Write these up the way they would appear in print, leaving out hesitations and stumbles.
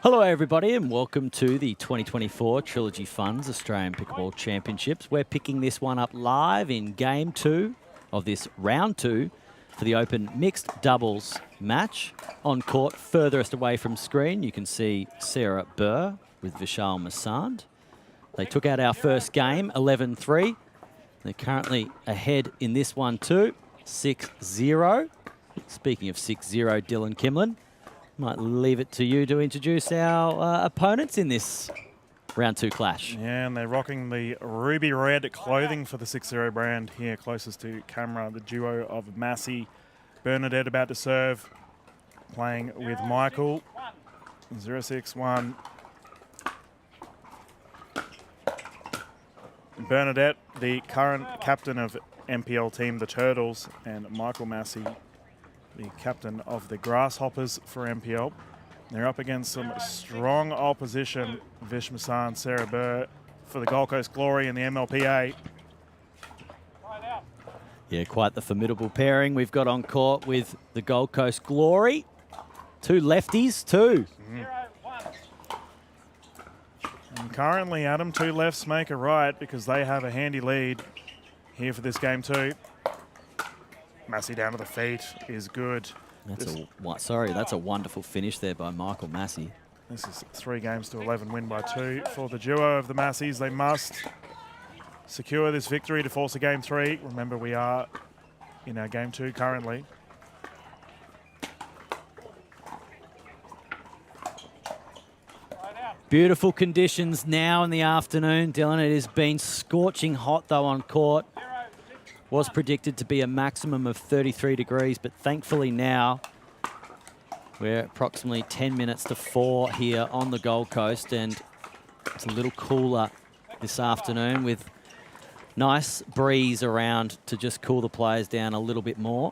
Hello everybody and welcome to the 2024 Trilogy Funds Australian Pickleball Championships. We're picking this one up live in Game 2 of this Round 2 for the Open Mixed Doubles match. On court, furthest away from screen, you can see Sarah Burr with Vishal Masand. They took out our first game, 11-3. They're currently ahead in this one too, 6-0. Speaking of 6-0, Dylan Kimlin. Might leave it to you to introduce our opponents in this round 2 clash. Yeah, and they're rocking the ruby red clothing for the 6-0 brand here, closest to camera. The duo of Massey, Bernadette about to serve, playing with Michael. 0-6-1. Bernadette, the current captain of MPL team, the Turtles, and Michael Massey, the captain of the Grasshoppers for MPL. They're up against some strong opposition. Vish Masand, Sarah Burr for the Gold Coast Glory and the MLPA. Yeah, quite the formidable pairing we've got on court with the Gold Coast Glory. Two lefties, too. And currently, Adam, two lefts make a right because they have a handy lead here for this game too. Massey down to the feet is good. That's a wonderful finish there by Michael Massey. This is 3 games to 11, win by 2 for the duo of the Masseys. They must secure this victory to force a game 3. Remember, we are in our game 2 currently. Beautiful conditions now in the afternoon, Dylan. It has been scorching hot, though, on court. Was predicted to be a maximum of 33 degrees, but thankfully now we're approximately 10 minutes to 4 here on the Gold Coast, and it's a little cooler this afternoon with nice breeze around to just cool the players down a little bit more.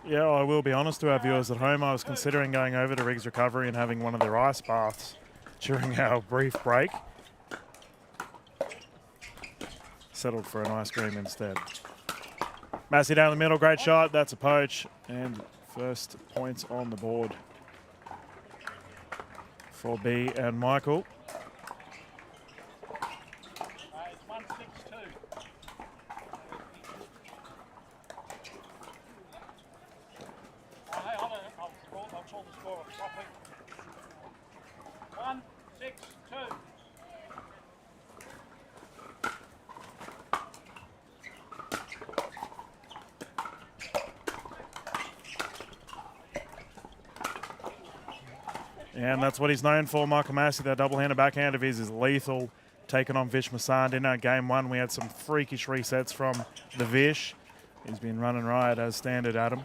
Yeah, I will be honest to our viewers at home. I was considering going over to Riggs Recovery and having one of their ice baths during our brief break. Settled for an ice cream instead. Massey down the middle, great shot. That's a poach. And first points on the board for B and Michael. It's 1-6-2. Hey, hold on. I'll call the score properly. 1-6-2. And that's what he's known for, Michael Massey. That double-handed backhand of his is lethal. Taken on Vish Masand. In our game 1, we had some freakish resets from the Vish. He's been running riot as standard, Adam.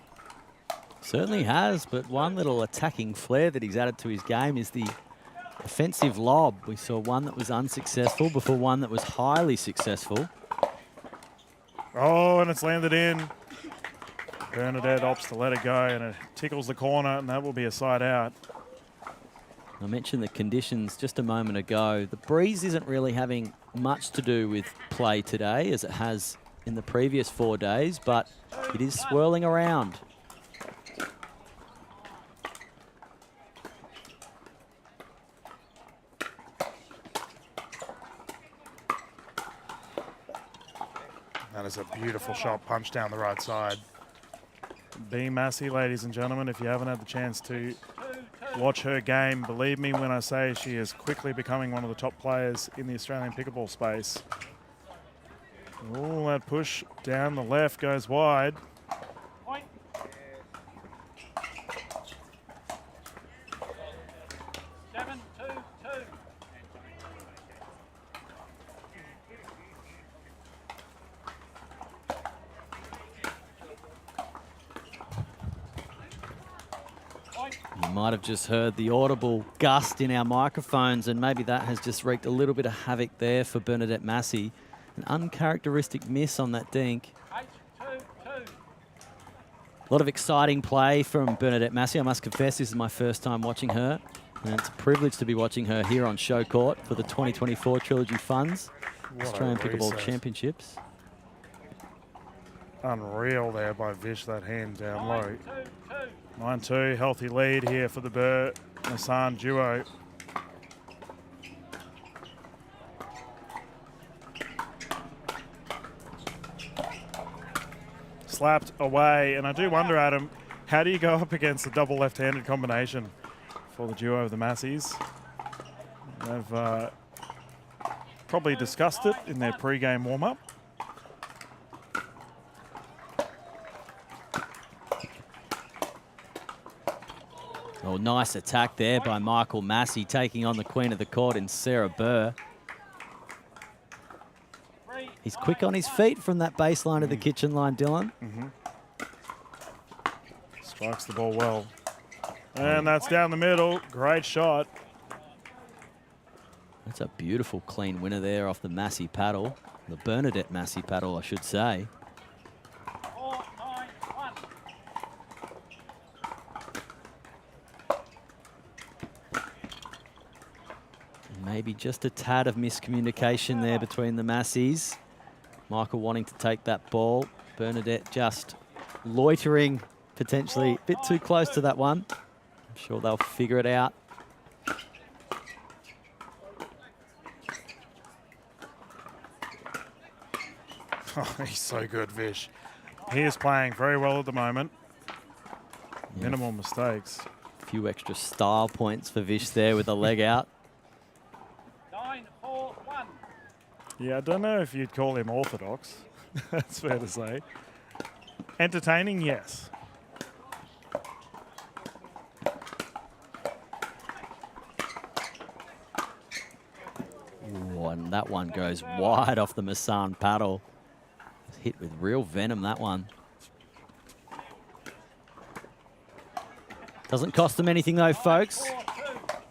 Certainly has, but one little attacking flair that he's added to his game is the offensive lob. We saw one that was unsuccessful before one that was highly successful. Oh, and it's landed in. Bernadette opts to let it go, and it tickles the corner, and that will be a side out. I mentioned the conditions just a moment ago. The breeze isn't really having much to do with play today as it has in the previous 4 days, but it is swirling around. That is a beautiful shot, punch down the right side. B Massey, ladies and gentlemen, if you haven't had the chance to watch her game, believe me when I say she is quickly becoming one of the top players in the Australian pickleball space. Oh, that push down the left goes wide. Point. Seven, two, two. You might have just heard the audible gust in our microphones, and maybe that has just wreaked a little bit of havoc there for Bernadette Massey. An uncharacteristic miss on that dink. 8-2-2. A lot of exciting play from Bernadette Massey. I must confess, this is my first time watching her, and it's a privilege to be watching her here on Show Court for the 2024 Trilogy Funds Australian Pickleball Championships. Unreal there by Vish, that hand down low. 9-2, healthy lead here for the Massan duo. Slapped away, and I do wonder, Adam, how do you go up against the double left-handed combination for the duo of the Massies? They've probably discussed it in their pre-game warm-up. Oh, nice attack there by Michael Massey, taking on the queen of the court in Sarah Burr. He's quick on his feet from that baseline of the kitchen line, Dylan. Strikes the ball well. And that's down the middle. Great shot. That's a beautiful clean winner there off the Massey paddle. The Bernadette Massey paddle, I should say. 4-9-1. Maybe just a tad of miscommunication there between the Massies. Michael wanting to take that ball. Bernadette just loitering, potentially a bit too close to that one. I'm sure they'll figure it out. Oh, he's so good, Vish. He is playing very well at the moment. Yeah. Minimal mistakes. A few extra style points for Vish there with a leg out. 9-4-1. Yeah, I don't know if you'd call him orthodox. That's fair to say. Entertaining, yes. Ooh, and that one goes wide off the Massan paddle. Hit with real venom, that one. Doesn't cost them anything though, folks.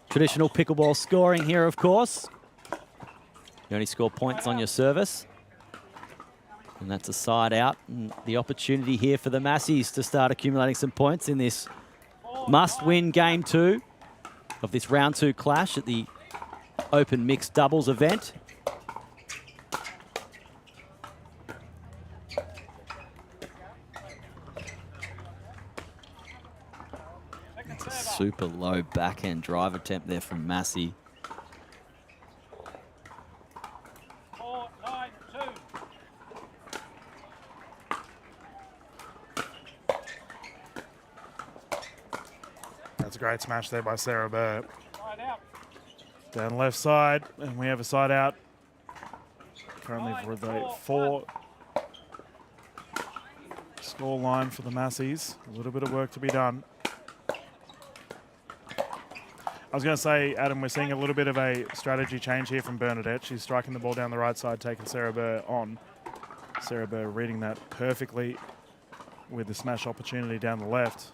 Traditional pickleball scoring here, of course. You only score points on your service. And that's a side out. And the opportunity here for the Massies to start accumulating some points in this must-win game 2 of this round 2 clash at the Open Mixed Doubles event. It's a super low backhand drive attempt there from Massey. 4-9-2. That's a great smash there by Sarah Burr. Side out. Down left side, and we have a side out. Currently for the 4 score line for the Massies. A little bit of work to be done. I was going to say, Adam, we're seeing a little bit of a strategy change here from Bernadette. She's striking the ball down the right side, taking Sarah Burr on. Sarah Burr reading that perfectly with the smash opportunity down the left.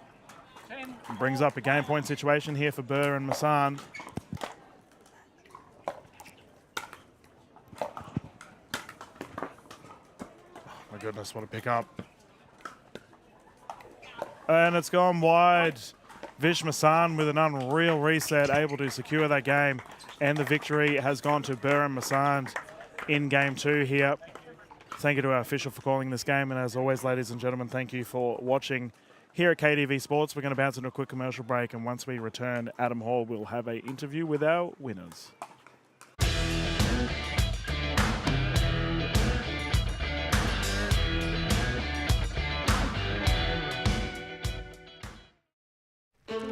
10. And brings up a game point situation here for Burr and Massan. My goodness, what a pick up. And it's gone wide. Vish Massan with an unreal reset, able to secure that game. And the victory has gone to Burr and Massan in game 2 here. Thank you to our official for calling this game. And as always, ladies and gentlemen, thank you for watching here at KDV Sports. We're going to bounce into a quick commercial break. And once we return, Adam Hall will have an interview with our winners.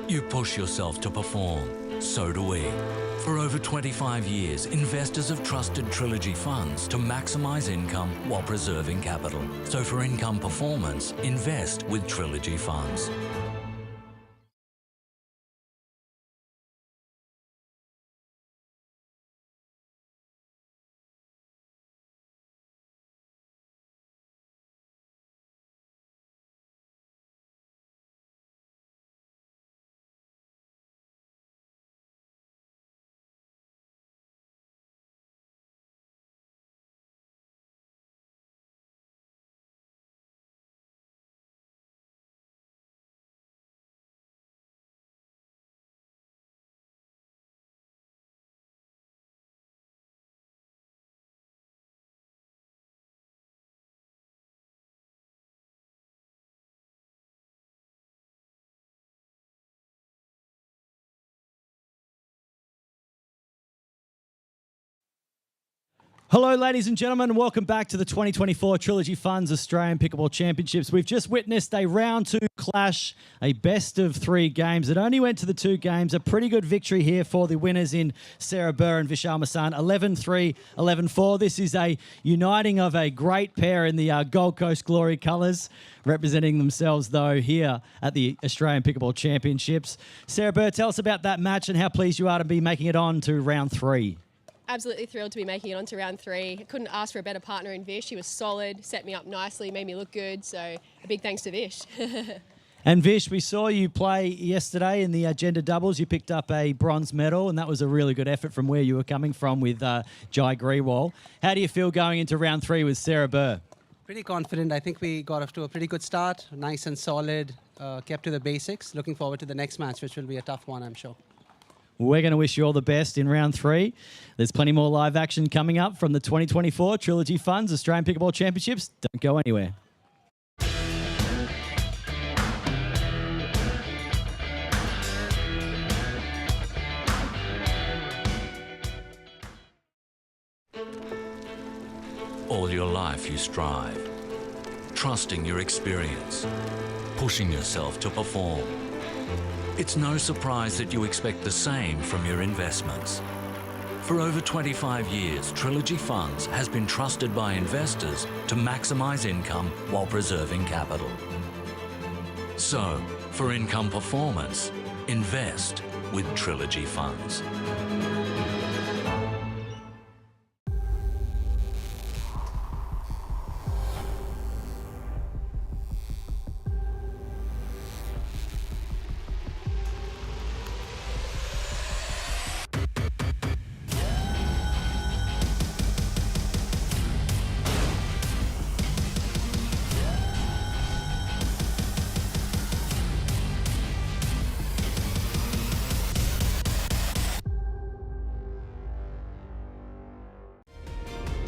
You push yourself to perform. So do we. For over 25 years, investors have trusted Trilogy Funds to maximize income while preserving capital. So for income performance, invest with Trilogy Funds. Hello, ladies and gentlemen. Welcome back to the 2024 Trilogy Funds Australian Pickleball Championships. We've just witnessed a round 2 clash, a best of 3 games. It only went to the 2 games. A pretty good victory here for the winners in Sarah Burr and Vishal Masan, 11-3, 11-4. This is a uniting of a great pair in the Gold Coast Glory colours, representing themselves, though, here at the Australian Pickleball Championships. Sarah Burr, tell us about that match and how pleased you are to be making it on to round 3. Absolutely thrilled to be making it onto round 3. Couldn't ask for a better partner in Vish. He was solid, set me up nicely, made me look good. So a big thanks to Vish. And Vish, we saw you play yesterday in the gender doubles. You picked up a bronze medal, and that was a really good effort from where you were coming from with Jai Grewal. How do you feel going into round 3 with Sarah Burr? Pretty confident. I think we got off to a pretty good start. Nice and solid, kept to the basics. Looking forward to the next match, which will be a tough one, I'm sure. We're going to wish you all the best in round 3. There's plenty more live action coming up from the 2024 Trilogy Funds Australian Pickleball Championships. Don't go anywhere. All your life you strive, trusting your experience, pushing yourself to perform. It's no surprise that you expect the same from your investments. For over 25 years, Trilogy Funds has been trusted by investors to maximise income while preserving capital. So, for income performance, invest with Trilogy Funds.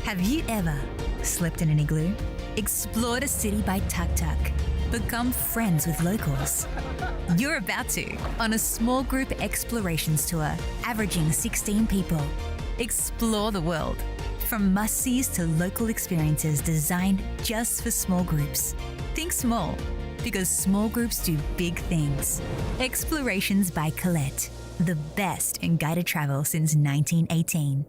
Have you ever slept in an igloo? Explored a city by tuk-tuk? Become friends with locals? You're about to on a small group explorations tour, averaging 16 people. Explore the world, from must-sees to local experiences designed just for small groups. Think small, because small groups do big things. Explorations by Collette, the best in guided travel since 1918.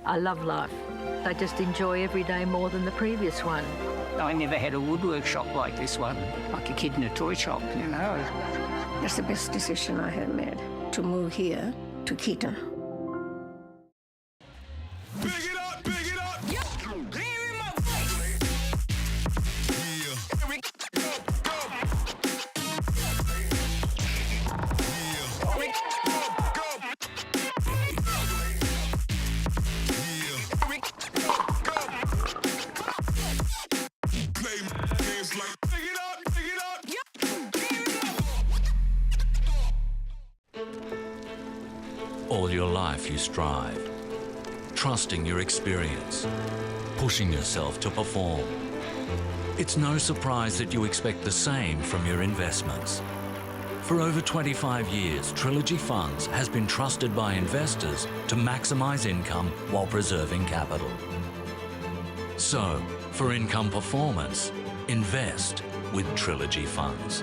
I love life. I just enjoy every day more than the previous one. I never had a woodwork shop like this one, like a kid in a toy shop, you know. That's the best decision I had made, to move here to Keaton. Big it up, big it up. Yeah. All your life you strive, trusting your experience, pushing yourself to perform. It's no surprise that you expect the same from your investments. For over 25 years, Trilogy Funds has been trusted by investors to maximise income while preserving capital. So, for income performance, invest with Trilogy Funds.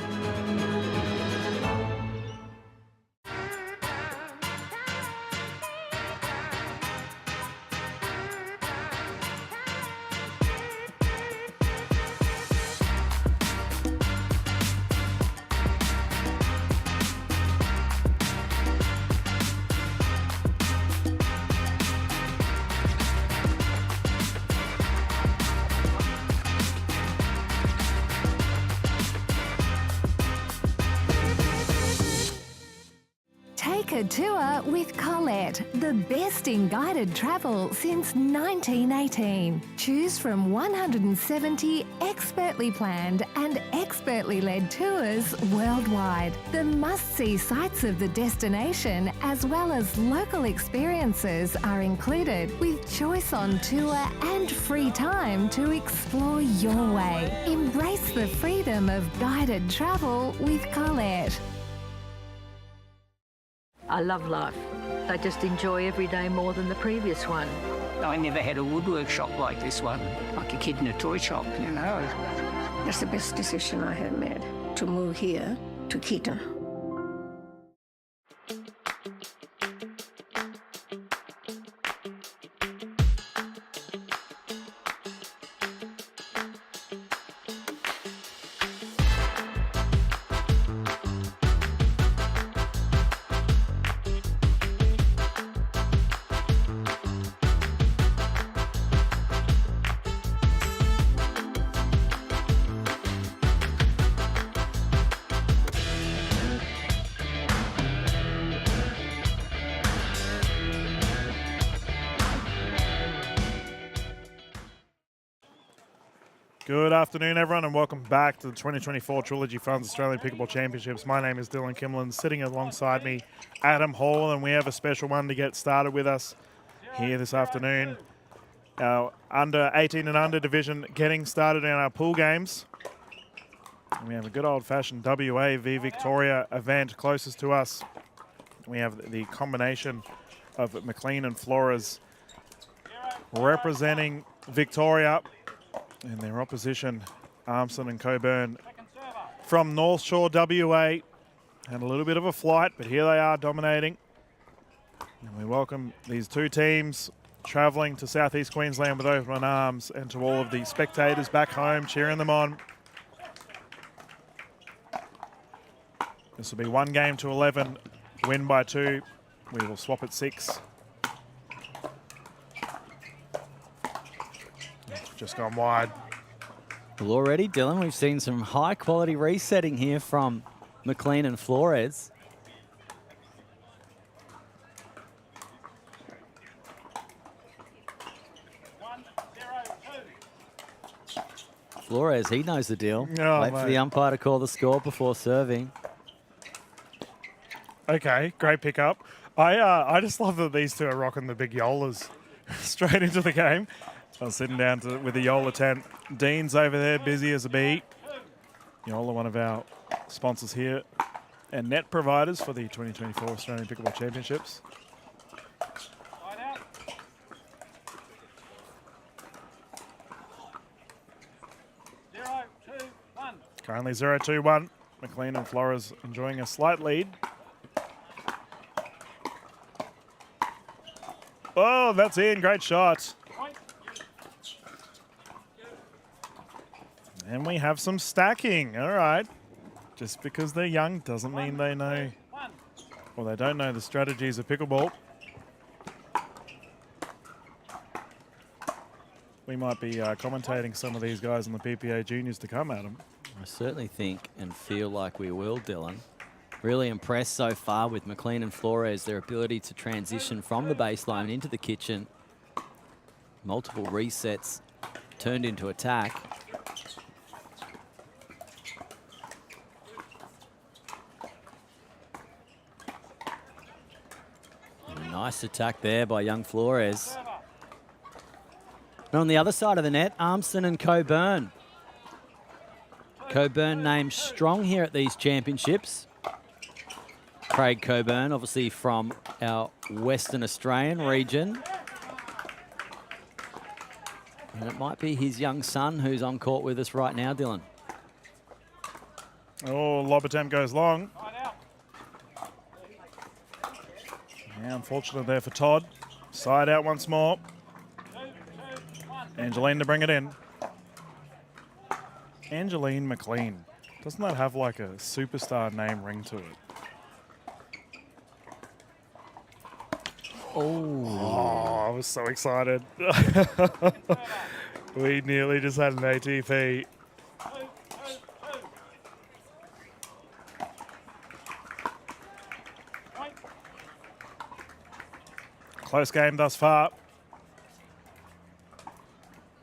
a tour with Collette, the best in guided travel since 1918. Choose from 170 expertly planned and expertly led tours worldwide. The must-see sites of the destination as well as local experiences are included, with choice on tour and free time to explore your way. Embrace the freedom of guided travel with Collette. I love life. I just enjoy every day more than the previous one. I never had a woodwork shop like this one, like a kid in a toy shop, you know. That's the best decision I have made, to move here to Keaton. Good afternoon, everyone, and welcome back to the 2024 Trilogy Funds Australian Pickleball Championships. My name is Dylan Kimlin. Sitting alongside me, Adam Hall, and we have a special one to get started with us here this afternoon. Our under 18 and under division getting started in our pool games. And we have a good old-fashioned WA v Victoria event closest to us. We have the combination of McLean and Flores representing Victoria. And their opposition, Armson and Coburn from North Shore, WA. Had a little bit of a flight, but here they are dominating. And we welcome these two teams travelling to Southeast Queensland with open arms, and to all of the spectators back home cheering them on. This will be 1 game to 11, win by 2. We will swap at 6. Just gone wide. Well, already, Dylan, we've seen some high-quality resetting here from McLean and Flores. Flores, he knows the deal. Oh, Wait for the umpire to call the score before serving. Okay, great pickup. I just love that these two are rocking the big Yolas straight into the game. I was sitting down with the Yola tent. Dean's over there, busy as a bee. Yola, one of our sponsors here and net providers for the 2024 Australian Pickleball Championships. Currently 0-2-1. McLean and Flores enjoying a slight lead. Oh, that's in. Great shot. And we have some stacking. All right. Just because they're young doesn't mean they know, or they don't know the strategies of pickleball. We might be commentating some of these guys in the PPA juniors to come, Adam. I certainly think and feel like we will, Dylan. Really impressed so far with McLean and Flores, their ability to transition from the baseline into the kitchen. Multiple resets turned into attack. Nice attack there by young Flores. And on the other side of the net, Armson and Coburn. Coburn named strong here at these championships. Craig Coburn, obviously from our Western Australian region. And it might be his young son who's on court with us right now, Dylan. Oh, lob attempt goes long. Yeah, unfortunate there for Todd. Side out once more. Angeline to bring it in. Angeline McLean. Doesn't that have like a superstar name ring to it? Oh, I was so excited. We nearly just had an ATP. Close game thus far.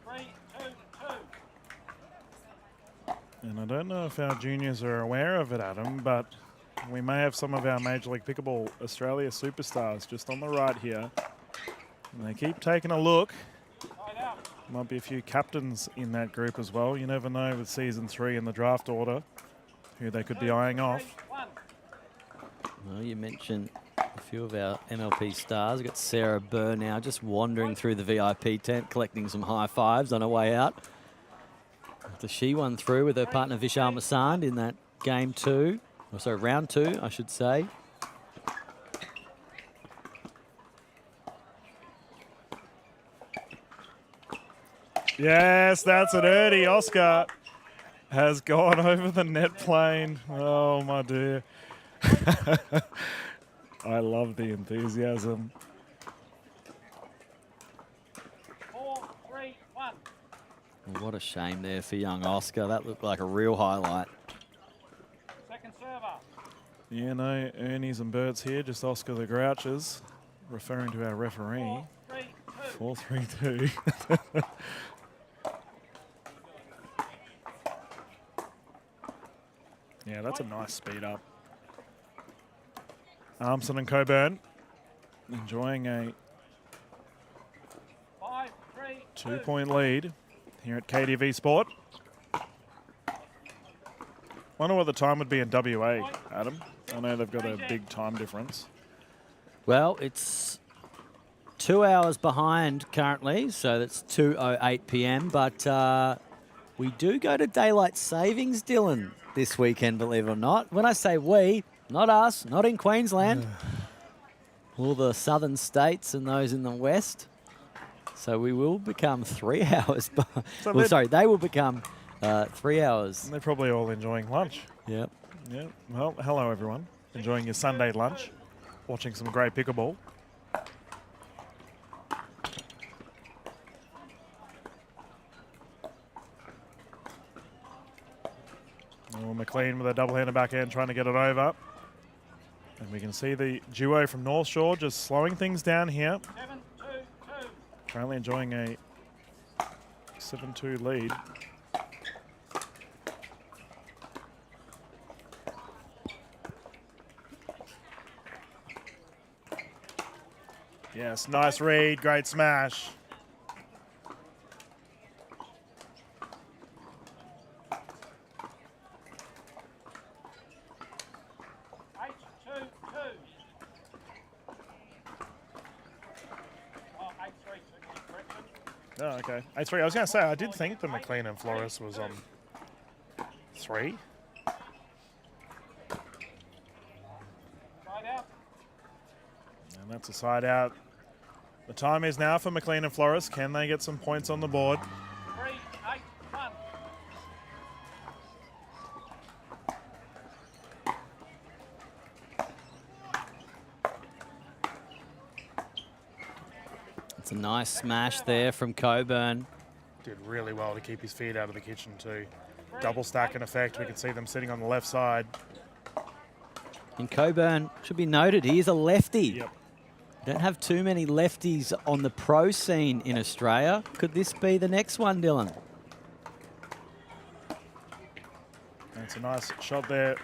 3, 2, 2. And I don't know if our juniors are aware of it, Adam, but we may have some of our Major League Pickleball Australia superstars just on the right here. And they keep taking a look. Might be a few captains in that group as well. You never know with Season 3 in the draft order who they could be eyeing off. Well, you mentioned a few of our MLP stars. We've got Sarah Burr now just wandering through the VIP tent, collecting some high fives on her way out. After she won through with her partner Vishal Masand in that game 2, or sorry, round 2, I should say. Yes, that's an early. Oscar has gone over the net plane. Oh, my dear. I love the enthusiasm. 4, 3, 1. Well, what a shame there for young Oscar. That looked like a real highlight. Second server. Yeah, no Ernie's and Bert's here, just Oscar the Grouches, referring to our referee. 4, 3, 4-3-2. 2. Yeah, that's a nice speed up. Armson and Coburn enjoying a 5, 3, 2-point lead here at KDV Sport. Wonder what the time would be in WA, Adam. I know they've got a big time difference. Well, it's 2 hours behind currently, so that's 2:08 p.m. But we do go to daylight savings, Dylan, this weekend, believe it or not. When I say we, not us, not in Queensland, all the southern states and those in the west. So we will become 3 hours. So well, sorry, they will become 3 hours. They're probably all enjoying lunch. Yep. Yeah. Well, hello everyone. Enjoying your Sunday lunch, watching some great pickleball. Oh, McLean with a double-hander backhand trying to get it over. And we can see the duo from North Shore just slowing things down here. 7, 2, 2. Currently enjoying a 7-2 lead. Yes, nice read, great smash. 8, 2, 2. Oh, 8, 3, 2. Correction. Oh, okay. 8-3. I was going to say, I did think the McLean and Flores was on 3. Side out. And that's a side out. The time is now for McLean and Flores. Can they get some points on the board? 3, 8, 1. It's a nice smash there from Coburn. Did really well to keep his feet out of the kitchen too. Double stack in effect. We can see them sitting on the left side. And Coburn, should be noted, he is a lefty. Yep. Don't have too many lefties on the pro scene in Australia. Could this be the next one, Dylan? That's a nice shot there.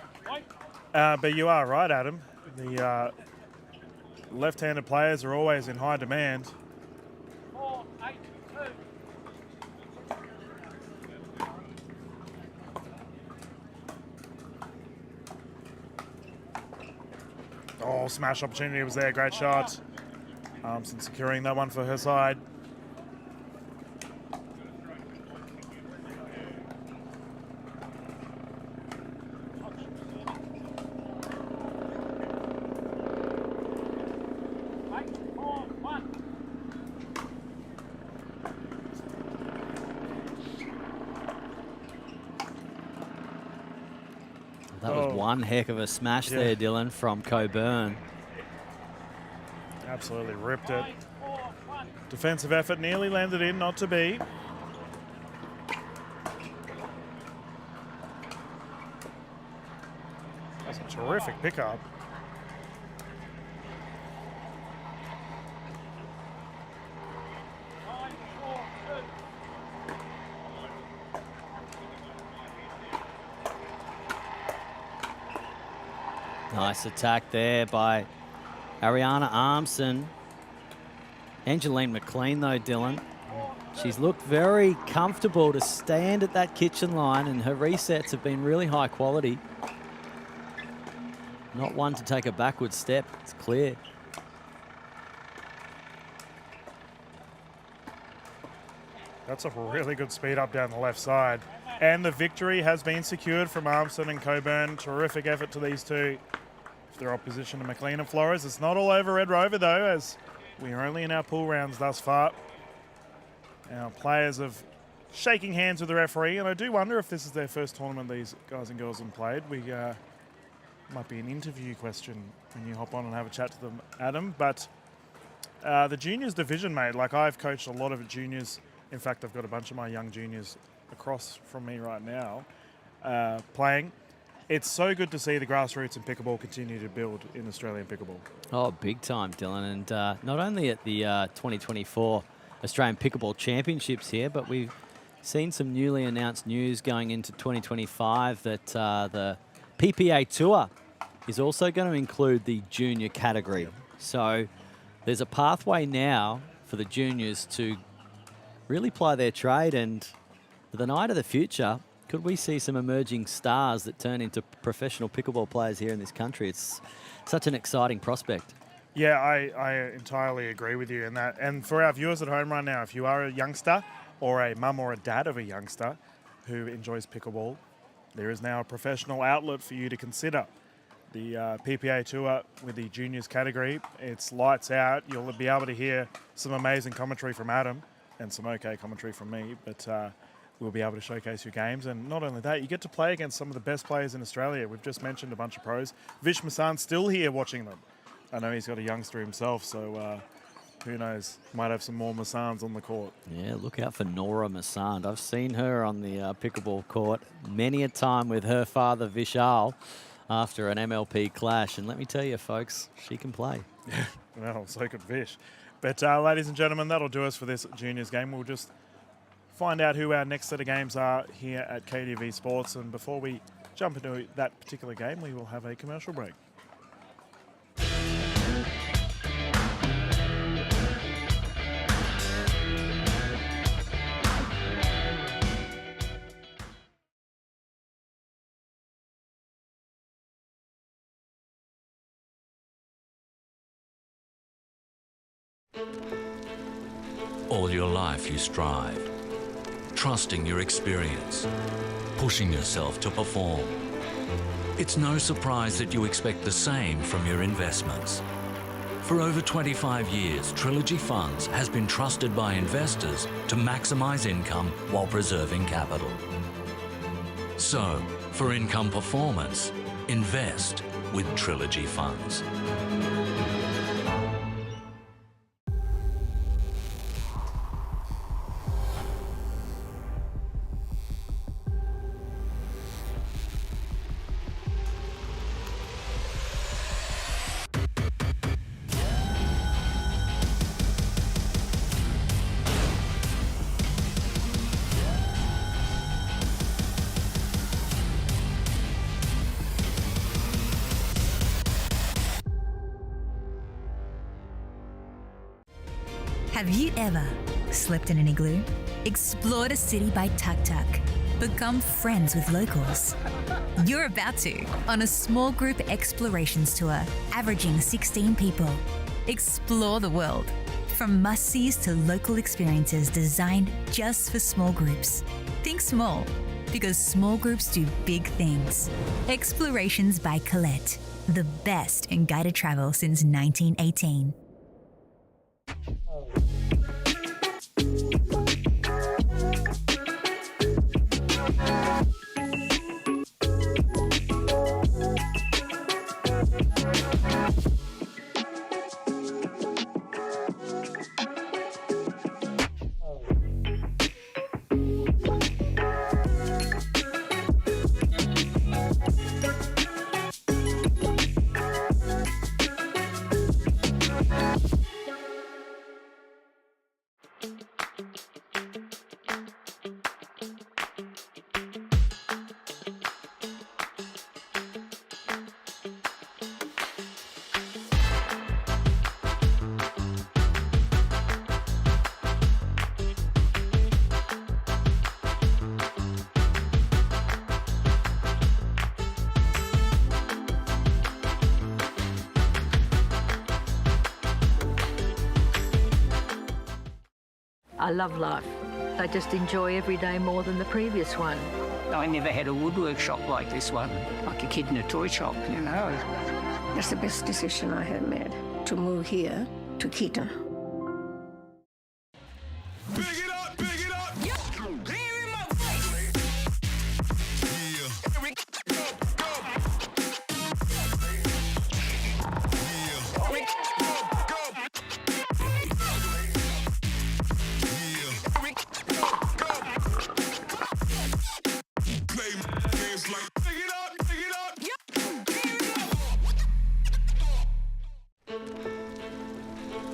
But you are right, Adam. The left-handed players are always in high demand. 4, 8, 2. Oh, smash opportunity was there. Great shot. Armson securing that one for her side. That was one heck of a smash there, Dylan, from Coburn. Absolutely ripped it. Defensive effort nearly landed in, not to be. That's a terrific pickup. Nice attack there by Ariana Armson. Angeline McLean, though, Dylan. She's looked very comfortable to stand at that kitchen line, and her resets have been really high quality. Not one to take a backward step. It's clear. That's a really good speed up down the left side. And the victory has been secured from Armson and Coburn. Terrific effort to these two. If their opposition to McLean and Flores. It's not all over Red Rover, though, as we are only in our pool rounds thus far. Our players are shaking hands with the referee, and I do wonder if this is their first tournament these guys and girls have played. We might be an interview question when you hop on and have a chat to them, Adam. But the juniors division, mate, like I've coached a lot of juniors. In fact, I've got a bunch of my young juniors across from me right now playing. It's so good to see the grassroots in pickleball continue to build in Australian pickleball. Oh, big time, Dylan. And not only at the 2024 Australian Pickleball Championships here, but we've seen some newly announced news going into 2025 that the PPA Tour is also going to include the junior category. Yep. So there's a pathway now for the juniors to really ply their trade, and for the night of the future, could we see some emerging stars that turn into professional pickleball players here in this country? It's such an exciting prospect. Yeah, I entirely agree with you in that. And for our viewers at home right now, if you are a youngster or a mum or a dad of a youngster who enjoys pickleball, there is now a professional outlet for you to consider. The PPA Tour with the juniors category, it's lights out. You'll be able to hear some amazing commentary from Adam and some okay commentary from me, but we'll be able to showcase your games. And not only that, you get to play against some of the best players in Australia. We've just mentioned a bunch of pros. Vish Masan's still here watching them. I know he's got a youngster himself, so who knows? Might have some more Masans on the court. Yeah, look out for Nora Masand. I've seen her on the pickleball court many a time with her father, Vishal, after an MLP clash. And let me tell you, folks, she can play. Yeah, well, so could Vish. But ladies and gentlemen, that'll do us for this juniors game. We'll just find out who our next set of games are here at KDV Sports. And before we jump into that particular game, we will have a commercial break. All your life you strive, trusting your experience, pushing yourself to perform. It's no surprise that you expect the same from your investments. For over 25 years, Trilogy Funds has been trusted by investors to maximize income while preserving capital. So, for income performance, invest with Trilogy Funds. Have you ever slept in an igloo? Explored a city by tuk-tuk? Become friends with locals? You're about to on a small group explorations tour, averaging 16 people. Explore the world, from must-sees to local experiences designed just for small groups. Think small, because small groups do big things. Explorations by Collette, the best in guided travel since 1918. I love life. I just enjoy every day more than the previous one. I never had a woodwork shop like this one, like a kid in a toy shop, you know. That's the best decision I had made, to move here to Keaton. Big it up, big it up.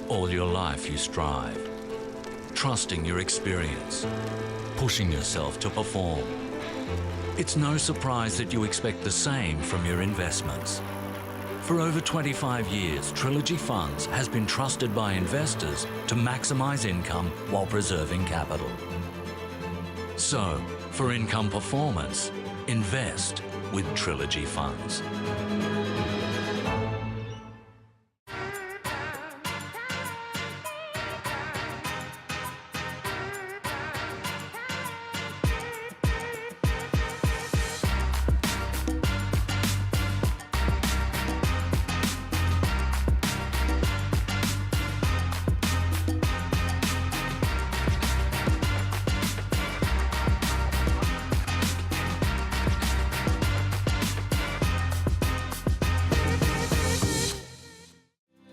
All your life you strive, trusting your experience, pushing yourself to perform. It's no surprise that you expect the same from your investments. For over 25 years, Trilogy Funds has been trusted by investors to maximise income while preserving capital. So, for income performance, invest with Trilogy Funds.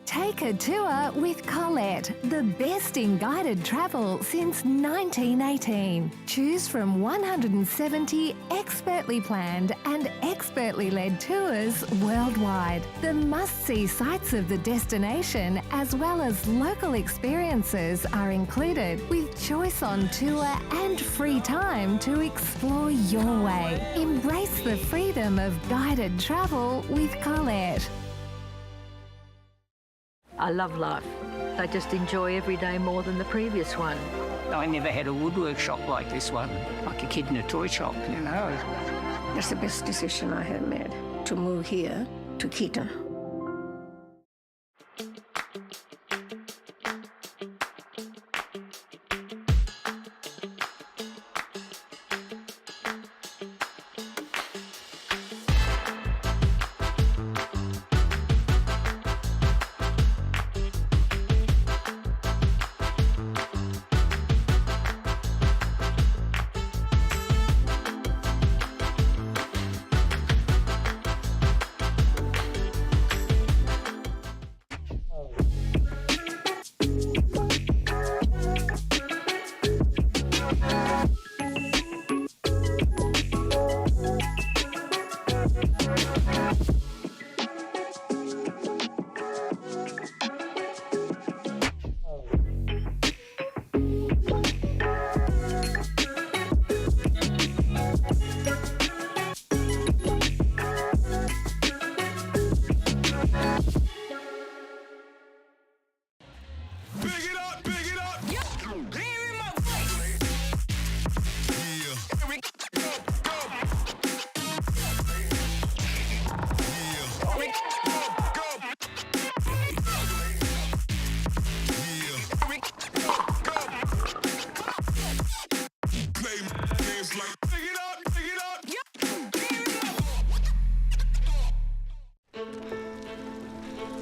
Take a tour with Collette, the best in guided travel since 1918. Choose from 170 expertly planned and expertly led tours worldwide. The must-see sights of the destination as well as local experiences are included, with choice on tour and free time to explore your way. Embrace the freedom of guided travel with Collette. I love life. I just enjoy every day more than the previous one. I never had a woodwork shop like this one, like a kid in a toy shop, you know. That's the best decision I had made, to move here to Keaton.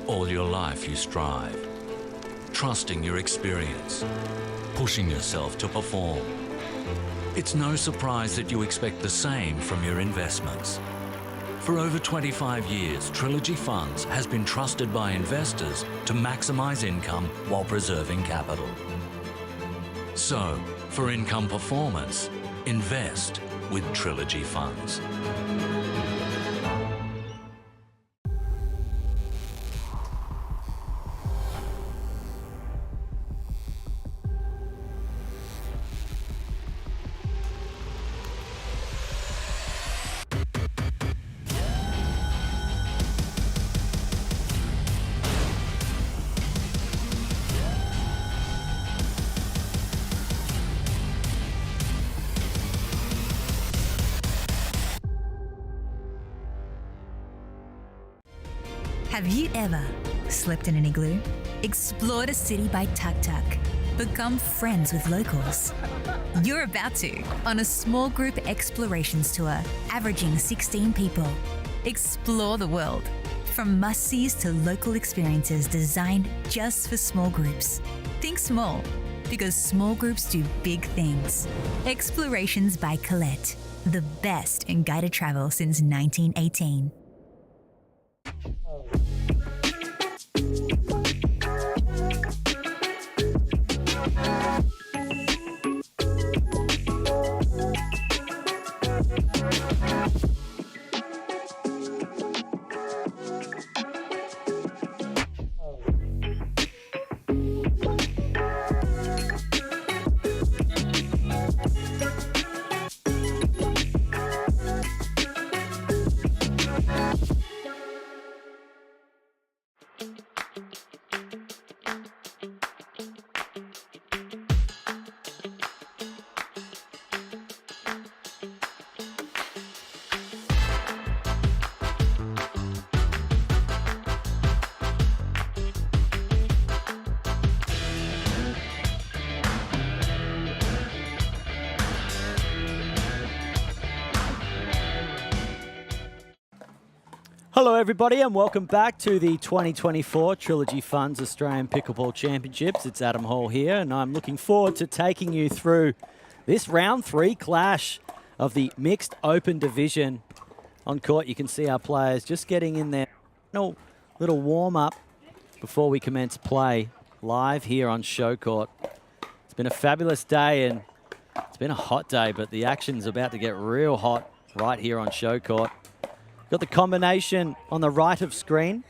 All your life you strive, trusting your experience, pushing yourself to perform. It's no surprise that you expect the same from your investments. For over 25 years, Trilogy Funds has been trusted by investors to maximise income while preserving capital. So, for income performance, invest with Trilogy Funds. Have you ever slept in an igloo? Explored a city by Tuk Tuk. Become friends with locals. You're about to on a small group explorations tour, averaging 16 people. Explore the world, from must-sees to local experiences designed just for small groups. Think small, because small groups do big things. Explorations by Collette, the best in guided travel since 1918. Hello everybody and welcome back to the 2024 Trilogy Funds Australian Pickleball Championships. It's Adam Hall here and I'm looking forward to taking you through this round 3 clash of the mixed open division. On court you can see our players just getting in their little warm up before we commence play live here on show court. It's been a fabulous day and it's been a hot day, but the action's about to get real hot right here on show court. Got the combination on the right of screen,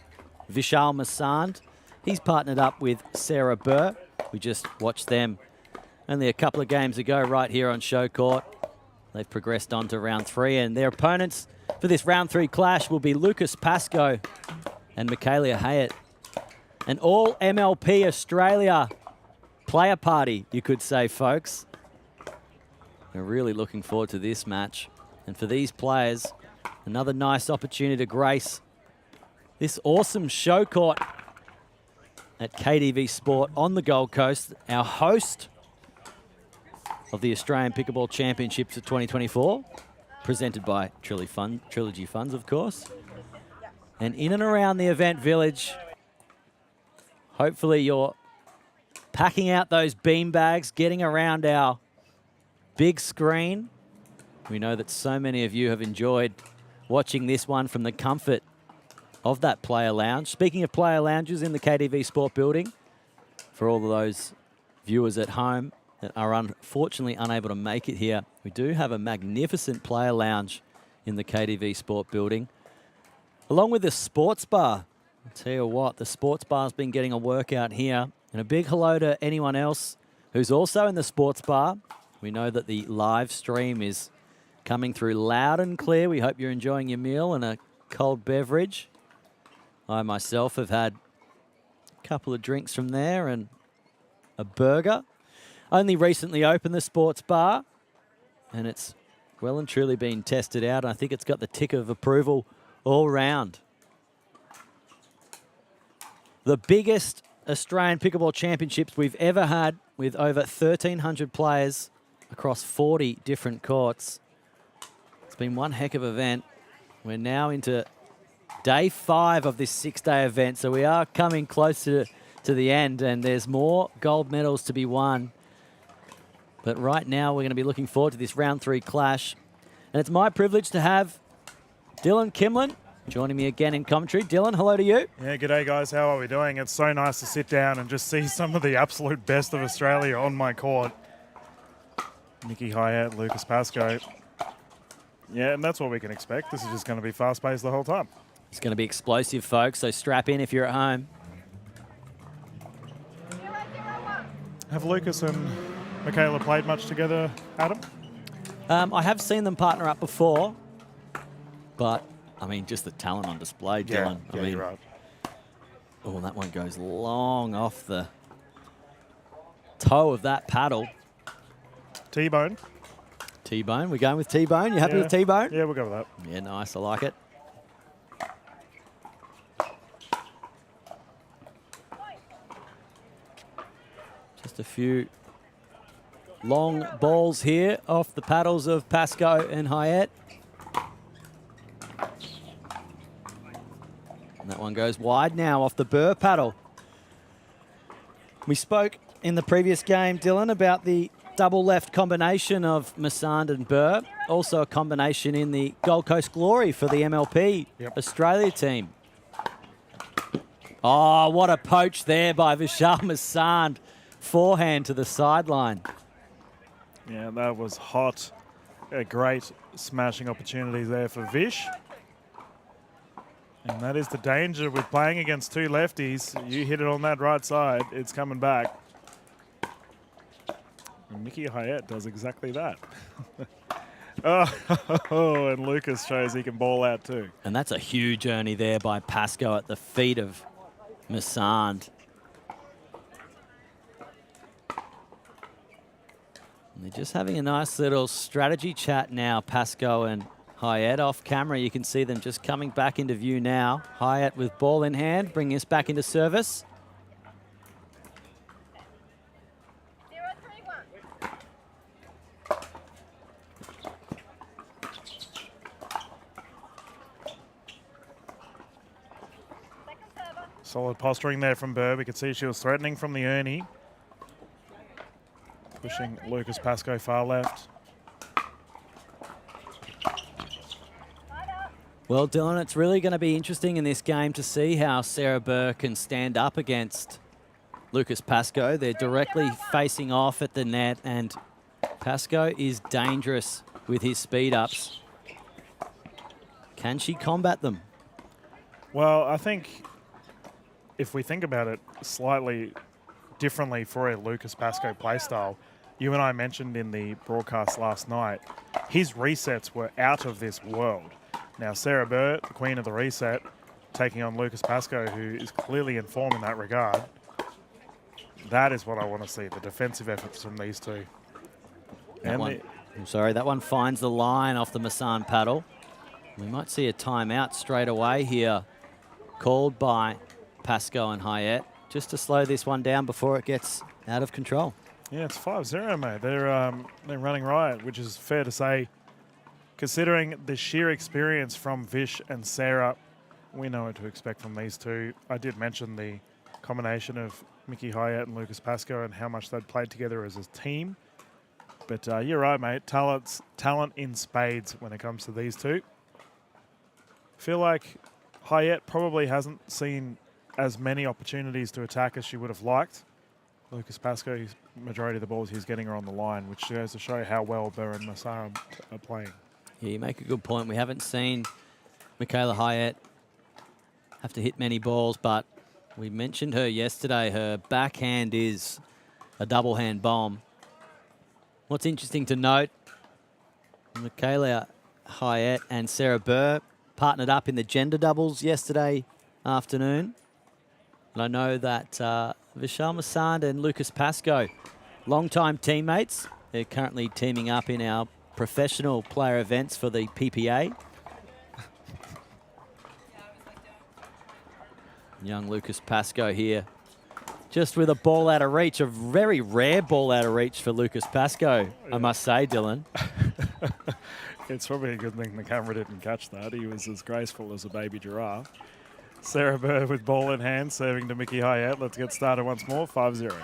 Vishal Masand. He's partnered up with Sarah Burr. We just watched them only a couple of games ago right here on show court. They've progressed on to round 3 and their opponents for this round 3 clash will be Lucas Pascoe and Michaela Hayat. An all MLP Australia player party, you could say, folks. We're really looking forward to this match. And for these players, another nice opportunity to grace this awesome show court at KDV Sport on the Gold Coast, our host of the Australian Pickleball Championships of 2024, presented by Trilogy Funds, of course. And in and around the event village, hopefully you're packing out those bean bags, getting around our big screen. We know that so many of you have enjoyed watching this one from the comfort of that player lounge. Speaking of player lounges in the KDV Sport building, for all of those viewers at home that are unfortunately unable to make it here, we do have a magnificent player lounge in the KDV Sport building, along with the sports bar. I'll tell you what, the sports bar's been getting a workout here. And a big hello to anyone else who's also in the sports bar. We know that the live stream is coming through loud and clear. We hope you're enjoying your meal and a cold beverage. I myself have had a couple of drinks from there and a burger. Only recently opened the sports bar and it's well and truly been tested out. I think it's got the tick of approval all round. The biggest Australian Pickleball Championships we've ever had, with over 1,300 players across 40 different courts. It's been one heck of an event. We're now into day 5 of this 6-day event, so we are coming close to the end, and there's more gold medals to be won. But right now, we're going to be looking forward to this round 3 clash. And it's my privilege to have Dylan Kimlin joining me again in commentary. Dylan, hello to you. Yeah, g'day guys. How are we doing? It's so nice to sit down and just see some of the absolute best of Australia on my court. Nikki Hayat, Lucas Pascoe. Yeah, and that's what we can expect. This is just going to be fast-paced the whole time. It's going to be explosive, folks, so strap in if you're at home. Have Lucas and Michaela played much together, Adam? I have seen them partner up before, but I mean, just the talent on display, Dylan. I mean, you're right. Oh, that one goes long off the toe of that paddle. T-bone. T-bone. We're going with T-bone. You happy with T-bone? Yeah, we'll go with that. Yeah, nice. I like it. Just a few long balls here off the paddles of Pascoe and Hyatt. And that one goes wide now off the Burr paddle. We spoke in the previous game, Dylan, about the double left combination of Massand and Burr. Also a combination in the Gold Coast Glory for the MLP Australia team. Oh, what a poach there by Vishal Massand. Forehand to the sideline. Yeah, that was hot. A great smashing opportunities there for Vish. And that is the danger with playing against two lefties. You hit it on that right side, it's coming back. And Mickey Hyatt does exactly that. Oh, and Lucas shows he can ball out too. And that's a huge journey there by Pascoe at the feet of Massand. And they're just having a nice little strategy chat now, Pascoe and Hyatt. Off camera, you can see them just coming back into view now. Hyatt with ball in hand, bringing us back into service. Solid posturing there from Burr. We could see she was threatening from the Ernie. Pushing Lucas Pascoe far left. Well, Dylan, it's really going to be interesting in this game to see how Sarah Burr can stand up against Lucas Pascoe. They're directly facing off at the net, and Pascoe is dangerous with his speed ups. Can she combat them? Well, I think if we think about it slightly differently for a Lucas Pascoe playstyle, you and I mentioned in the broadcast last night, his resets were out of this world. Now, Sarah Burr, the queen of the reset, taking on Lucas Pascoe, who is clearly in form in that regard. That is what I want to see, the defensive efforts from these two. That one finds the line off the Massand paddle. We might see a timeout straight away here, called by Pascoe and Hyatt, just to slow this one down before it gets out of control. Yeah, it's 5-0, mate. They're running riot, which is fair to say. Considering the sheer experience from Vish and Sarah, we know what to expect from these two. I did mention the combination of Mickey Hyatt and Lucas Pascoe and how much they'd played together as a team. But you're right, mate. Talent in spades when it comes to these two. Feel like Hyatt probably hasn't seen as many opportunities to attack as she would have liked. Lucas Pascoe, majority of the balls he's getting are on the line, which goes to show how well Burr and Massara are playing. Yeah, you make a good point. We haven't seen Michaela Hyatt have to hit many balls, but we mentioned her yesterday. Her backhand is a double hand bomb. What's interesting to note, Michaela Hyatt and Sarah Burr partnered up in the gender doubles yesterday afternoon. And I know that Vishal Massand and Lucas Pascoe, longtime teammates. They're currently teaming up in our professional player events for the PPA. Young Lucas Pascoe here, just with a ball out of reach, a very rare ball out of reach for Lucas Pascoe, I must say, Dylan. It's probably a good thing the camera didn't catch that. He was as graceful as a baby giraffe. Sarah Burr with ball in hand, serving to Mickey Hyatt. Let's get started once more, 5-0.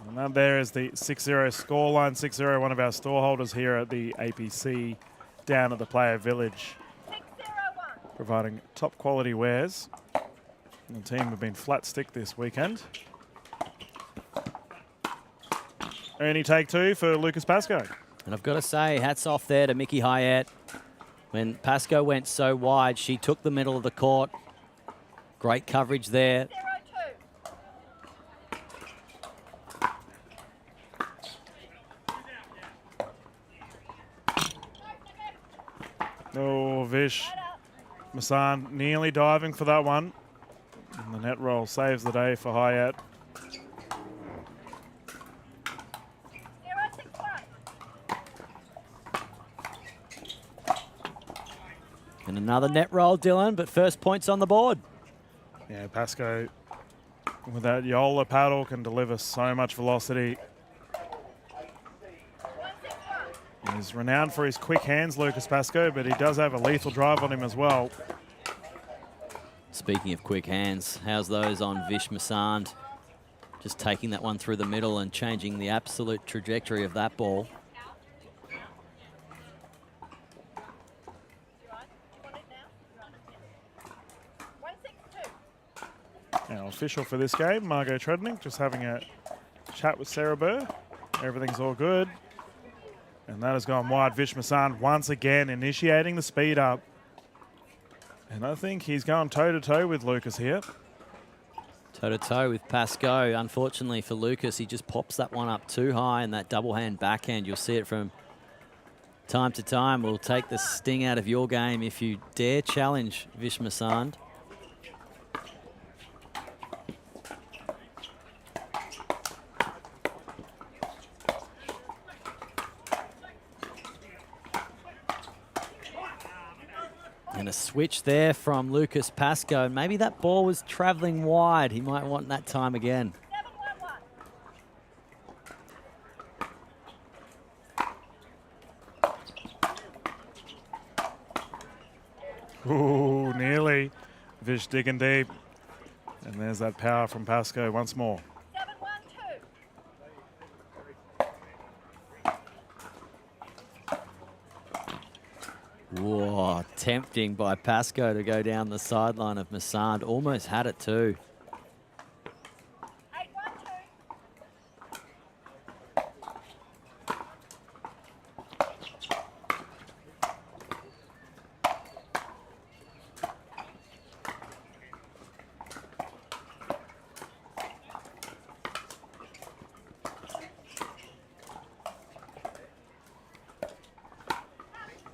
And that there is the 6-0 scoreline. 6-0, one of our store holders here at the APC down at the Player Village, providing top quality wares. The team have been flat stick this weekend. Ernie take two for Lucas Pascoe. And I've got to say, hats off there to Mickey Hyatt. When Pascoe went so wide, she took the middle of the court. Great coverage there. Oh, Vish. Masan nearly diving for that one. And the net roll saves the day for Hyatt. And another net roll, Dylan, but first points on the board. Yeah, Pascoe with that Yola paddle can deliver so much velocity. He's renowned for his quick hands, Lucas Pascoe, but he does have a lethal drive on him as well. Speaking of quick hands, how's those on Vish Masand? Just taking that one through the middle and changing the absolute trajectory of that ball. Now, official for this game, Margot Trednick, just having a chat with Sarah Burr. Everything's all good. And that has gone wide. Vish Masand once again initiating the speed up. And I think he's going toe-to-toe with Lucas here. Toe-to-toe with Pascoe. Unfortunately for Lucas, he just pops that one up too high, and that double-hand backhand, you'll see it from time to time, will take the sting out of your game if you dare challenge Vish Masand. And a switch there from Lucas Pascoe. Maybe that ball was travelling wide. He might want that time again. Ooh, nearly. Vish digging deep. And there's that power from Pascoe once more. Whoa, tempting by Pascoe to go down the sideline of Masand. Almost had it too.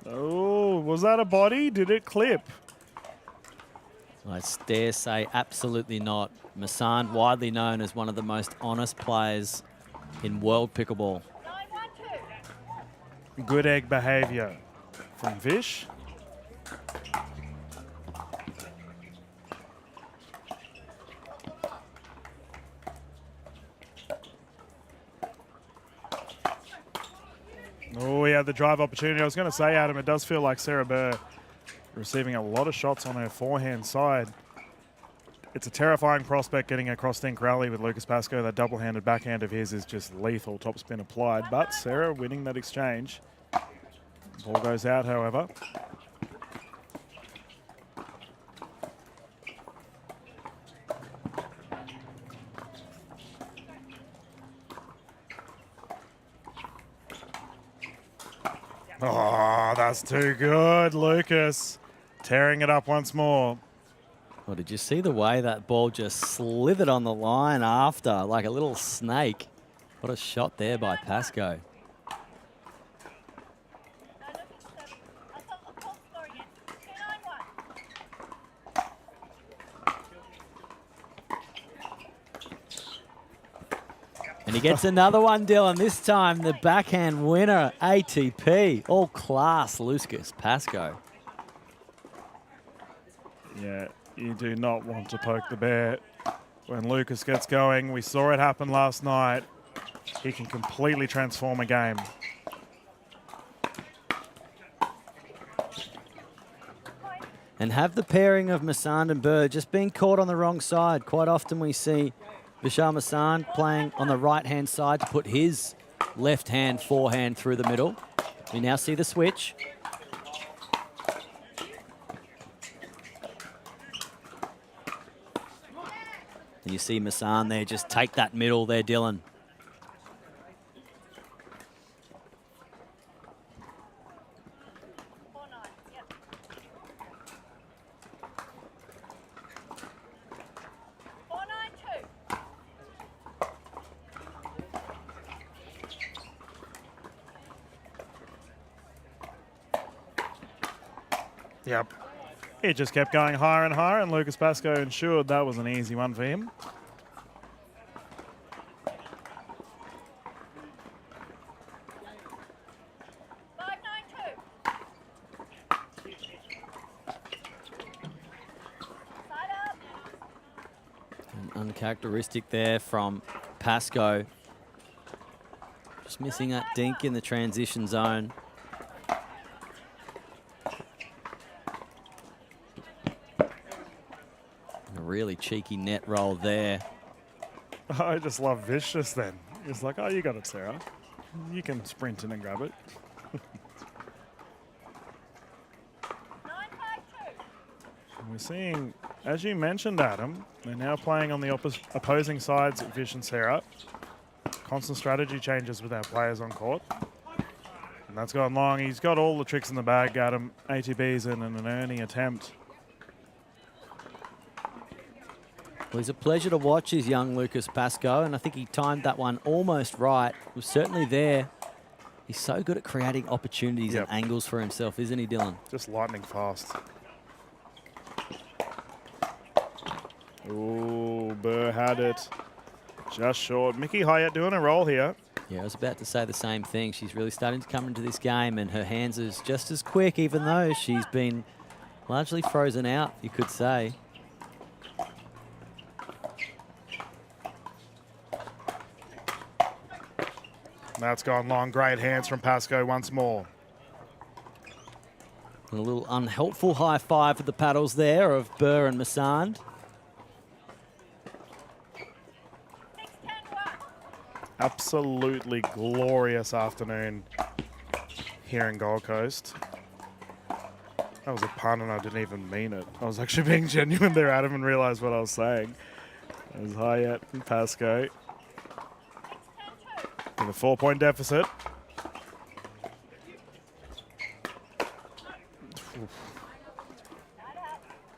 Oh, was that a body? Did it clip? I dare say absolutely not. Masand, widely known as one of the most honest players in world pickleball. Good egg behaviour from Vish. Oh, he had the drive opportunity. I was going to say, Adam, it does feel like Sarah Burr receiving a lot of shots on her forehand side. It's a terrifying prospect getting a cross-stink rally with Lucas Pascoe. That double-handed backhand of his is just lethal, topspin applied. But Sarah winning that exchange. Ball goes out, however. Oh, that's too good, Lucas. Tearing it up once more. Well, did you see the way that ball just slithered on the line after, like a little snake? What a shot there by Pascoe. And he gets another one, Dylan. This time the backhand winner, ATP. All class, Lucas Pascoe. Yeah, you do not want to poke the bear when Lucas gets going. We saw it happen last night. He can completely transform a game. And have the pairing of Masand and Burr just being caught on the wrong side. Quite often we see Vishal Masand playing on the right-hand side to put his left-hand forehand through the middle. We now see the switch. And you see Masand there just take that middle there, Dylan. Yep. It just kept going higher and higher, and Lucas Pascoe ensured that was an easy one for him. Uncharacteristic there from Pascoe. Just missing that dink in the transition zone. A really cheeky net roll there. I just love Vicious then. He's like, oh, you got it, Sarah. You can sprint in and grab it. We're seeing, as you mentioned, Adam, they're now playing on the opposing sides, Vish and Sarah. Constant strategy changes with our players on court. And that's gone long. He's got all the tricks in the bag, Adam. ATB's in an earning attempt. Well, he's a pleasure to watch, his young Lucas Pascoe, and I think he timed that one almost right. It was certainly there. He's so good at creating opportunities and angles for himself, isn't he, Dylan? Just lightning fast. Ooh, Burr had it. Just short. Mickey Hyatt doing a roll here. Yeah, I was about to say the same thing. She's really starting to come into this game, and her hands is just as quick, even though she's been largely frozen out, you could say. That's gone long. Great hands from Pascoe once more. And a little unhelpful high five for the paddles there of Burr and Massand. Absolutely glorious afternoon here in Gold Coast. That was a pun and I didn't even mean it. I was actually being genuine there, Adam, and realised what I was saying. It was Hyatt and Pascoe in a 4-point deficit.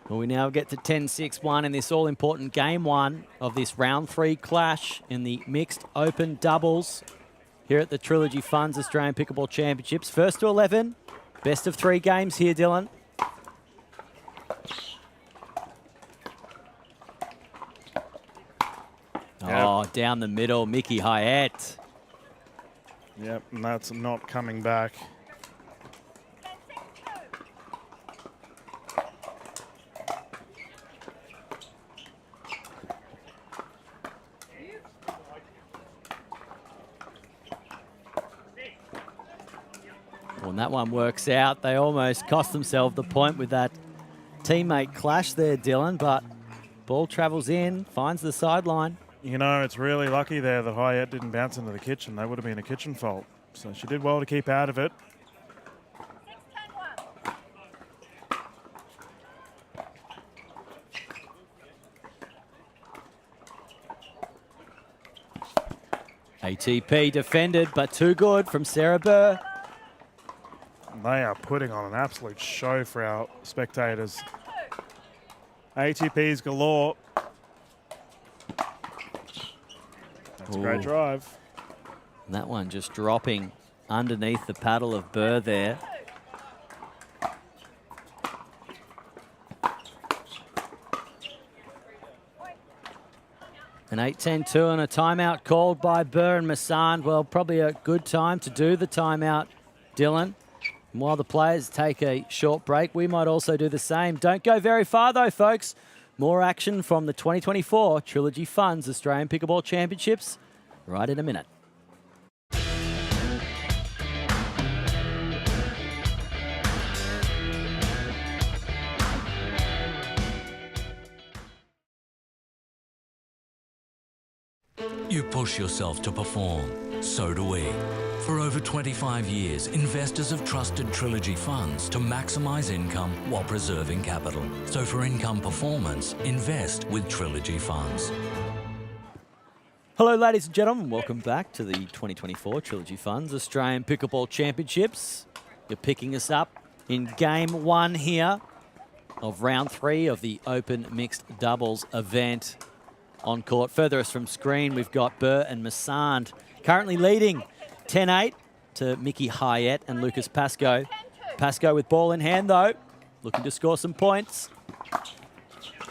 Well, we now get to 10-6-1 in this all-important game one of this round 3 clash in the mixed open doubles here at the Trilogy Funds Australian Pickleball Championships. First to 11, best of 3 games here, Dylan. Oh, down the middle, Mickey Hyatt. Yep, and that's not coming back. When that one works out, they almost cost themselves the point with that teammate clash there, Dylan, but ball travels in, finds the sideline. You know, it's really lucky there that Hyatt didn't bounce into the kitchen. That would have been a kitchen fault. So she did well to keep out of it. ATP defended, but too good from Sarah Burr. They are putting on an absolute show for our spectators. ATPs galore. That's a great drive. And that one just dropping underneath the paddle of Burr there. An 8-10-2 and a timeout called by Burr and Massand. Well, probably a good time to do the timeout, Dylan. And while the players take a short break, we might also do the same. Don't go very far though, folks. More action from the 2024 Trilogy Funds Australian Pickleball Championships right in a minute. You push yourself to perform. So do we. For over 25 years, investors have trusted Trilogy Funds to maximize income while preserving capital. So for income performance, invest with Trilogy Funds. Hello, ladies and gentlemen. Welcome back to the 2024 Trilogy Funds Australian Pickleball Championships. You're picking us up in game one here of round 3 of the Open Mixed Doubles event. On court, further us from screen, we've got Burr and Massand currently leading 10-8 to Mickey Hyatt and Lucas Pascoe. Pascoe with ball in hand, though, looking to score some points.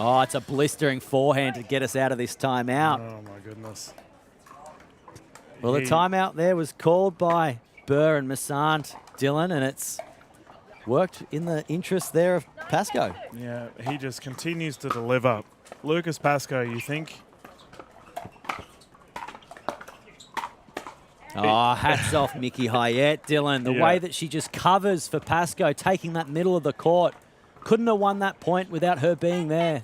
Oh, it's a blistering forehand to get us out of this timeout. Oh, my goodness. Well, the timeout there was called by Burr and Massand, Dylan, and it's worked in the interest there of Pascoe. Yeah, he just continues to deliver. Lucas Pascoe, you think Oh, hats off Mickey Hyatt, Dylan. The Yeah. way that she just covers for Pascoe, taking that middle of the court. Couldn't have won that point without her being there.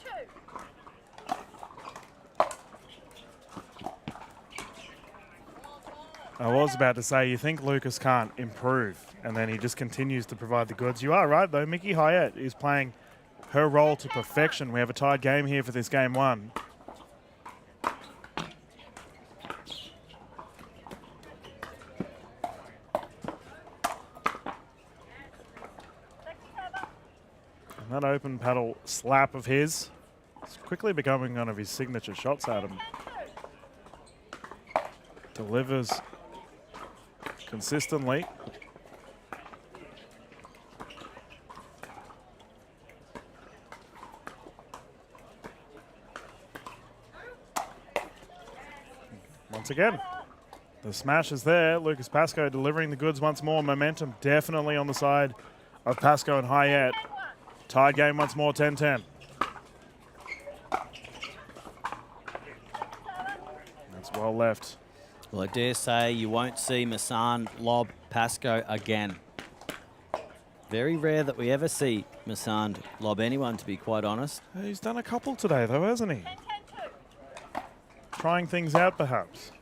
I was about to say, you think Lucas can't improve, and then he just continues to provide the goods. You are right, though. Mickey Hyatt is playing her role to perfection. We have a tied game here for this game one. And that open paddle slap of his is quickly becoming one of his signature shots at him. Delivers consistently. Once again, the smash is there. Lucas Pascoe delivering the goods once more. Momentum definitely on the side of Pascoe and Hyatt. Tied game once more, 10-10. That's well left. Well, I dare say you won't see Massan lob Pascoe again. Very rare that we ever see Massan lob anyone, to be quite honest. He's done a couple today, though, hasn't he? Trying things out, perhaps.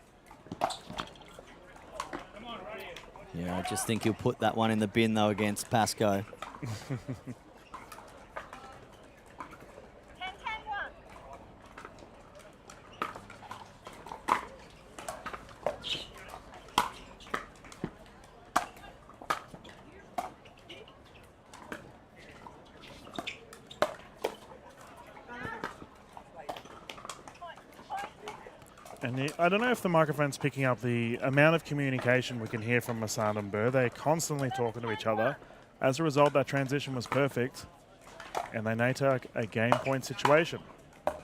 Yeah, I just think he'll put that one in the bin, though, against Pascoe. And I don't know if the microphone's picking up the amount of communication we can hear from Massan and Burr. They're constantly talking to each other. As a result, that transition was perfect. And they now take a game point situation. And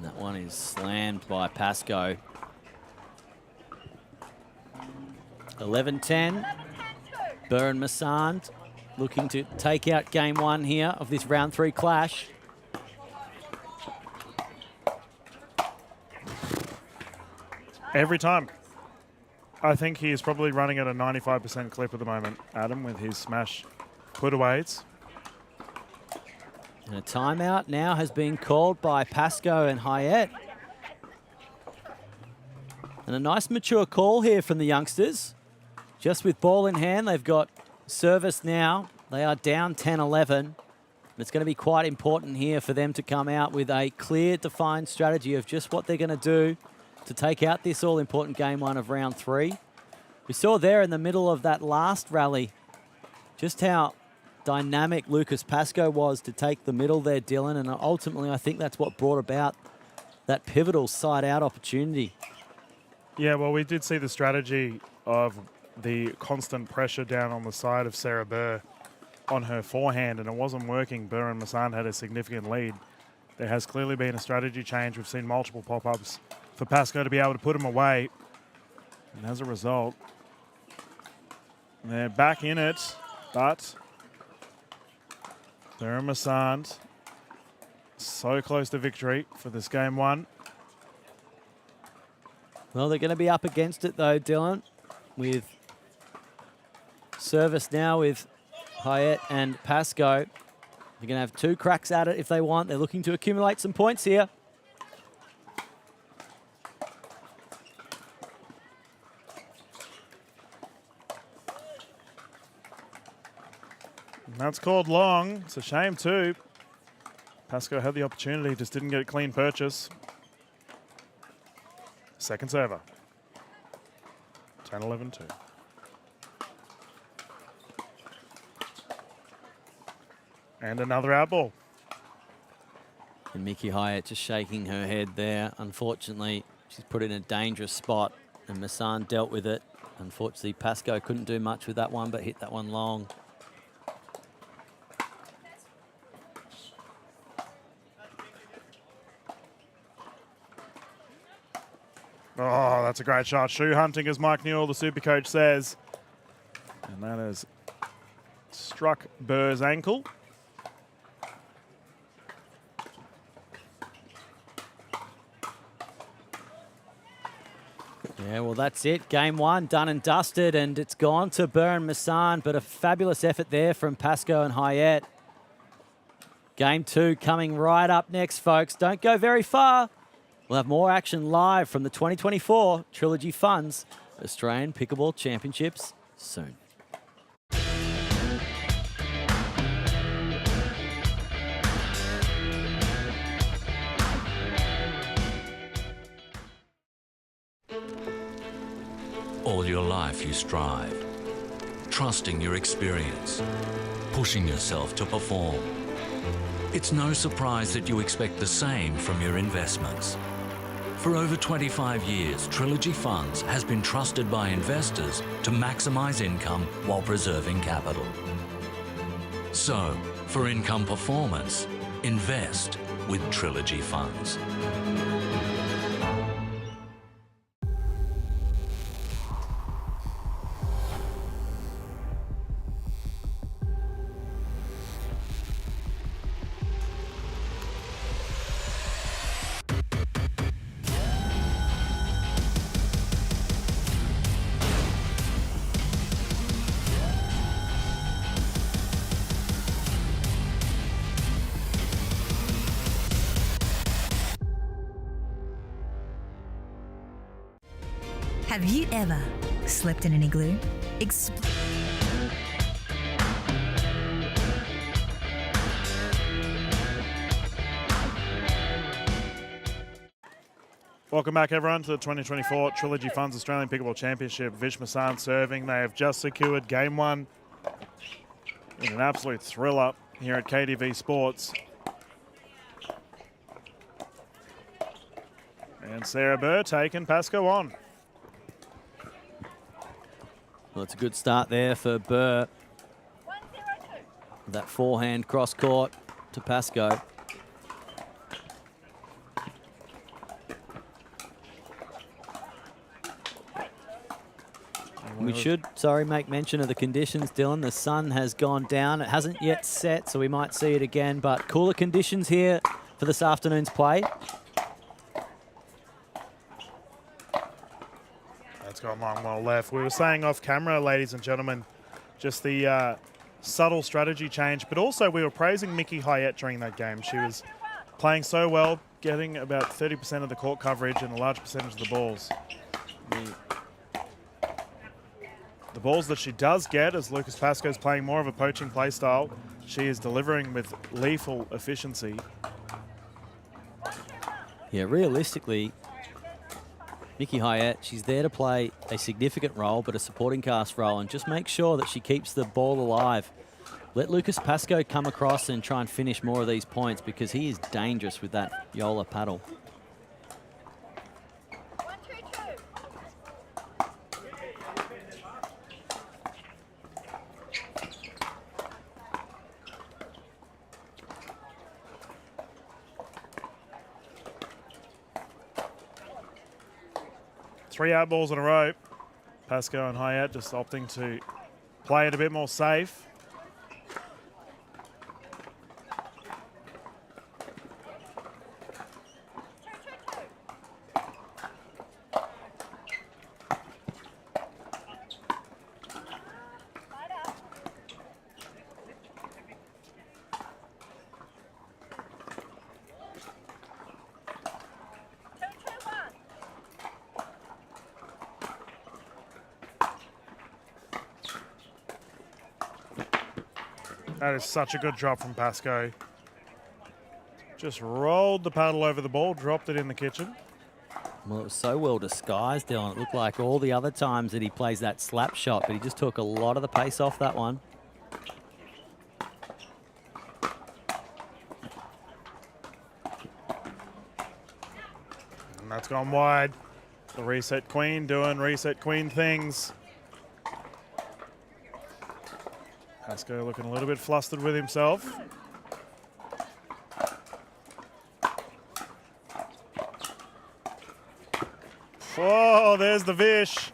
that one is slammed by Pascoe. 11-10. Burr and Massan looking to take out game one here of this round 3 clash. Every time. I think he is probably running at a 95% clip at the moment, Adam, with his smash putaways. And a timeout now has been called by Pascoe and Hyatt. And a nice mature call here from the youngsters. Just with ball in hand, they've got service now. They are down 10-11. It's going to be quite important here for them to come out with a clear, defined strategy of just what they're going to do to take out this all-important game one of round 3. We saw there in the middle of that last rally just how dynamic Lucas Pascoe was to take the middle there, Dylan, and ultimately I think that's what brought about that pivotal side-out opportunity. Yeah, well, we did see the strategy of the constant pressure down on the side of Sarah Burr on her forehand, and it wasn't working. Burr and Massan had a significant lead. There has clearly been a strategy change. We've seen multiple pop-ups for Pascoe to be able to put him away. And as a result, they're back in it, but Burr and Massan so close to victory for this game one. Well, they're going to be up against it though, Dylan, with service now with Hyatt and Pascoe. They're going to have 2 cracks at it if they want. They're looking to accumulate some points here. And that's called long. It's a shame too. Pascoe had the opportunity, just didn't get a clean purchase. Second server. 10-11-2. And another out ball. And Mickey Hyatt just shaking her head there. Unfortunately, she's put in a dangerous spot and Massan dealt with it. Unfortunately, Pascoe couldn't do much with that one, but hit that one long. Oh, that's a great shot. Shoe hunting, as Mike Newell, the super coach, says. And that has struck Burr's ankle. Yeah, well, that's it. Game one, done and dusted, and it's gone to Burr and Massan, but a fabulous effort there from Pascoe and Hayet. Game two coming right up next, folks. Don't go very far. We'll have more action live from the 2024 Trilogy Funds Australian Pickleball Championships soon. All your life you strive, trusting your experience, pushing yourself to perform. It's no surprise that you expect the same from your investments. For over 25 years, Trilogy Funds has been trusted by investors to maximise income while preserving capital. So, for income performance, invest with Trilogy Funds. Have you ever slipped in an igloo? Welcome back, everyone, to the 2024 Trilogy Funds Australian Pickleball Championship. Vish Massan serving. They have just secured game one in an absolute thriller here at KDV Sports. And Sarah Burr taking Pascoe on. Well, it's a good start there for Burr. That forehand cross court to Pascoe. We should, make mention of the conditions, Dylan. The sun has gone down. It hasn't yet set, so we might see it again. But cooler conditions here for this afternoon's play. That's gone long, well left. We were saying off camera, ladies and gentlemen, just the subtle strategy change, but also we were praising Mickey Hayet during that game. She was playing so well, getting about 30% of the court coverage and a large percentage of the balls. The balls that she does get, as Lucas Pascoe's playing more of a poaching play style, she is delivering with lethal efficiency. Yeah, realistically, Mickey Hayet, she's there to play a significant role, but a supporting cast role, and just make sure that she keeps the ball alive. Let Lucas Pascoe come across and try and finish more of these points, because he is dangerous with that Yola paddle. Three out balls in a row. Pascoe and Hayet just opting to play it a bit more safe. That is such a good drop from Pascoe. Just rolled the paddle over the ball, dropped it in the kitchen. Well, it was so well disguised, Dylan. It looked like all the other times that he plays that slap shot, but he just took a lot of the pace off that one. And that's gone wide. The reset queen doing reset queen things. Pascoe looking a little bit flustered with himself. Oh, there's the Vish.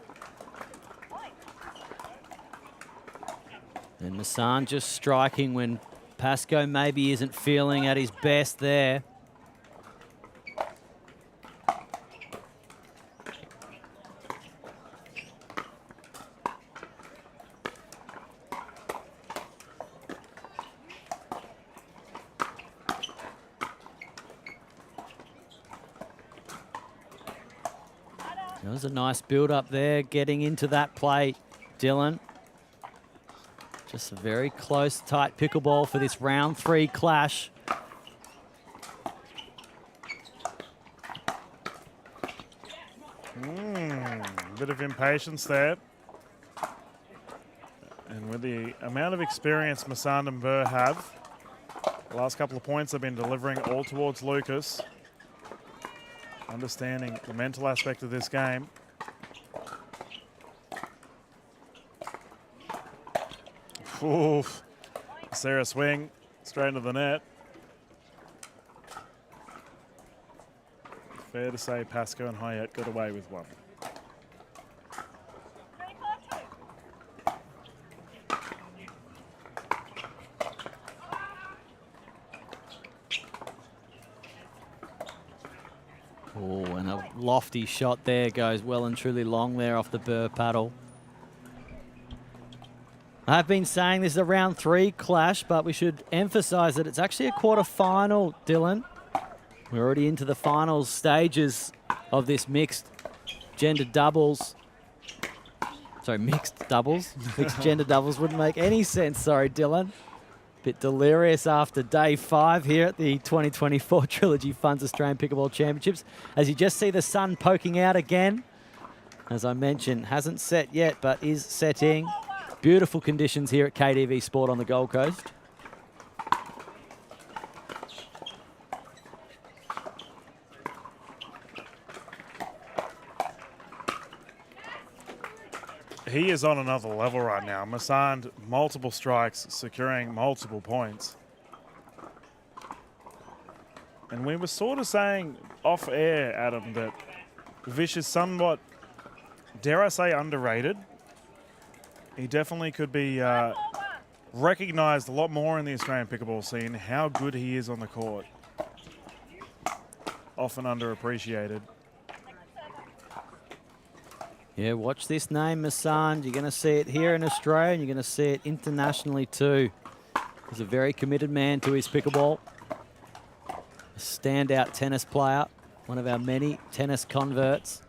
And Massan just striking when Pascoe maybe isn't feeling at his best there. That was a nice build up there, getting into that play, Dylan. Just a very close, tight pickleball for this round 3 clash. Bit of impatience there. And with the amount of experience Masand and Burr have, the last couple of points they've been delivering all towards Lucas. Understanding the mental aspect of this game. Oof. Sarah swing straight into the net. Fair to say Pascoe and Hyatt got away with one. Oh, and a lofty shot there, goes well and truly long there off the Burr paddle. I've been saying this is a round 3 clash, but we should emphasize that it's actually a quarter-final, Dylan. We're already into the finals stages of this mixed gender doubles. Sorry, mixed doubles. Mixed gender doubles wouldn't make any sense. Sorry, Dylan. Bit delirious after day 5 here at the 2024 Trilogy Funds Australian Pickleball Championships. As you just see the sun poking out again. As I mentioned, hasn't set yet, but is setting. Beautiful conditions here at KDV Sport on the Gold Coast. He is on another level right now. Masand, multiple strikes, securing multiple points. And we were sort of saying off air, Adam, that Vish is somewhat, dare I say, underrated. He definitely could be recognised a lot more in the Australian pickleball scene, how good he is on the court. Often underappreciated. Yeah, watch this name, Masand. You're going to see it here in Australia, and you're going to see it internationally too. He's a very committed man to his pickleball. A standout tennis player, one of our many tennis converts.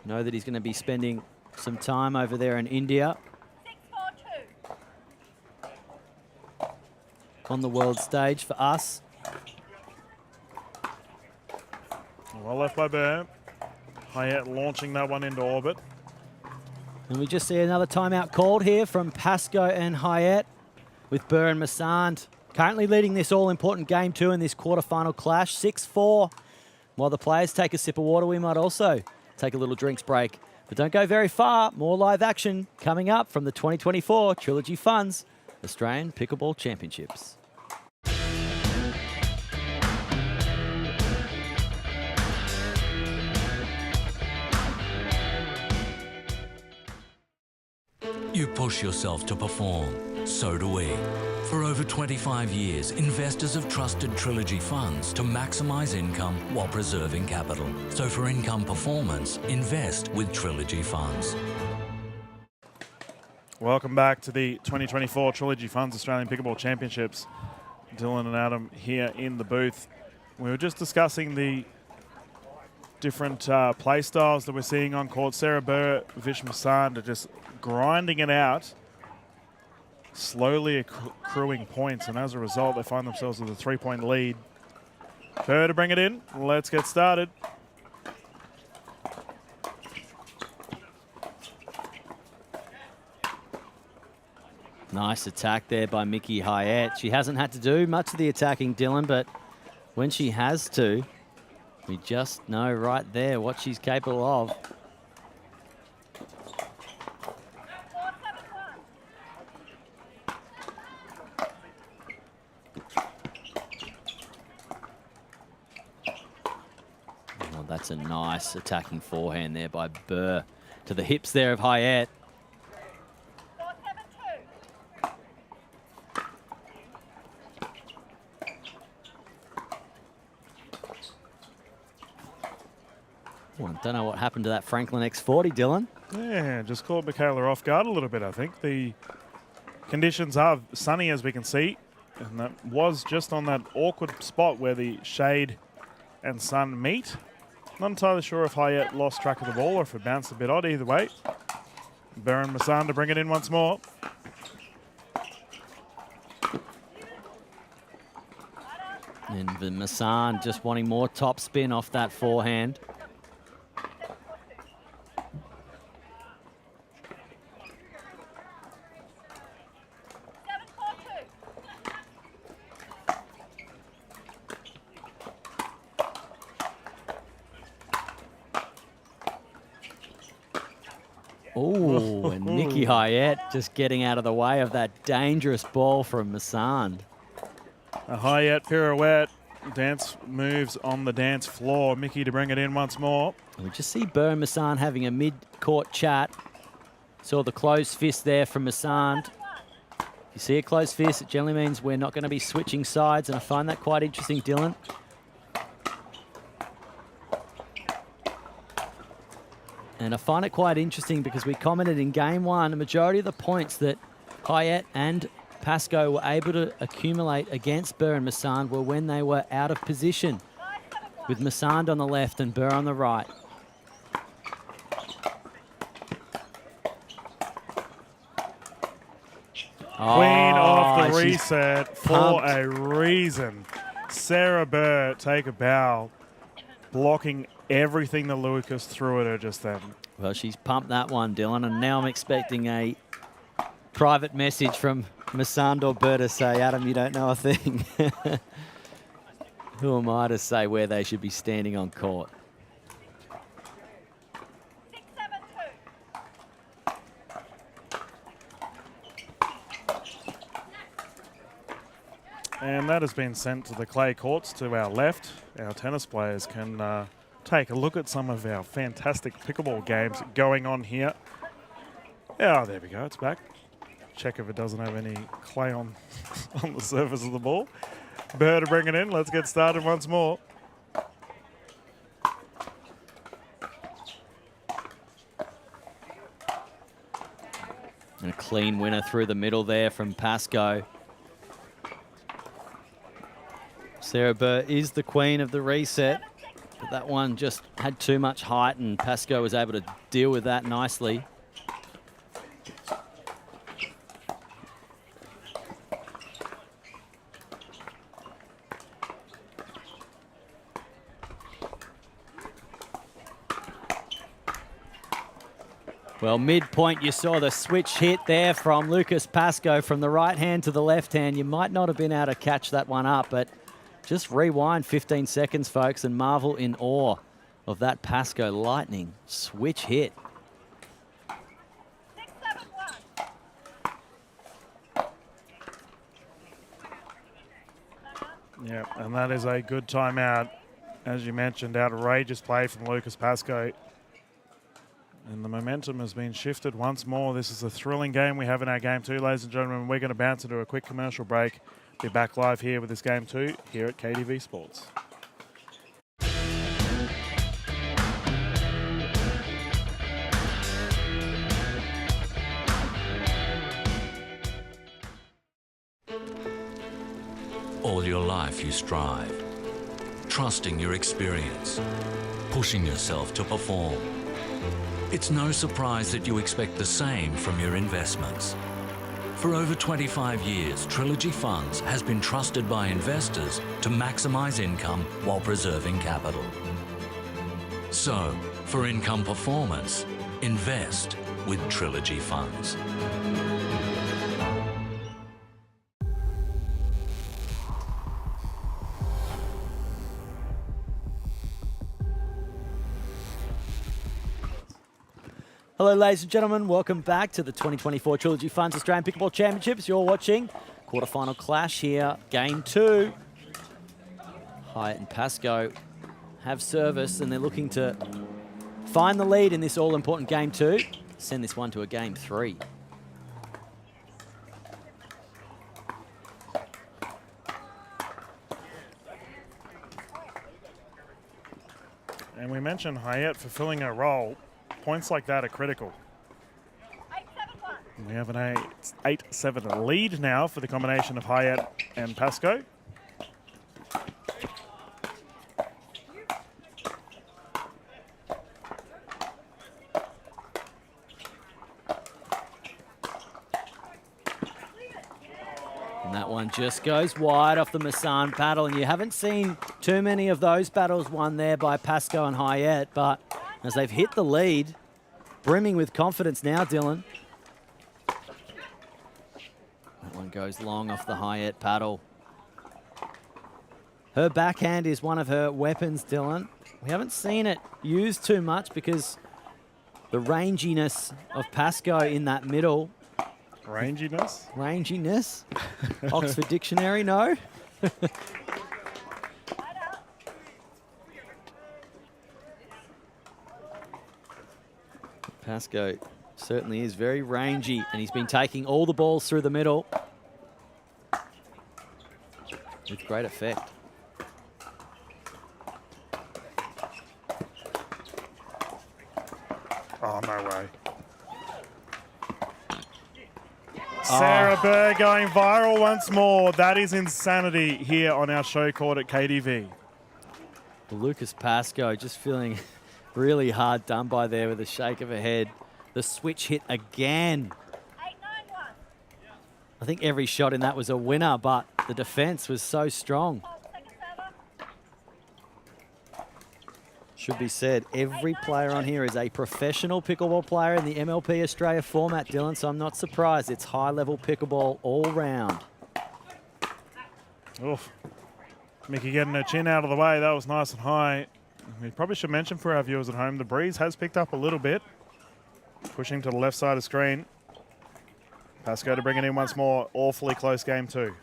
Know that he's going to be spending some time over there in India. On the world stage for us. Well left by Burr. Hyatt launching that one into orbit. And we just see another timeout called here from Pascoe and Hyatt, with Burr and Masand currently leading this all-important game 2 in this quarterfinal clash, 6-4. While the players take a sip of water, we might also take a little drinks break. But don't go very far. More live action coming up from the 2024 Trilogy Funds Australian Pickleball Championships. You push yourself to perform, so do we. For over 25 years, investors have trusted Trilogy Funds to maximize income while preserving capital. So for income performance, invest with Trilogy Funds. Welcome back to the 2024 Trilogy Funds Australian Pickleball Championships. Dylan and Adam here in the booth. We were just discussing the different play styles that we're seeing on court. Sarah Burr, Vish Masand are just grinding it out, slowly accruing points, and as a result, they find themselves with a 3-point lead. Burr to bring it in. Let's get started. Nice attack there by Mickey Hyatt. She hasn't had to do much of the attacking, Dylan, but when she has to, we just know right there what she's capable of. Oh, that's a nice attacking forehand there by Burr to the hips there of Hyatt. Well, I don't know what happened to that Franklin X40, Dylan. Yeah, just caught Michaela off guard a little bit, I think. The Conditions are sunny, as we can see, and that was just on that awkward spot where the shade and sun meet. Not entirely sure if Hayat lost track of the ball or if it bounced a bit odd. Either way, Baron Massan to bring it in once more. And Massan just wanting more top spin off that forehand. Oh, and Nikki Hayat just getting out of the way of that dangerous ball from Massan. A Hayat pirouette, dance moves on the dance floor. Mickey to bring it in once more. And we just see Baron Massan having a mid-court chat. Saw the closed fist there from Massan. If you see a closed fist, it generally means we're not going to be switching sides, and I find that quite interesting, Dylan. And I find it quite interesting because we commented in game one, a majority of the points that Hayat and Pascoe were able to accumulate against Burr and Massan were when they were out of position, with Massan on the left and Burr on the right. Queen of the she's reset for pumped. a reason. Sarah Burr take a bow, blocking everything that Lucas threw at her just then. Well, she's pumped that one, Dylan, and now I'm expecting a private message from Massan or Burr to say, Adam, you don't know a thing. Who am I to say where they should be standing on court? And that has been sent to the clay courts to our left. Our tennis players can take a look at some of our fantastic pickleball games going on here. Oh, there we go, it's back. Check if it doesn't have any clay on, on the surface of the ball. Burr to bring it in. Let's get started once more. And a clean winner through the middle there from Pascoe. Sarah Burr is the queen of the reset, but that one just had too much height and Pascoe was able to deal with that nicely. Well, midpoint, you saw the switch hit there from Lucas Pascoe from the right hand to the left hand. You might not have been able to catch that one up, but just rewind 15 seconds, folks, and marvel in awe of that Pascoe lightning switch hit. Yeah, and that is a good timeout. As you mentioned, outrageous play from Lucas Pascoe. And the momentum has been shifted once more. This is a thrilling game we have in our game two, ladies and gentlemen. We're going to bounce into a quick commercial break. Be back live here with this game two here at KDV Sports. All your life you strive, trusting your experience, pushing yourself to perform. It's no surprise that you expect the same from your investments. For over 25 years, Trilogy Funds has been trusted by investors to maximize income while preserving capital. So, for income performance, invest with Trilogy Funds. Hello, ladies and gentlemen. Welcome back to the 2024 Trilogy Funds Australian Pickleball Championships. You're watching quarterfinal clash here, game two. Hayat and Pascoe have service, and they're looking to find the lead in this all-important game two. Send this one to a game three. And we mentioned Hayat fulfilling her role. Points like that are critical. We have an 8-7 lead now for the combination of Hayat and Pascoe. And that one just goes wide off the Massan paddle, and you haven't seen too many of those battles won there by Pascoe and Hayat, but as they've hit the lead, brimming with confidence now, Dylan. That one goes long off the Hayat paddle. Her backhand is one of her weapons, Dylan. We haven't seen it used too much because the ranginess of Pascoe in that middle. Ranginess? Ranginess? Oxford Dictionary, no? Pascoe certainly is very rangy, and he's been taking all the balls through the middle with great effect. Oh, no way. Sarah Burr going viral once more. That is insanity here on our show court at KDV. Lucas Pascoe just feeling really hard done by there with a shake of her head. The switch hit again. I think every shot in that was a winner, but the defense was so strong. Should be said, every player on here is a professional pickleball player in the MLP Australia format, Dylan, so I'm not surprised. It's high-level pickleball all round. Oof. Mickey getting her chin out of the way. That was nice and high. We probably should mention for our viewers at home, the breeze has picked up a little bit. Pushing to the left side of the screen. Pascoe to bring it in once more. Awfully close game too.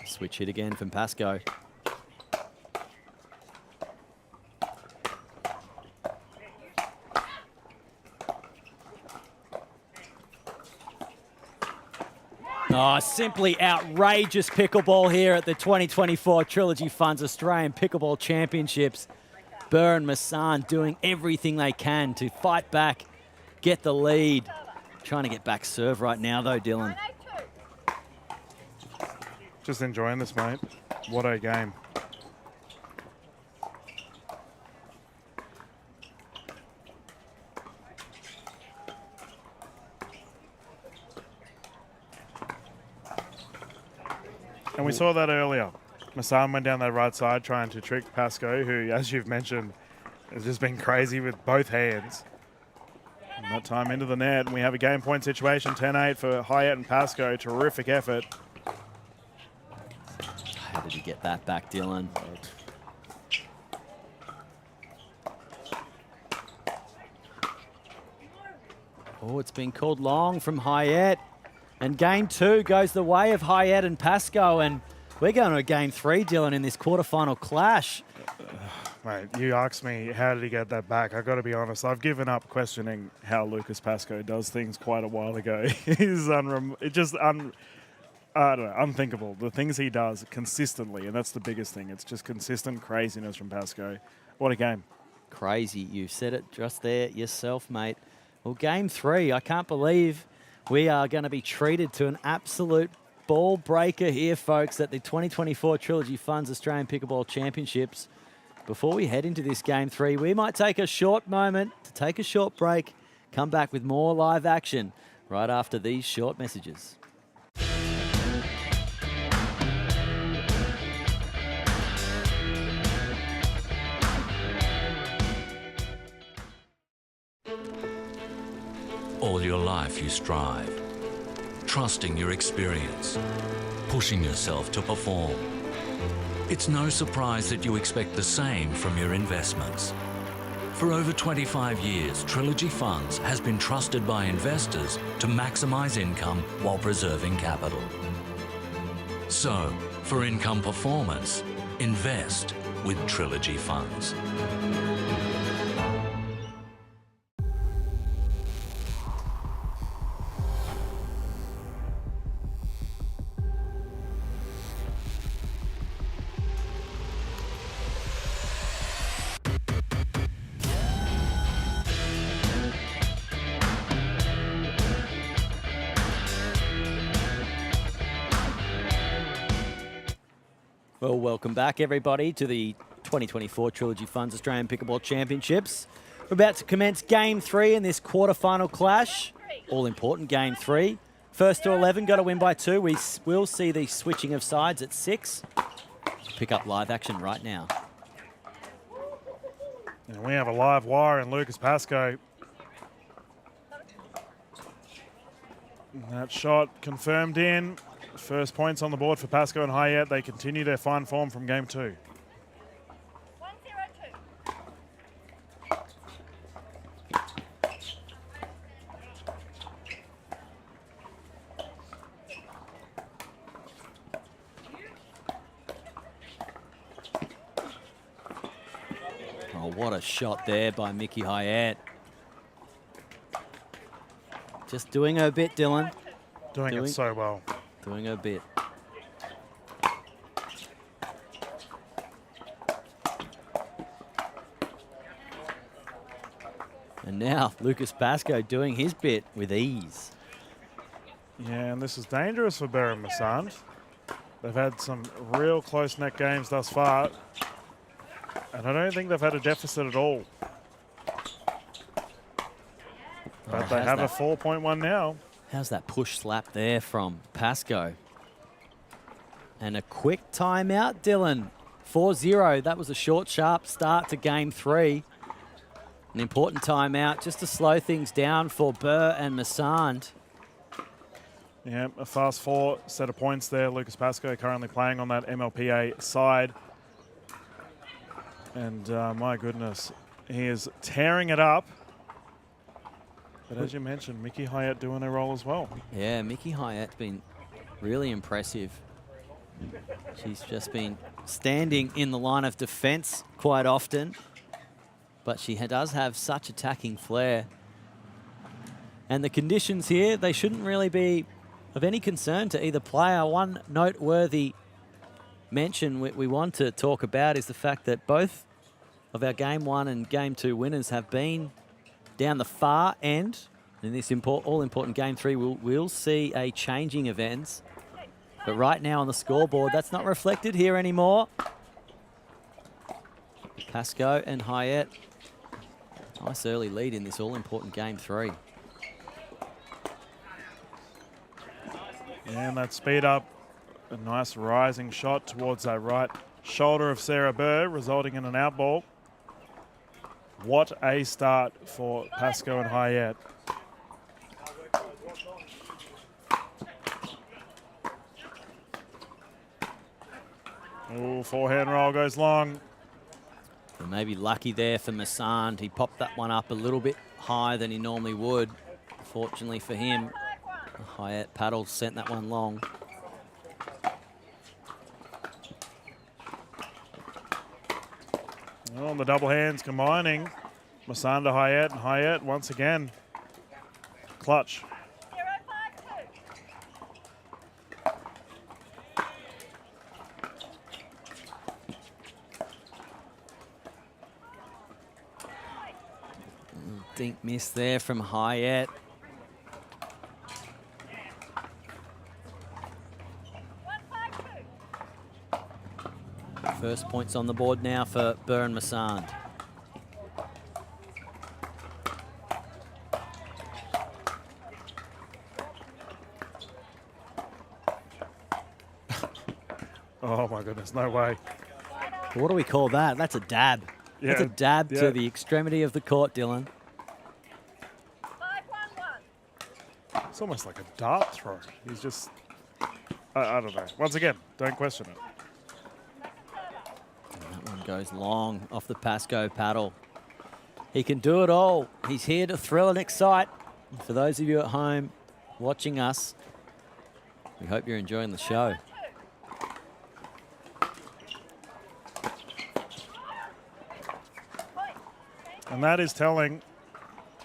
Switch hit again from Pascoe. Oh, simply outrageous pickleball here at the 2024 Trilogy Funds Australian Pickleball Championships. Burr and Massan doing everything they can to fight back, get the lead. Trying to get back serve right now though, Dylan. Just enjoying this, mate. What a game. And we saw that earlier. Massan went down that right side trying to trick Pascoe, who, as you've mentioned, has just been crazy with both hands. And that time into the net, and we have a game point situation, 10-8 for Hayat and Pascoe. Terrific effort. How did he get that back, Dylan? Oh, it's been called long from Hayat. And game two goes the way of Hayat and Pascoe. And we're going to a game three, Dylan, in this quarterfinal clash. Mate, you asked me, how did he get that back? I've got to be honest, I've given up questioning how Lucas Pascoe does things quite a while ago. He's I don't know, unthinkable. The things he does consistently, and that's the biggest thing. It's just consistent craziness from Pascoe. What a game. Crazy. You've said it just there yourself, mate. Well, game three, I can't believe we are going to be treated to an absolute ball breaker here, folks, at the 2024 Trilogy Funds Australian Pickleball Championships. Before we head into this game three, we might take a short moment to take a short break, come back with more live action right after these short messages. All your life you strive, trusting your experience, pushing yourself to perform. It's no surprise that you expect the same from your investments. For over 25 years, Trilogy Funds has been trusted by investors to maximise income while preserving capital. So, for income performance, invest with Trilogy Funds. Well, welcome back, everybody, to the 2024 Trilogy Funds Australian Pickleball Championships. We're about to commence Game 3 in this quarterfinal clash. All-important Game 3. First to 11, got to win by 2. We will see the switching of sides at 6. Pick up live action right now. And we have a live wire in Lucas Pascoe. That shot confirmed in. First points on the board for Pascoe and Hayat. They continue their fine form from Game 2. Oh, what a shot there by Mickey Hayat. Just doing her bit, Dylan. Doing it so well. Doing her bit. And now Lucas Pascoe doing his bit with ease. Yeah, and this is dangerous for Behr and Masand. They've had some real close neck games thus far, and I don't think they've had a deficit at all. But they have a 4.1 now. How's that push slap there from Pascoe? And a quick timeout, Dylan. 4-0. That was a short, sharp start to Game 3. An important timeout just to slow things down for Behr and Masand. Yeah, a fast 4 set of points there. Lucas Pascoe currently playing on that MLPA side. And my goodness, he is tearing it up. But as you mentioned, Mickey Hayat doing her role as well. Yeah, Mickey Hayat's been really impressive. She's just been standing in the line of defence quite often. But she does have such attacking flair. And the conditions here, they shouldn't really be of any concern to either player. One noteworthy mention we want to talk about is the fact that both of our Game 1 and Game 2 winners have been down the far end. In this all-important Game 3, we'll see a changing of ends. But right now on the scoreboard, that's not reflected here anymore. Pascoe and Hayat. Nice early lead in this all-important Game 3. And that speed up, a nice rising shot towards that right shoulder of Sarah Behr, resulting in an out ball. What a start for Pascoe and Hayat. Oh, forehand roll goes long. And maybe lucky there for Masand. He popped that one up a little bit higher than he normally would. Fortunately for him, Hayat paddle sent that one long. Oh, the double hands combining. Masand to Hayat, and Hayat once again. Clutch. Dink miss there from Hayat. First points on the board now for Behr and Masand. Oh my goodness, no way. What do we call that? That's a dab. Yeah, That's a dab to the extremity of the court, Dylan. It's almost like a dart throw. He's just, I don't know. Once again, don't question it. That one goes long off the Pascoe paddle. He can do it all. He's here to thrill and excite. And for those of you at home watching us, we hope you're enjoying the show. And that is telling.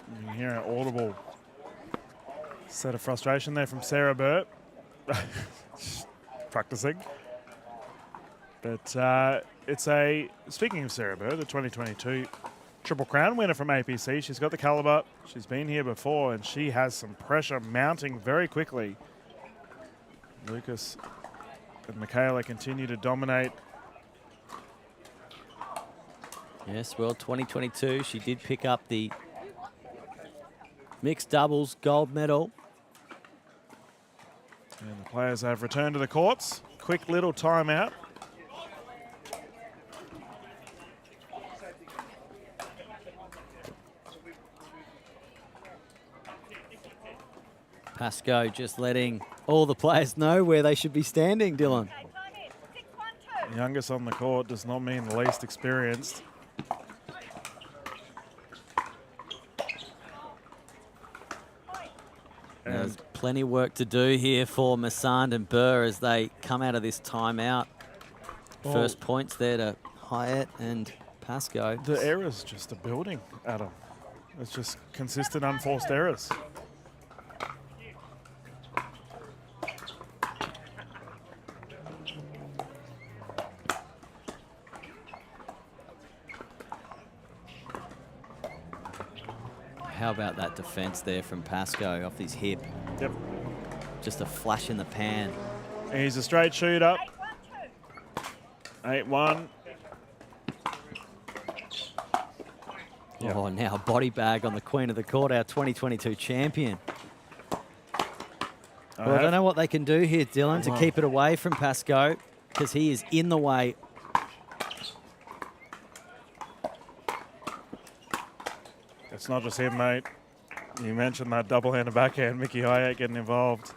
You can hear an audible set of frustration there from Sarah Behr. Practicing. But it's speaking of Sarah Behr, the 2022 Triple Crown winner from APC. She's got the caliber. She's been here before, and she has some pressure mounting very quickly. Lucas and Michaela continue to dominate Yes, well, 2022, she did pick up the mixed doubles gold medal. And the players have returned to the courts. Quick little timeout. Pascoe just letting all the players know where they should be standing, Dylan. The youngest on the court does not mean the least experienced. There's plenty of work to do here for Massand and Burr as they come out of this timeout. First points there to Hyatt and Pascoe. The errors just are building, Adam. It's just consistent unforced errors. How about that defense there from Pascoe off his hip? Yep. Just a flash in the pan. He's a straight shooter. 8-1. Yep. Oh, now a body bag on the queen of the court, our 2022 champion. Well, I don't know what they can do here, Dylan, to keep it away from Pascoe, because he is in the way. It's not just him, mate. You mentioned that double-handed backhand, Mickey Hyatt getting involved.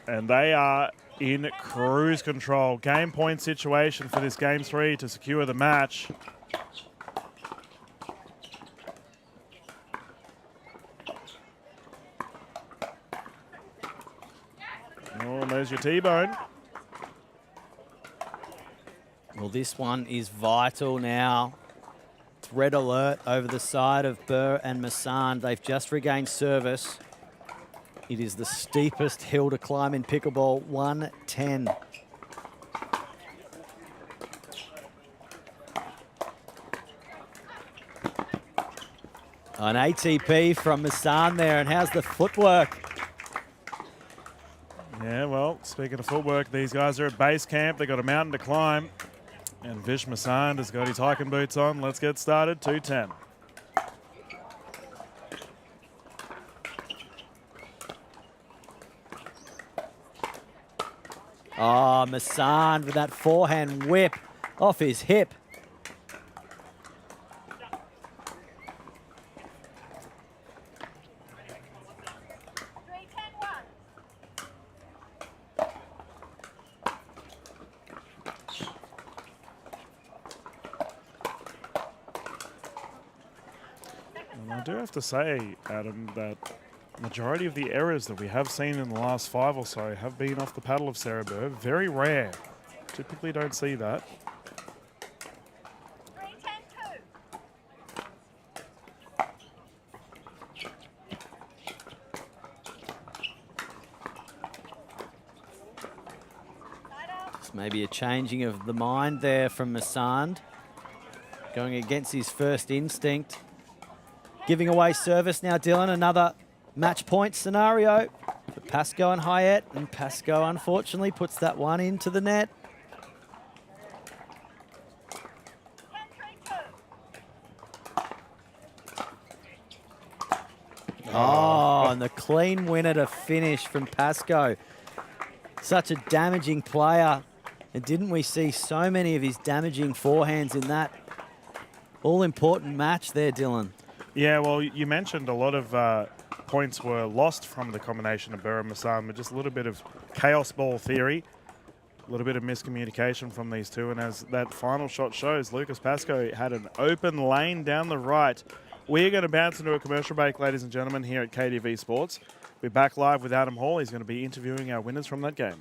And they are in cruise control. Game point situation for this game 3 to secure the match. Oh, there's your T-bone. Well, this one is vital now. It's red alert over the side of Burr and Massand. They've just regained service. It is the steepest hill to climb in pickleball, 110. An ATP from Massand there, and how's the footwork? Yeah, well, speaking of footwork, these guys are at base camp. They've got a mountain to climb. And Vish Massand has got his hiking boots on. Let's get started, 2:10. Oh, Massand with that forehand whip off his hip. And I do have to say, Adam, that majority of the errors that we have seen in the last 5 or so have been off the paddle of Sarah Burr. Very rare. Typically don't see that. Just maybe a changing of the mind there from Massand. Going against his first instinct. Giving away service now, Dylan. Another match point scenario for Pascoe and Hyatt. And Pascoe, unfortunately, puts that one into the net. Oh, and the clean winner to finish from Pascoe. Such a damaging player. And didn't we see so many of his damaging forehands in that all-important match there, Dylan? Yeah, well, you mentioned a lot of points were lost from the combination of Burr and Massand, but just a little bit of chaos ball theory, a little bit of miscommunication from these two. And as that final shot shows, Lucas Pascoe had an open lane down the right. We're going to bounce into a commercial break, ladies and gentlemen, here at KDV Sports. We're back live with Adam Hall. He's going to be interviewing our winners from that game.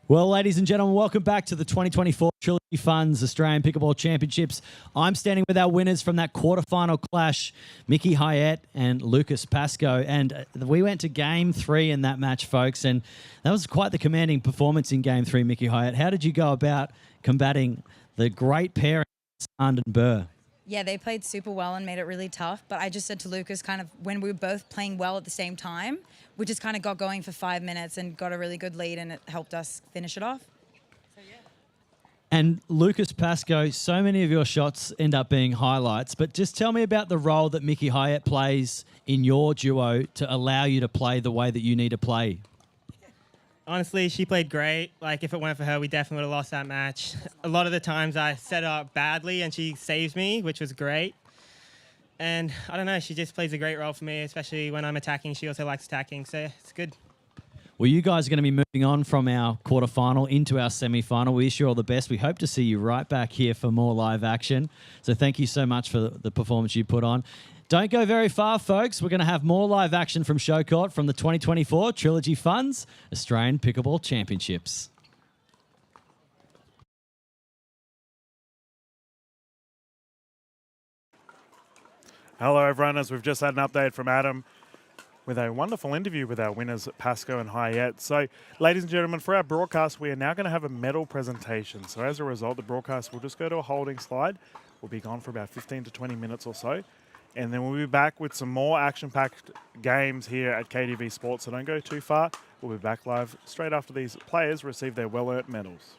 Well, ladies and gentlemen, welcome back to the 2024 Trilogy Funds Australian Pickleball Championships. I'm standing with our winners from that quarterfinal clash, Mickey Hyatt and Lucas Pascoe. And we went to Game 3 in that match, folks, and that was quite the commanding performance in Game 3, Mickey Hyatt. How did you go about combating the great pair, Sand and Burr? Yeah, they played super well and made it really tough. But I just said to Lucas, kind of when we were both playing well at the same time, we just kind of got going for 5 minutes and got a really good lead, and it helped us finish it off. And Lucas Pascoe, so many of your shots end up being highlights, but just tell me about the role that Mickey Hyatt plays in your duo to allow you to play the way that you need to play. Honestly, she played great. Like, if it weren't for her, we definitely would have lost that match. A lot of the times I set her up badly and she saved me, which was great. And I don't know, she just plays a great role for me, especially when I'm attacking. She also likes attacking, so it's good. Well, you guys are going to be moving on from our quarterfinal into our semi-final. We wish you all the best. We hope to see you right back here for more live action. So thank you so much for the performance you put on. Don't go very far, folks. We're going to have more live action from Show Court from the 2024 Trilogy Funds Australian Pickleball Championships. Hello, everyone. As we've just had an update from Adam with a wonderful interview with our winners, Pascoe and Hyatt. So, ladies and gentlemen, for our broadcast, we are now going to have a medal presentation. So, as a result, the broadcast will just go to a holding slide. We'll be gone for about 15 to 20 minutes or so. And then we'll be back with some more action-packed games here at KDV Sport. So don't go too far. We'll be back live straight after these players receive their well-earned medals.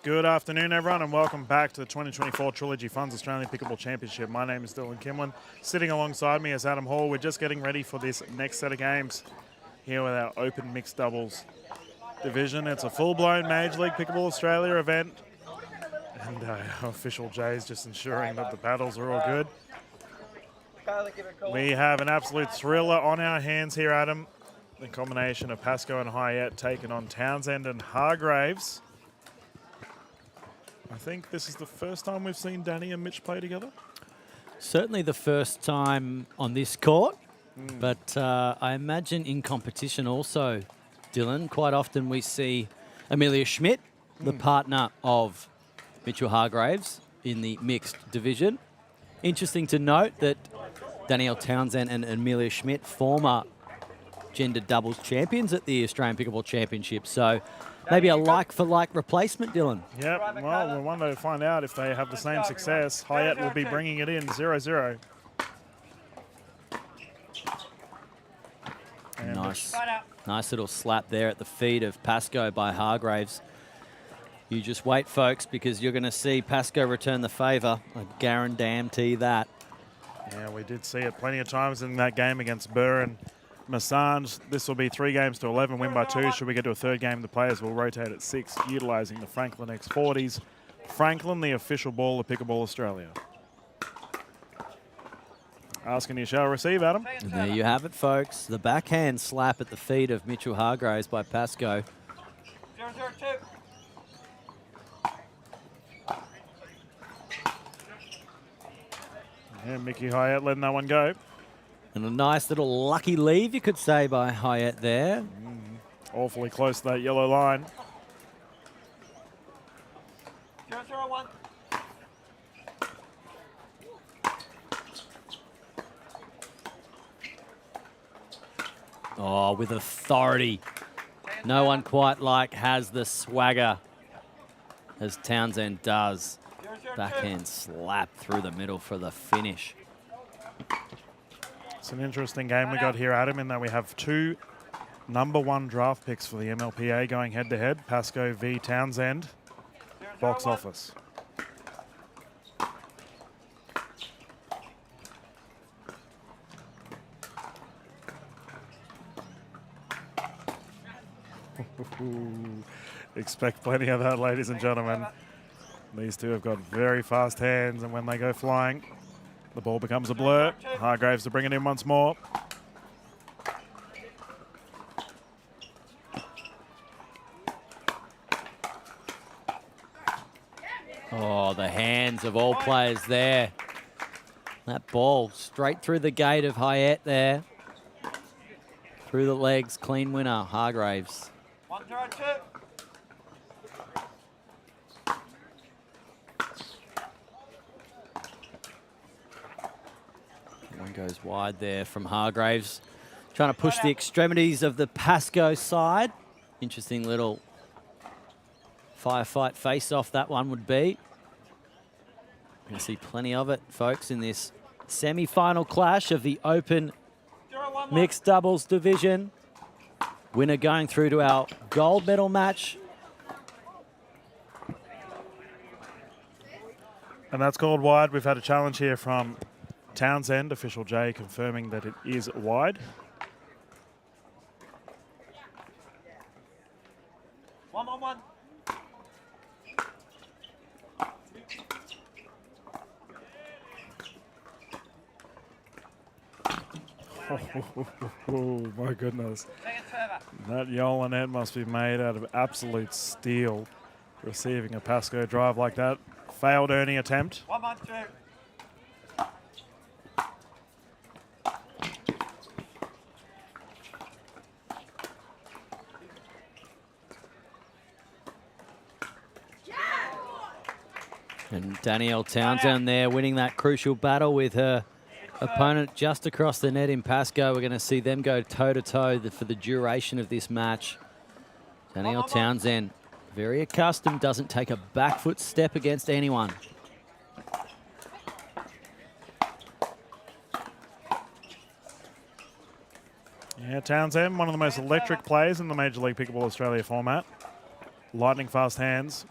Good afternoon, everyone, and welcome back to the 2024 Trilogy Funds Australian Pickleball Championship. My name is Dylan Kimlin. Sitting alongside me is Adam Hall. We're just getting ready for this next set of games here with our open mixed doubles division. It's a full-blown Major League Pickleball Australia event, and our official Jay is just ensuring that the paddles are all good. We have an absolute thriller on our hands here, Adam. The combination of Pascoe and Hyatt taking on Townsend and Hargraves. I think this is the first time we've seen Danny and Mitch play together. Certainly the first time on this court, but I imagine in competition also, Dylan, quite often we see Amelia Schmidt, the partner of Mitchell Hargraves in the mixed division. Interesting to note that Danielle Townsend and Amelia Schmidt, former gender doubles champions at the Australian Pickleball Championship. So maybe a like-for-like replacement, Dylan. Yep, well, we want to find out if they have the same success. Hyatt will be bringing it in 0-0. Nice little slap there at the feet of Pascoe by Hargraves. You just wait, folks, because you're going to see Pascoe return the favour. I guarantee that. Yeah, we did see it plenty of times in that game against Burr and Massange. This will be 3 games to 11, win by 2. Should we get to a third game, the players will rotate at 6, utilising the Franklin X40s. Franklin, the official ball of Pickleball Australia. Asking you shall receive, Adam. And there you have it, folks. The backhand slap at the feet of Mitchell Hargraves by Pascoe. 0-0-2. Yeah, Mickey Hyatt letting that one go. And a nice little lucky leave, you could say, by Hyatt there. Awfully close to that yellow line. 0-0-1. Oh, with authority. No one quite has the swagger as Townsend does. Backhand slap through the middle for the finish. It's an interesting game we got here, Adam, in that we have 2 #1 draft picks for the MLPA going head-to-head. Pascoe v Townsend. Box office. Expect plenty of that, ladies and gentlemen. These two have got very fast hands, and when they go flying, the ball becomes a blur. Hargraves to bring it in once more. Oh, the hands of all players there. That ball straight through the gate of Hyatt there. Through the legs, clean winner, Hargraves. 1-0-2. One goes wide there from Hargraves. Trying to push the extremities of the Pascoe side. Interesting little firefight face-off that one would be. We're going to see plenty of it, folks, in this semi-final clash of the Open Mixed Doubles Division. Winner going through to our gold medal match. And that's called wide. We've had a challenge here from Townsend, official J, confirming that it is wide. 1-1-1. Oh, my goodness. That Yola net must be made out of absolute steel. Receiving a Pascoe drive like that. Failed Ernie attempt. 1-1-2. And Danielle Townsend there winning that crucial battle with her opponent just across the net in Pascoe. We're going to see them go toe-to-toe for the duration of this match. Danielle Townsend, very accustomed, doesn't take a back foot step against anyone. Yeah, Townsend, one of the most electric players in the Major League Pickleball Australia format. Lightning fast hands.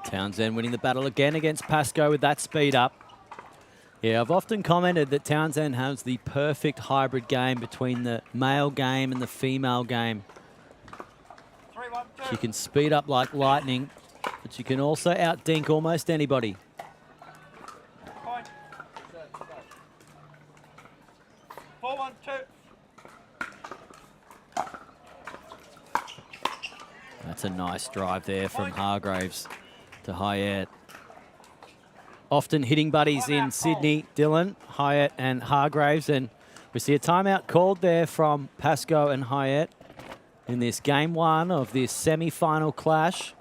Townsend winning the battle again against Pascoe with that speed up. Yeah, I've often commented that Townsend has the perfect hybrid game between the male game and the female game. She can speed up like lightning, but she can also out-dink almost anybody. Point. 4-1-2. That's a nice drive there from Hargraves to Hyatt. Often hitting buddies in Sydney, Dylan, Hyatt and Hargraves. And we see a timeout called there from Pascoe and Hyatt in this game one of this semi-final clash.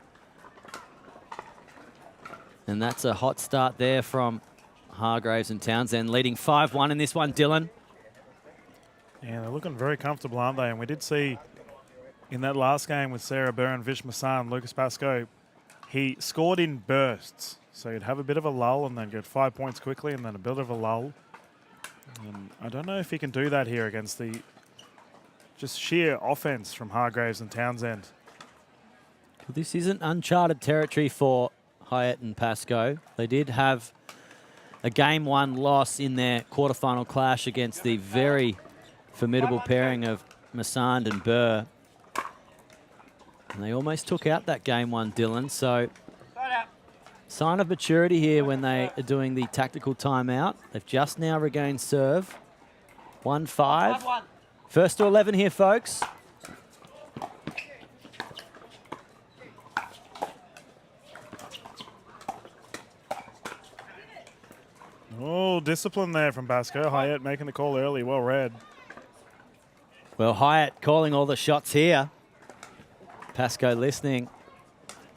And that's a hot start there from Hargraves and Townsend, leading 5-1 in this one, Dylan. Yeah, they're looking very comfortable, aren't they? And we did see in that last game with Sarah Burr and Vish Masan, Lucas Pascoe, he scored in bursts. So you'd have a bit of a lull and then get 5 points quickly and then a bit of a lull. And I don't know if he can do that here against the just sheer offense from Hargraves and Townsend. Well, this isn't uncharted territory for Hyatt and Pascoe. They did have a game one loss in their quarterfinal clash against the very formidable pairing of Massand and Burr. And they almost took out that game one, Dylan. So sign of maturity here when they are doing the tactical timeout. They've just now regained serve. 1-5. First to 11 here, folks. Oh, discipline there from Pascoe. Hyatt making the call early. Well read. Well, Hyatt calling all the shots here. Pascoe listening.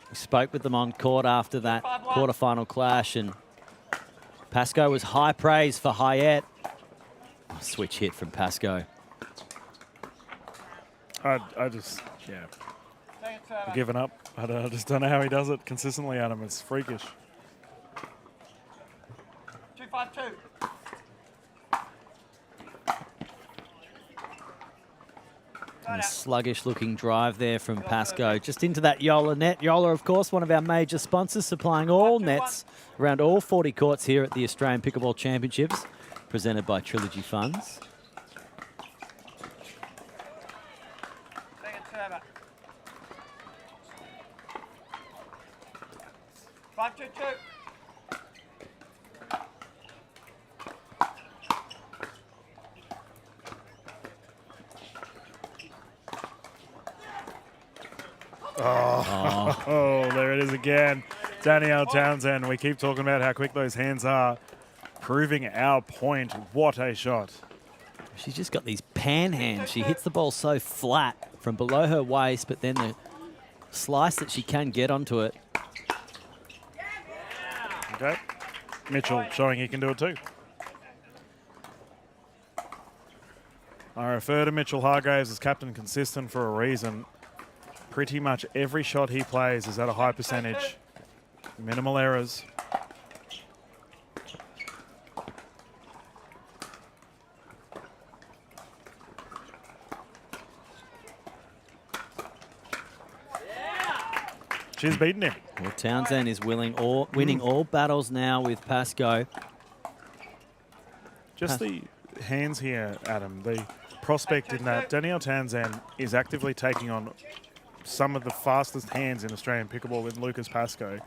We spoke with them on court after that quarterfinal clash, and Pascoe was high praise for Hyatt. Switch hit from Pascoe. I just, yeah, I've given up. I just don't know how he does it consistently, Adam. It's freakish. 2-5-2. And a sluggish-looking drive there from Pascoe, just into that Yola net. Yola, of course, one of our major sponsors, supplying all nets around all 40 courts here at the Australian Pickleball Championships, presented by Trilogy Funds. Second server. 5-2-2. Oh, there it is again. Danielle Townsend. We keep talking about how quick those hands are. Proving our point. What a shot. She's just got these pan hands. She hits the ball so flat from below her waist, but then the slice that she can get onto it. Okay. Mitchell showing he can do it too. I refer to Mitchell Hargraves as captain consistent for a reason. Pretty much every shot he plays is at a high percentage. Minimal errors. She's beaten him. Well, Townsend is winning all battles now with Pascoe. Just the hands here, Adam. The prospect in that Danielle Townsend is actively taking on some of the fastest hands in Australian pickleball with Lucas Pascoe.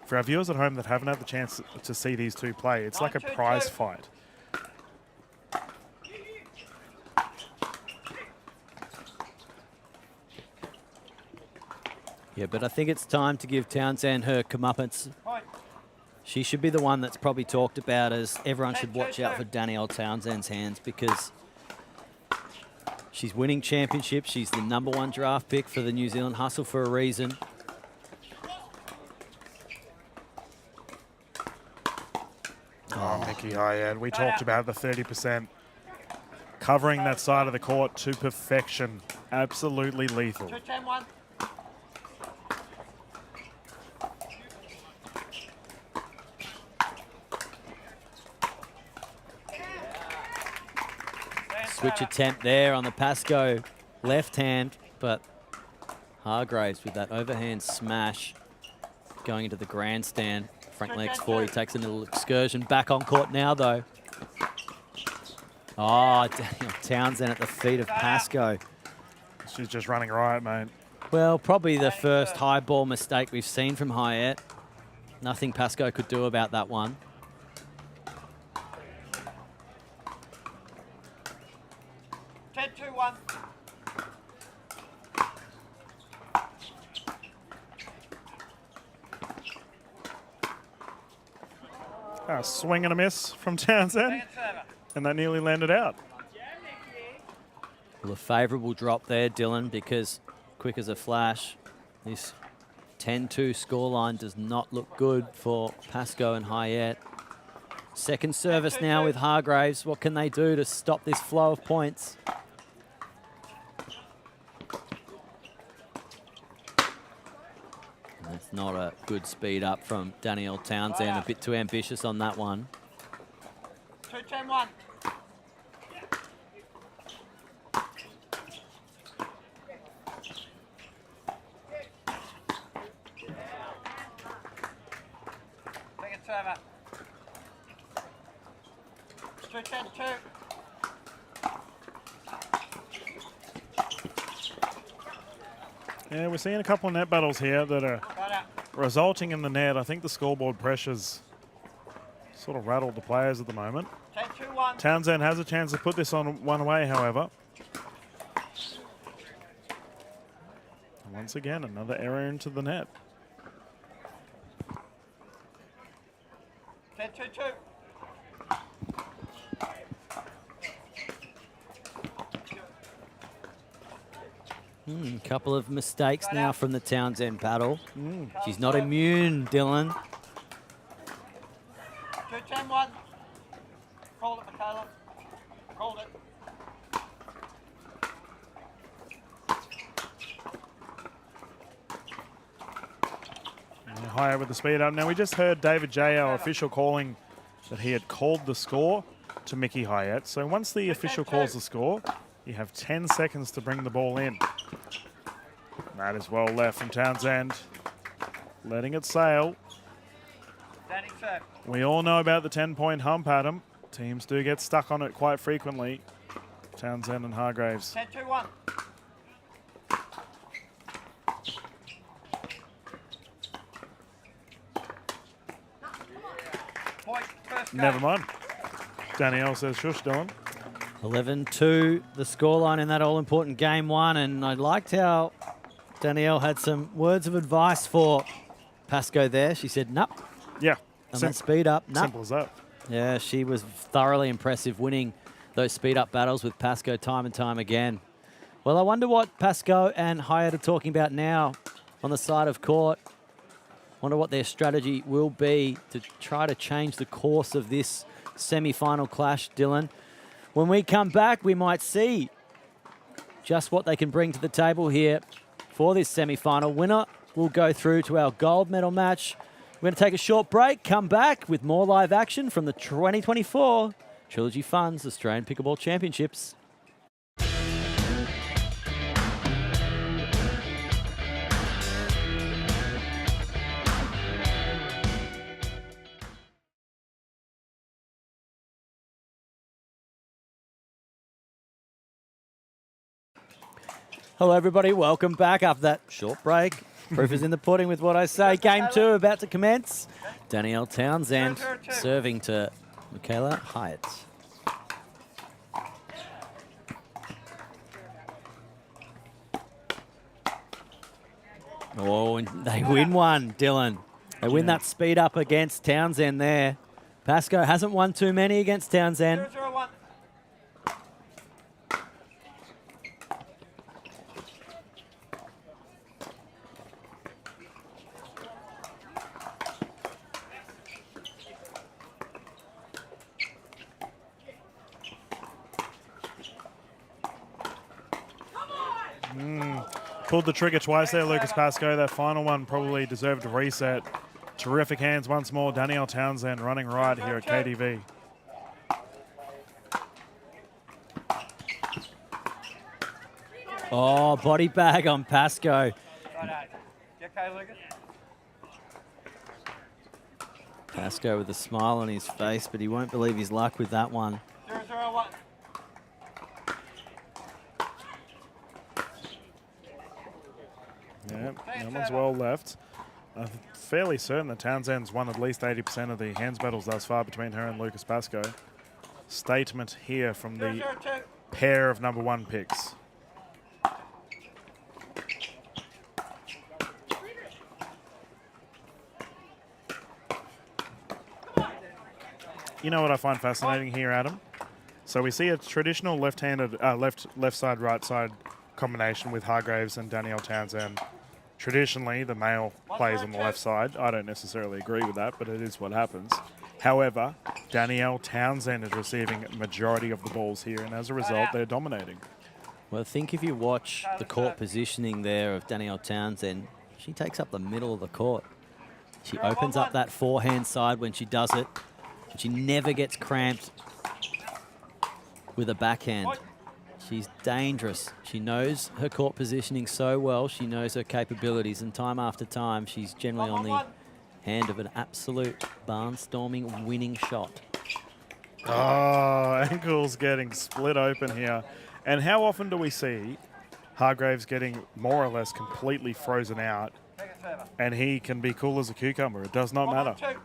For our viewers at home that haven't had the chance to see these two play, it's like a prize fight. Yeah, but I think it's time to give Townsend her comeuppance. She should be the one that's probably talked about as everyone should watch out for Danielle Townsend's hands, because she's winning championships. She's the #1 draft pick for the New Zealand Hustle for a reason. Oh, Mickey Hyatt. We talked about the 30%. Covering that side of the court to perfection. Absolutely lethal. 2-10-1. Switch attempt there on the Pascoe left hand, but Hargraves with that overhand smash. going into the grandstand. Frank Lex 40 takes a little excursion back on court now, though. Oh, Danielle Townsend at the feet of Pascoe. She's just running riot, mate. Well, probably the first high ball mistake we've seen from Hyatt. Nothing Pascoe could do about that one. A swing and a miss from Townsend, and that nearly landed out. Well, a favourable drop there, Dylan, because quick as a flash, this 10-2 scoreline does not look good for Pascoe and Hyatt. Second service now with Hargraves. What can they do to stop this flow of points? That's not a good speed up from Danielle Townsend. A bit too ambitious on that one. 2-10-1. Second server. 2-10-2. Yeah, we're seeing a couple of net battles here that are resulting in the net. I think the scoreboard pressures sort of rattled the players at the moment. 10-2-1. Townsend has a chance to put this on one way, however. And once again, another error into the net. 10-2-2. Couple of mistakes now from the Townsend battle. She's not immune, Dylan. 2-10-1. Called it, Michaela. Called it. Higher with the speed up. Now, we just heard David J, our official, calling that he had called the score to Mickey Hyatt. So once the official calls the score, you have 10 seconds to bring the ball in. That is well left from Townsend. Letting it sail. We all know about the 10-point hump, Adam. Teams do get stuck on it quite frequently. Townsend and Hargraves. 10-2-1. Never mind. Danielle says shush, Dylan. 11-2, the scoreline in that all-important game one, and I liked how Danielle had some words of advice for Pascoe there. She said, "Nup." Yeah. And that speed up, nup. Simple as that. Yeah, she was thoroughly impressive, winning those speed-up battles with Pascoe time and time again. Well, I wonder what Pascoe and Hyatt are talking about now on the side of court. Wonder what their strategy will be to try to change the course of this semi-final clash, Dylan. When we come back, we might see just what they can bring to the table here for this semi-final. Winner will go through to our gold medal match. We're going to take a short break, come back with more live action from the 2024 Trilogy Funds Australian Pickleball Championships. Hello, everybody. Welcome back after that short break. Proof is in the pudding with what I say. Game two about to commence. Danielle Townsend serving to Michaela Hyatt. Oh, and they win one, Dylan. They win that speed up against Townsend there. Pascoe hasn't won too many against Townsend. 0-0-1. Pulled the trigger twice there, Lucas Pascoe. That final one probably deserved a reset. Terrific hands once more. Danielle Townsend running right here at KDV. Oh, body bag on Pascoe. You okay, Lucas? Pascoe with a smile on his face, but he won't believe his luck with that one. 0-0-1. Yeah, that one's well left. I'm fairly certain that Townsend's won at least 80% of the hands battles thus far between her and Lucas Pascoe. Statement here from the 0-0-2. pair of number 1 picks. You know what I find fascinating here, Adam? So we see a traditional left-handed, left side, right side combination with Hargreaves and Danielle Townsend. Traditionally, the male plays on the left side. I don't necessarily agree with that, but it is what happens. However, Danielle Townsend is receiving a majority of the balls here, and as a result, they're dominating. Well, I think if you watch the court positioning there of Danielle Townsend, she takes up the middle of the court. She opens up that forehand side when she does it. And she never gets cramped with a backhand. She's dangerous. She knows her court positioning so well. She knows her capabilities, and time after time, she's generally on the hand of an absolute barnstorming winning shot. Oh, ankles getting split open here. And how often do we see Hargreaves getting more or less completely frozen out, and he can be cool as a cucumber? It does not matter.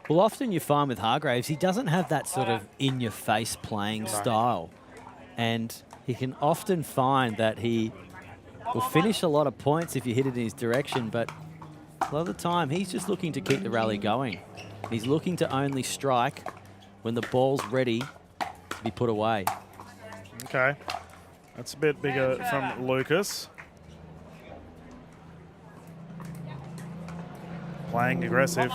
Well, often you find with Hargreaves, he doesn't have that sort of in-your-face playing style. And he can often find that he will finish a lot of points if you hit it in his direction, but a lot of the time, he's just looking to keep the rally going. He's looking to only strike when the ball's ready to be put away. Okay. That's a bit bigger from Lucas. Playing aggressive.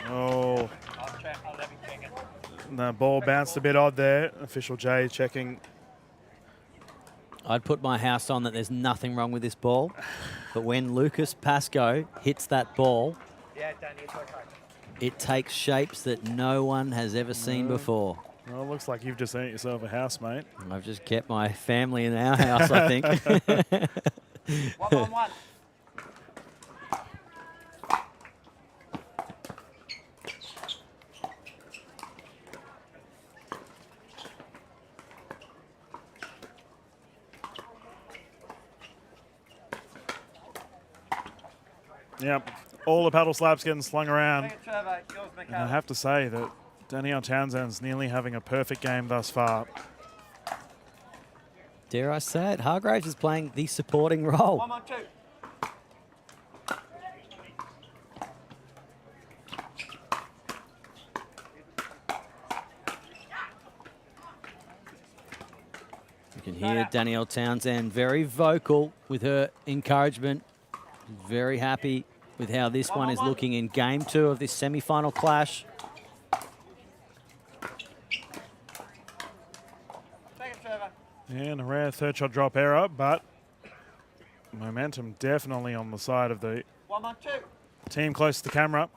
Oh. The ball bounced a bit odd there. Official J checking. I'd put my house on that there's nothing wrong with this ball. But when Lucas Pascoe hits that ball, it takes shapes that no one has ever seen before. Well, it looks like you've just earned yourself a house, mate. I've just kept my family in our house, I think. 1-1-1. Yep, all the paddle slaps getting slung around. And I have to say that Danielle Townsend's nearly having a perfect game thus far. Dare I say it, Hargreaves is playing the supporting role. 1-1-2. You can hear Danielle Townsend very vocal with her encouragement. Very happy with how this one is looking in game 2 of this semi-final clash. And a rare third shot drop error, but momentum definitely on the side of the 1-1-2. team close to the camera.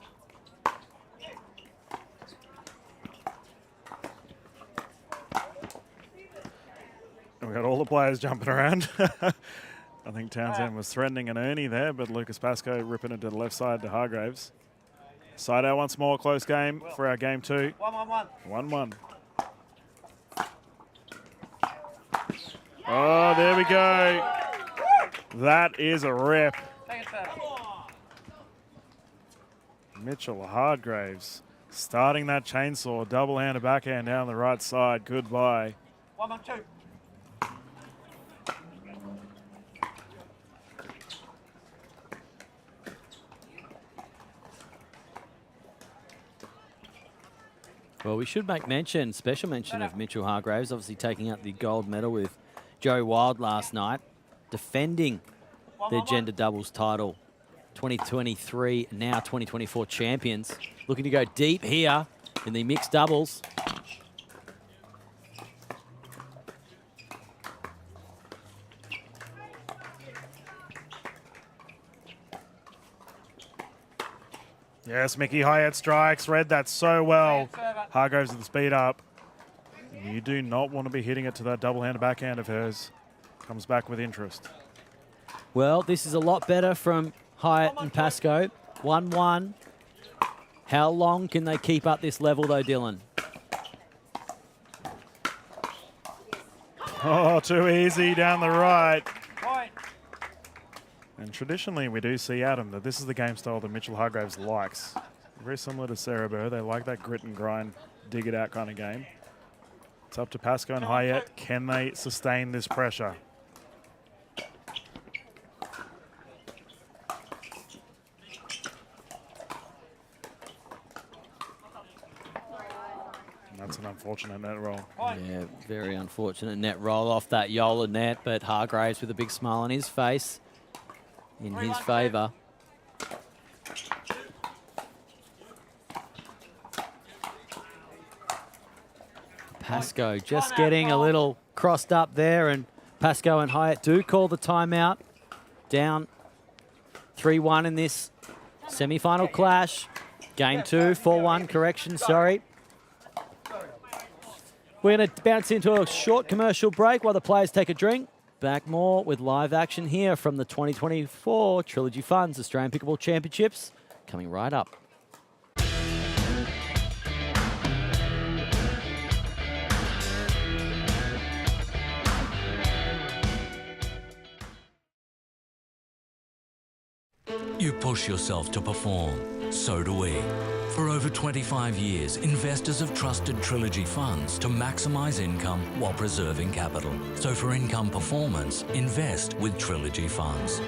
And we've got all the players jumping around. I think Townsend was threatening an Ernie there, but Lucas Pascoe ripping it to the left side to Hargreaves. Side out once more, close game for our game 2. 1-1-1. 1-1. Oh, there we go. That is a rip. Mitchell Hargreaves starting that chainsaw, double-handed backhand down the right side. Goodbye. 1-1-2. Well, we should make mention, special mention of Mitchell Hargreaves, obviously taking out the gold medal with Joe Wild last night, defending their gender doubles title. 2023, now 2024 champions. Looking to go deep here in the mixed doubles. Yes, Mickey Hyatt strikes. Read that so well. Hargreaves with the speed up. You do not want to be hitting it to that double-handed backhand of hers. Comes back with interest. Well, this is a lot better from Hyatt and Pascoe. 1-1. How long can they keep up this level, though, Dylan? Oh, too easy down the right. And traditionally, we do see, Adam, that this is the game style that Mitchell Hargraves likes. Very similar to Sarah Burr. They like that grit and grind, dig it out kind of game. It's up to Pascoe and Hyatt. Can they sustain this pressure? That's an unfortunate net roll. Yeah, very unfortunate net roll off that Yola net, but Hargraves with a big smile on his face in his favour. Pascoe just getting a little crossed up there, and Pascoe and Hyatt do call the timeout. Down 3-1 in this semi-final clash. Game 2, 4-1, correction, sorry. We're going to bounce into a short commercial break while the players take a drink. Back more with live action here from the 2024 Trilogy Funds Australian Pickleball Championships, coming right up. You push yourself to perform, so do we. For over 25 years, investors have trusted Trilogy Funds to maximise income while preserving capital. So for income performance, invest with Trilogy Funds.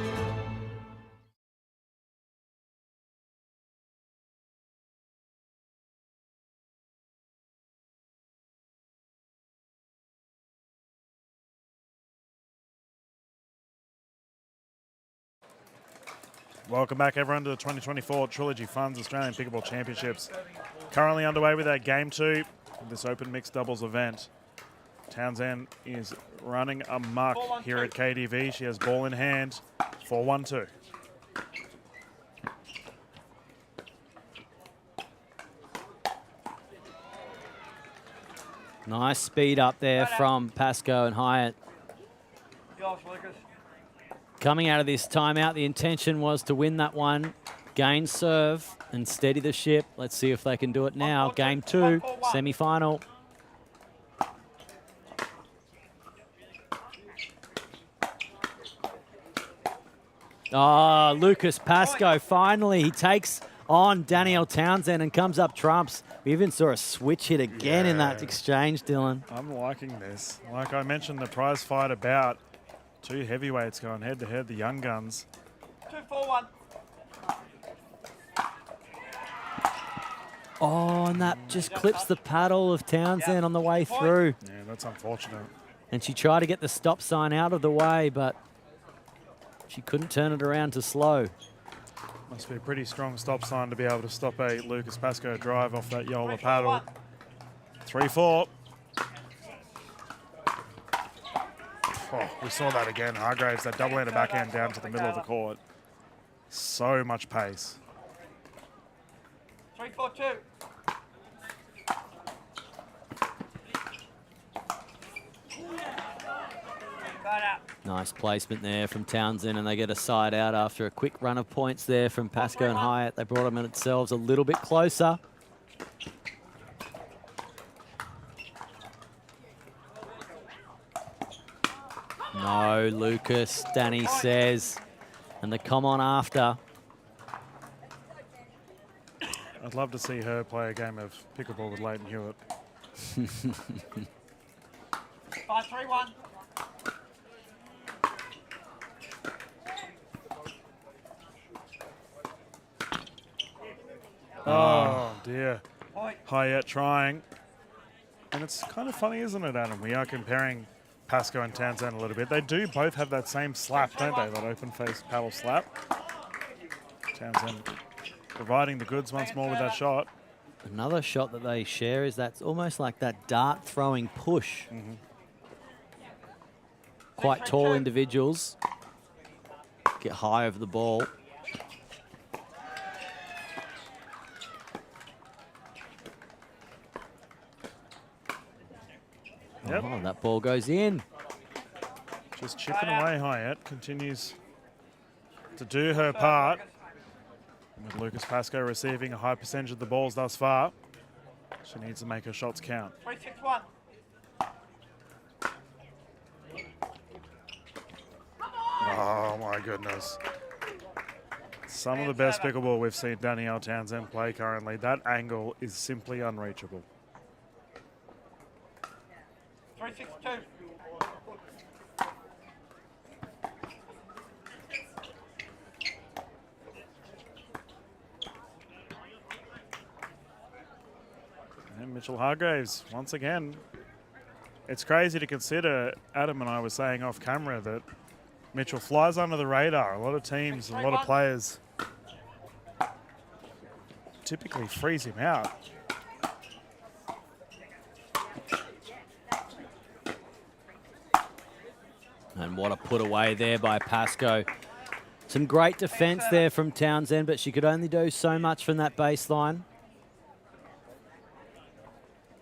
Welcome back, everyone, to the 2024 Trilogy Funds Australian Pickleball Championships. Currently underway with our Game 2 of this open mixed doubles event. Townsend is running amok here at KDV. She has ball in hand, 4-1-2. Nice speed up there from Pascoe and Hyatt. Coming out of this timeout, the intention was to win that one, gain serve and steady the ship. Let's see if they can do it now. Game 2, semi-final. Oh, Lucas Pascoe, finally, he takes on Danielle Townsend and comes up trumps. We even saw a switch hit again in that exchange, Dylan. I'm liking this. Like I mentioned, the prize fight about two heavyweights going head-to-head, the young guns. 2-4-1. Oh, and that just clips the paddle of Townsend on the way through. Yeah, that's unfortunate. And she tried to get the stop sign out of the way, but she couldn't turn it around to slow. Must be a pretty strong stop sign to be able to stop a Lucas Pascoe drive off that Yola paddle. 3-4. Oh, we saw that again. Hargraves, that double-handed backhand down to the middle of the court. So much pace. 3-4-2. Nice placement there from Townsend, and they get a side out after a quick run of points there from Pascoe and Hyatt. They brought them themselves a little bit closer. No, Lucas, Danny says, and the come on after. I'd love to see her play a game of pickleball with Leighton Hewitt. 5-3-1. Oh, dear. Hyatt trying. And it's kind of funny, isn't it, Adam? We are comparing Pascoe and Townsend a little bit. They do both have that same slap, don't they? That open face paddle slap. Townsend providing the goods once more with that shot. Another shot that they share is that's almost like that dart throwing push. Quite tall individuals get high over the ball. Yep. Oh, that ball goes in. Just chipping away. Hyatt continues to do her part. With Lucas Pascoe receiving a high percentage of the balls thus far, she needs to make her shots count. 3-6-1. Oh my goodness. Some of the best pickleball we've seen Danielle Townsend play currently. That angle is simply unreachable. 3-6-2. And Mitchell Hargraves, once again. It's crazy to consider, Adam and I were saying off camera, that Mitchell flies under the radar. A lot of teams, a lot of players typically freeze him out. And what a put away there by Pascoe. Some great defence there from Townsend, but she could only do so much from that baseline.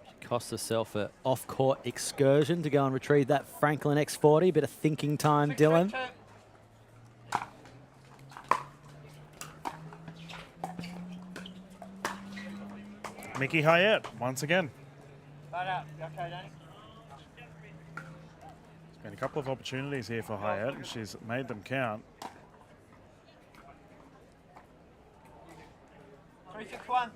She cost herself an off-court excursion to go and retrieve that Franklin X40. Bit of thinking time, Dylan. Mickey Hyatt, once again. Okay, Danny. There's been a couple of opportunities here for Hyatt, and she's made them count. 3-6-1.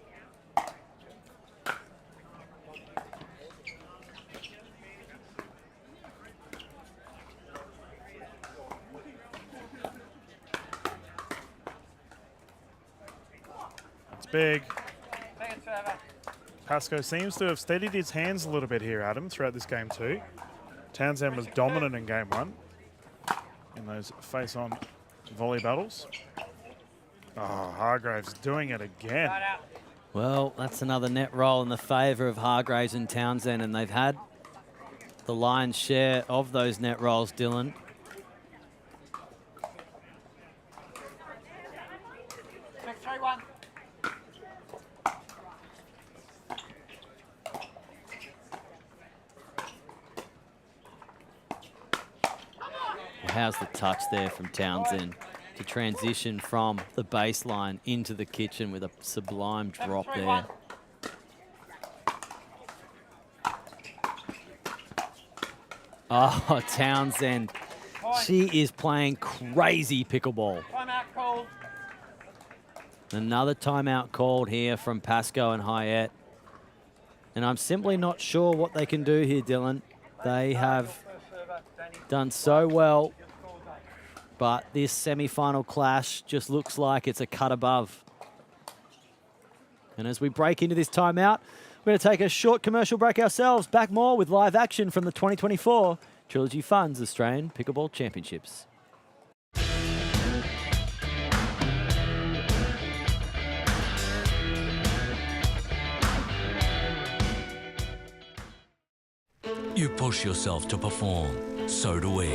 It's big. Second server. Pascoe seems to have steadied his hands a little bit here, Adam, throughout this game too. Townsend was dominant in game one in those face-on volley battles. Oh, Hargraves doing it again. Well, that's another net roll in the favour of Hargraves and Townsend, and they've had the lion's share of those net rolls, Dylan. 6-3-1. How's the touch there from Townsend to transition from the baseline into the kitchen with a sublime drop there. Oh, Townsend. She is playing crazy pickleball. Timeout called. Another timeout called here from Pascoe and Hyatt. And I'm simply not sure what they can do here, Dylan. They have done so well, but this semi-final clash just looks like it's a cut above. And as we break into this timeout, we're going to take a short commercial break ourselves. Back more with live action from the 2024 Trilogy Funds Australian Pickleball Championships. You push yourself to perform, so do we.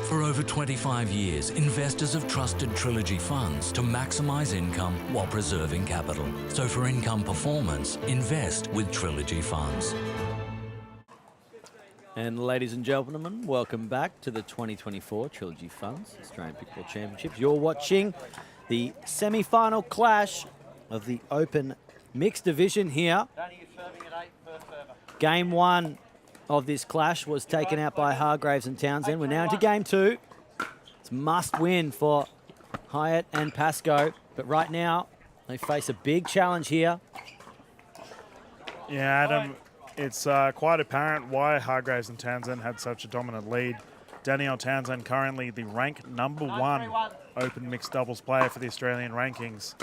For over 25 years, investors have trusted Trilogy Funds to maximize income while preserving capital. So for income performance, invest with Trilogy Funds. And ladies and gentlemen, welcome back to the 2024 Trilogy Funds Australian Pickleball Championships. You're watching the semi-final clash of the Open Mixed Division here. Danny, you're serving at 8 first server. Game one of this clash was taken out by Hargraves and Townsend. We're now into game two. It's must win for Hyatt and Pascoe, but right now they face a big challenge here. Yeah, Adam, it's quite apparent why Hargraves and Townsend had such a dominant lead. Danielle Townsend currently the ranked number one open mixed doubles player for the Australian rankings.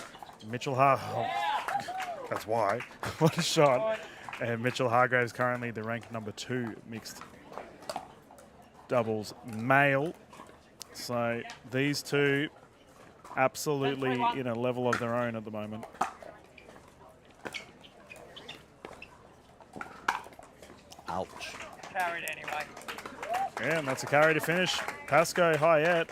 Mitchell that's why. What a shot. And Mitchell Hargraves currently the ranked number 2 mixed doubles male. So these two absolutely in a level of their own at the moment. Ouch. Carried anyway. Yeah, and that's a carry to finish. Pascoe, Hyatt,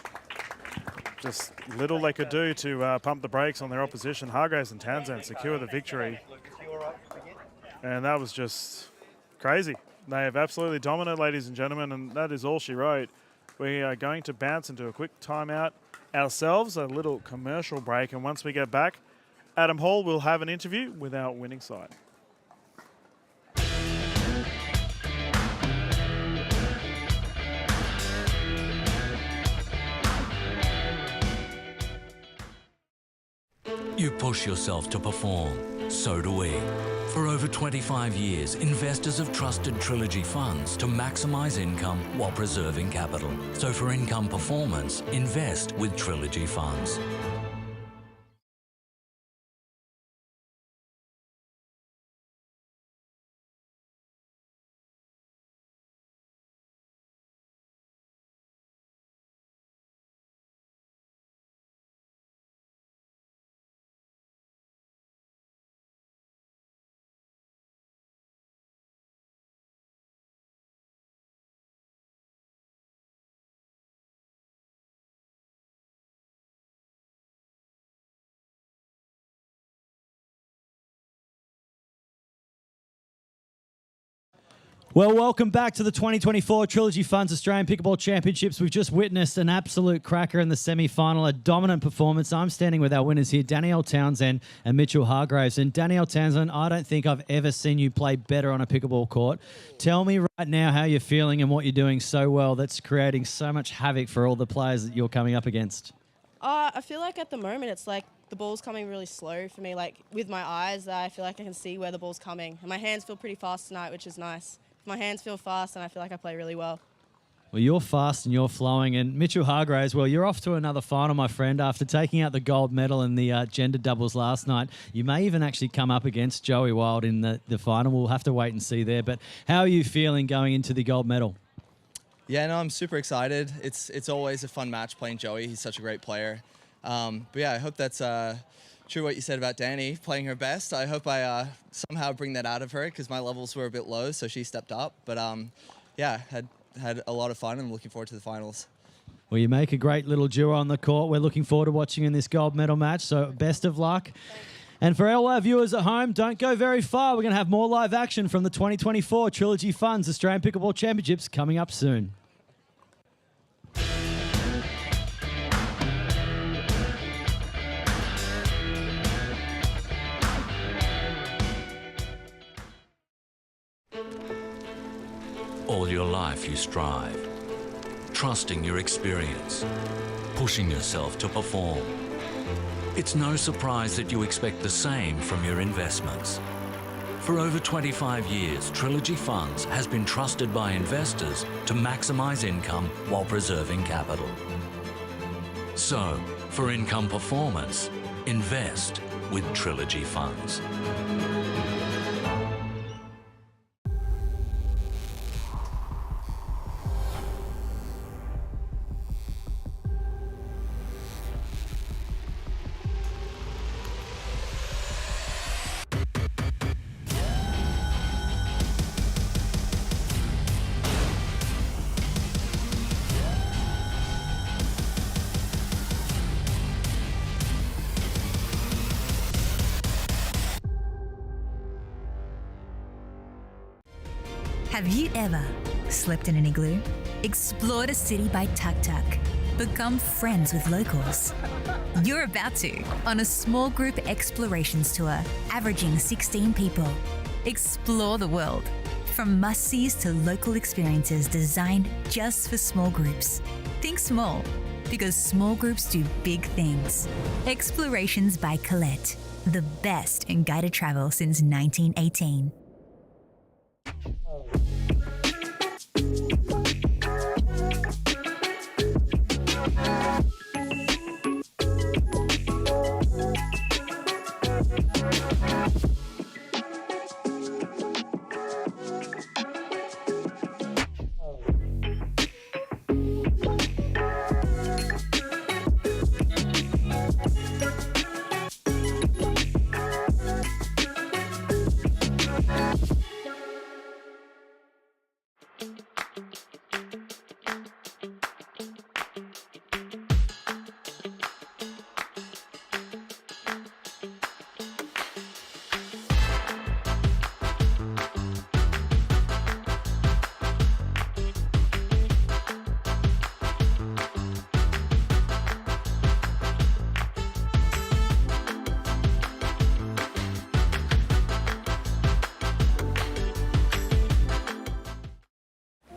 just little they could do to pump the brakes on their opposition. Hargraves and Townsend secure the victory. And that was just crazy. They have absolutely dominated, ladies and gentlemen, and that is all she wrote. We are going to bounce into a quick timeout ourselves, a little commercial break, and once we get back, Adam Hall will have an interview with our winning side. You push yourself to perform, so do we. For over 25 years, investors have trusted Trilogy Funds to maximise income while preserving capital. So for income performance, invest with Trilogy Funds. Well, welcome back to the 2024 Trilogy Funds Australian Pickleball Championships. We've just witnessed an absolute cracker in the semi-final, a dominant performance. I'm standing with our winners here, Danielle Townsend and Mitchell Hargraves. And Danielle Townsend, I don't think I've ever seen you play better on a pickleball court. Tell me right now how you're feeling and what you're doing so well that's creating so much havoc for all the players that you're coming up against. I feel like at the moment it's like the ball's coming really slow for me. Like with my eyes, I feel like I can see where the ball's coming. And my hands feel pretty fast tonight, which is nice. My hands feel fast and I feel like I play really well. Well, you're fast and you're flowing. And Mitchell Hargraves, well, you're off to another final, my friend. After taking out the gold medal in the gender doubles last night, you may even actually come up against Joey Wild in the final. We'll have to wait and see there. But how are you feeling going into the gold medal? Yeah, no, I'm super excited. It's always a fun match playing Joey. He's such a great player. But yeah, I hope that's true what you said about Danny playing her best. I hope I somehow bring that out of her because my levels were a bit low, so she stepped up. But yeah, had a lot of fun and I'm looking forward to the finals. Well, you make a great little duo on the court. We're looking forward to watching you in this gold medal match, so best of luck. And for all our viewers at home, don't go very far. We're going to have more live action from the 2024 Trilogy Funds Australian Pickleball Championships coming up soon. All your life you strive, trusting your experience, pushing yourself to perform. It's no surprise that you expect the same from your investments. For over 25 years, Trilogy Funds has been trusted by investors to maximise income while preserving capital. So, for income performance, invest with Trilogy Funds. Have you ever slept in an igloo? Explored a city by tuk-tuk? Become friends with locals? You're about to on a small group explorations tour, averaging 16 people. Explore the world, from must-sees to local experiences designed just for small groups. Think small, because small groups do big things. Explorations by Collette, the best in guided travel since 1918.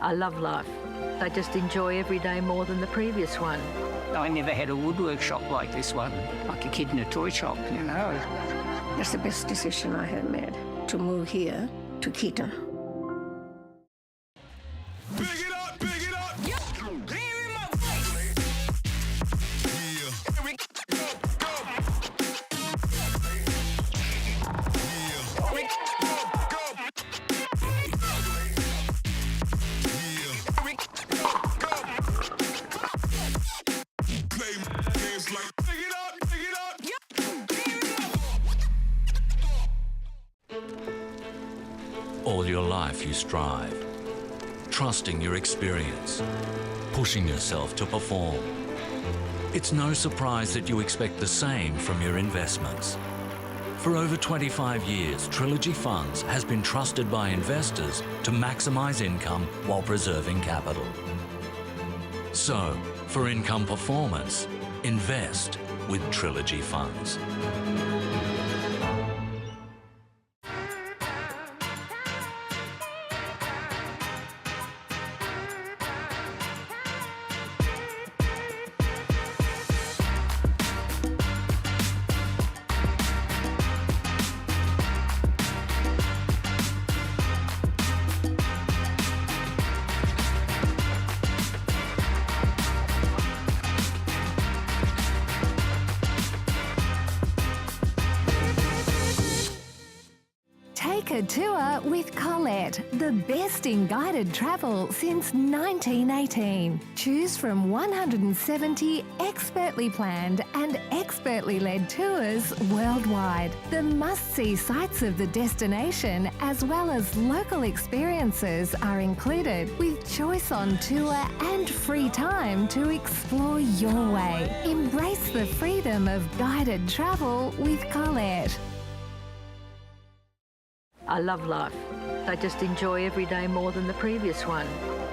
I love life. I just enjoy every day more than the previous one. I never had a woodwork shop like this one, like a kid in a toy shop, you know. That's the best decision I had made, to move here to Keaton. Big it up, big it up. All your life you strive, trusting your experience, pushing yourself to perform. It's no surprise that you expect the same from your investments. For over 25 years, Trilogy Funds has been trusted by investors to maximise income while preserving capital. So, for income performance, invest with Trilogy Funds. Take a tour with Collette, the best in guided travel since 1918. Choose from 170 expertly planned and expertly led tours worldwide. The must-see sights of the destination as well as local experiences are included, with choice on tour and free time to explore your way. Embrace the freedom of guided travel with Collette. I love life. I just enjoy every day more than the previous one.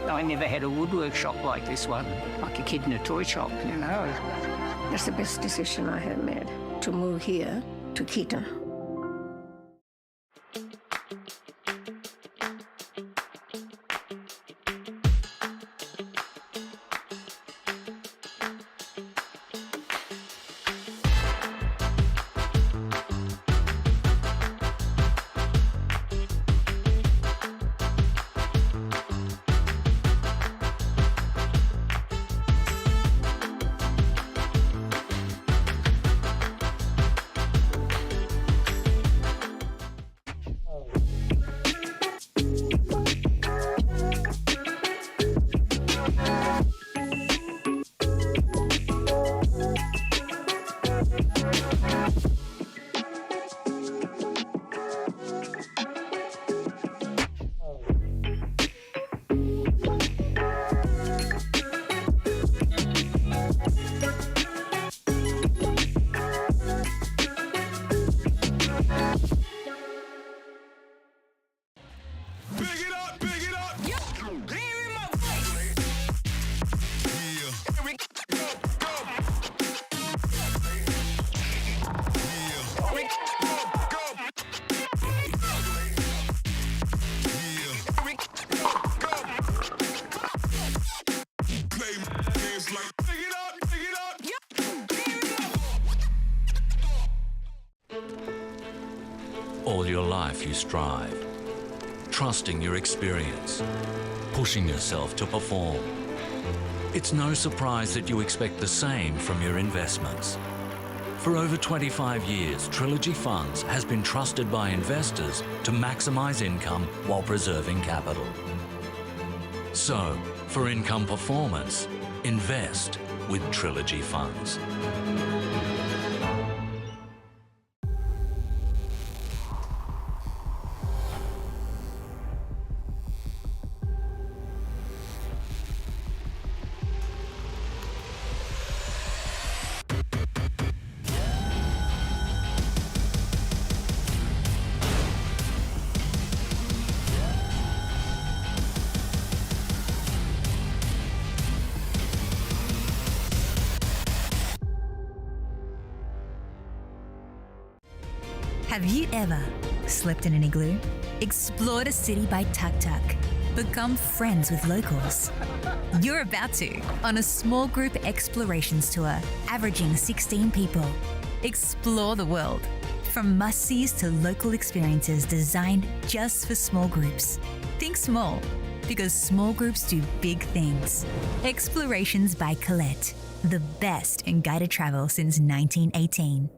I never had a woodwork shop like this one, like a kid in a toy shop, you know. That's the best decision I had made, to move here to Keaton. All your life you strive, trusting your experience, pushing yourself to perform. It's no surprise that you expect the same from your investments. For over 25 years, Trilogy Funds has been trusted by investors to maximise income while preserving capital. So, for income performance, invest with Trilogy Funds. Have you ever slept in an igloo? Explored a city by Tuk Tuk. Become friends with locals. You're about to on a small group explorations tour, averaging 16 people. Explore the world, from must-sees to local experiences designed just for small groups. Think small, because small groups do big things. Explorations by Collette, the best in guided travel since 1918.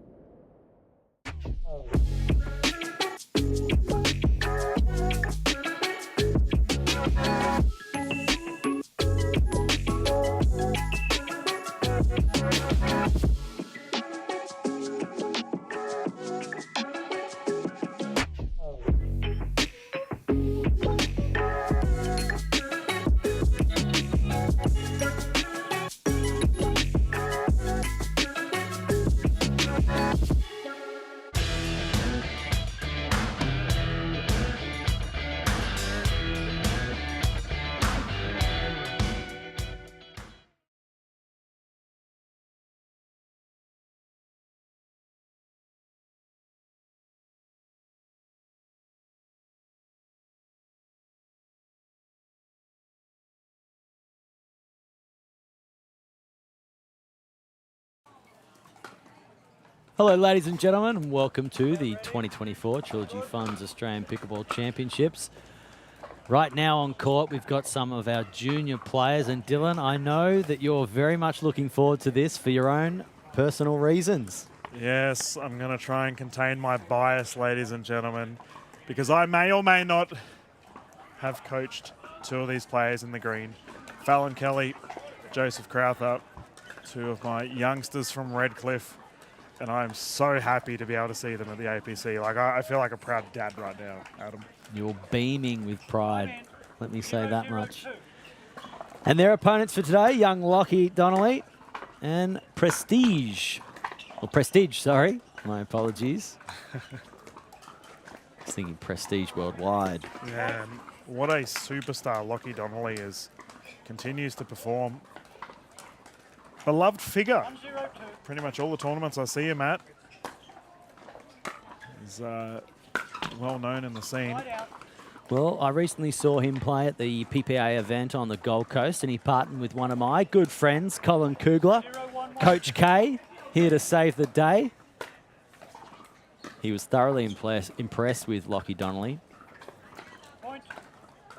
Hello, ladies and gentlemen, and welcome to the 2024 Trilogy Funds Australian Pickleball Championships. Right now on court, we've got some of our junior players. And Dylan, I know that you're very much looking forward to this for your own personal reasons. Yes, I'm going to try and contain my bias, ladies and gentlemen, because I may or may not have coached two of these players in the green. Fallon Kelly, Joseph Crowther, two of my youngsters from Redcliffe. And I'm so happy to be able to see them at the APC. Like, I feel like a proud dad right now, Adam. You're beaming with pride, let me say that much. And their opponents for today, young Lockie Donnelly and Prestige. Or Prestige, sorry. My apologies. I was thinking Prestige Worldwide. Yeah, and what a superstar Lockie Donnelly is. Continues to perform. Beloved figure. Pretty much all the tournaments I see him at. He's well known in the scene. Well, I recently saw him play at the PPA event on the Gold Coast, and he partnered with one of my good friends, Colin Kugler, Coach K, here to save the day. He was thoroughly impressed with Lockie Donnelly. I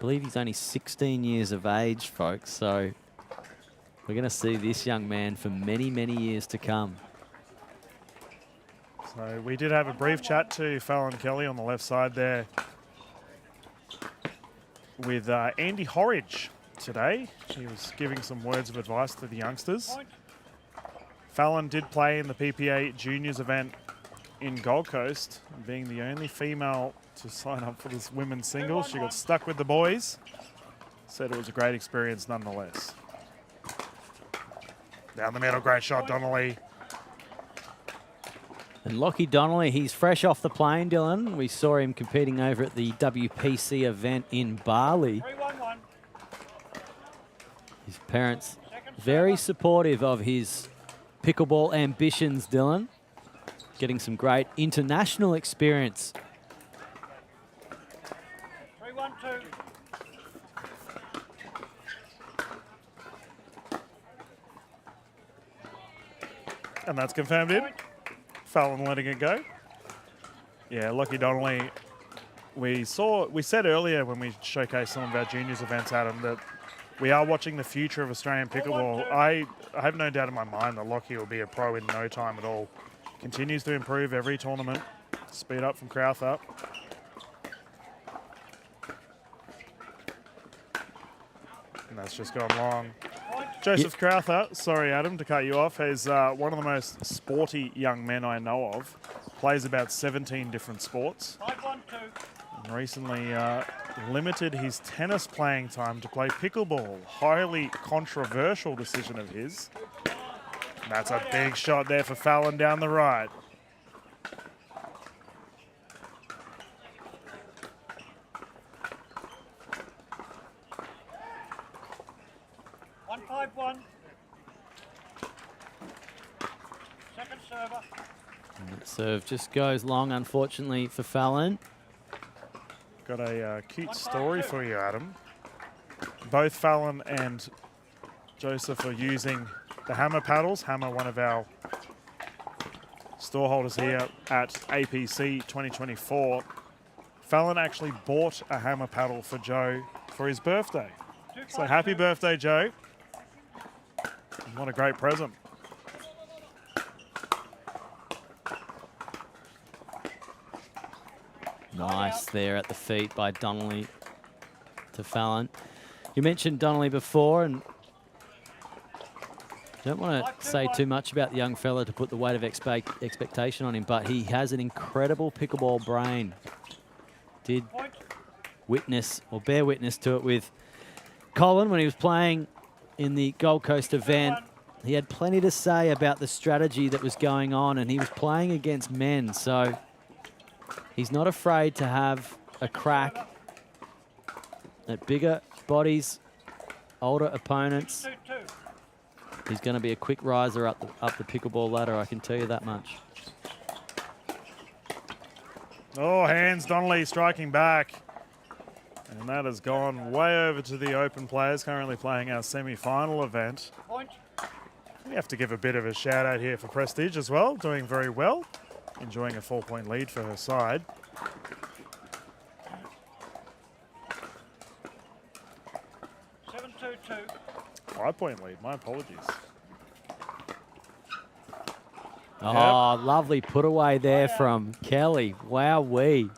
believe he's only 16 years of age, folks, so we're going to see this young man for many, many years to come. So we did have a brief chat to Fallon Kelly on the left side there with Andy Horridge today. He was giving some words of advice to the youngsters. Fallon did play in the PPA Juniors event in Gold Coast, being the only female to sign up for this women's singles. She got stuck with the boys. Said it was a great experience nonetheless. Down the middle, great shot, Donnelly. And Lockie Donnelly, he's fresh off the plane, Dylan. We saw him competing over at the WPC event in Bali. His parents very supportive of his pickleball ambitions, Dylan. Getting some great international experience. 3-1-2. And that's confirmed in. Fallon letting it go. Yeah, Lockie Donnelly. We said earlier when we showcased some of our juniors events, Adam, that we are watching the future of Australian pickleball. I have no doubt in my mind that Lockie will be a pro in no time at all. Continues to improve every tournament. Speed up from Crowther. And that's just gone long. Joseph Crowther, sorry Adam to cut you off, is one of the most sporty young men I know of. Plays about 17 different sports. And recently limited his tennis playing time to play pickleball. Highly controversial decision of his. And that's a big shot there for Fallon down the right. Second server. And that serve just goes long, unfortunately, for Fallon. Got a cute story for you, Adam. both Fallon and Joseph are using the hammer paddles. Hammer, one of our store holders here at APC 2024. Fallon actually bought a hammer paddle for Joe for his birthday. So happy birthday, Joe. And what a great present. Nice there at the feet by Donnelly to Fallon. You mentioned Donnelly before, and don't want to say too much about the young fella to put the weight of expectation on him, but he has an incredible pickleball brain. Did witness or bear witness to it with Colin when he was playing in the Gold Coast event. He had plenty to say about the strategy that was going on, and he was playing against men, so he's not afraid to have a crack at bigger bodies, older opponents. He's going to be a quick riser up the pickleball ladder, I can tell you that much. Oh, hands, Donnelly striking back. And that has gone way over to the open players currently playing our semi-final event. We have to give a bit of a shout out here for Prestige as well, doing very well. Enjoying a 4-point lead for her side. Five-point lead, my apologies. Oh, lovely put away there from Kelly. Wowee.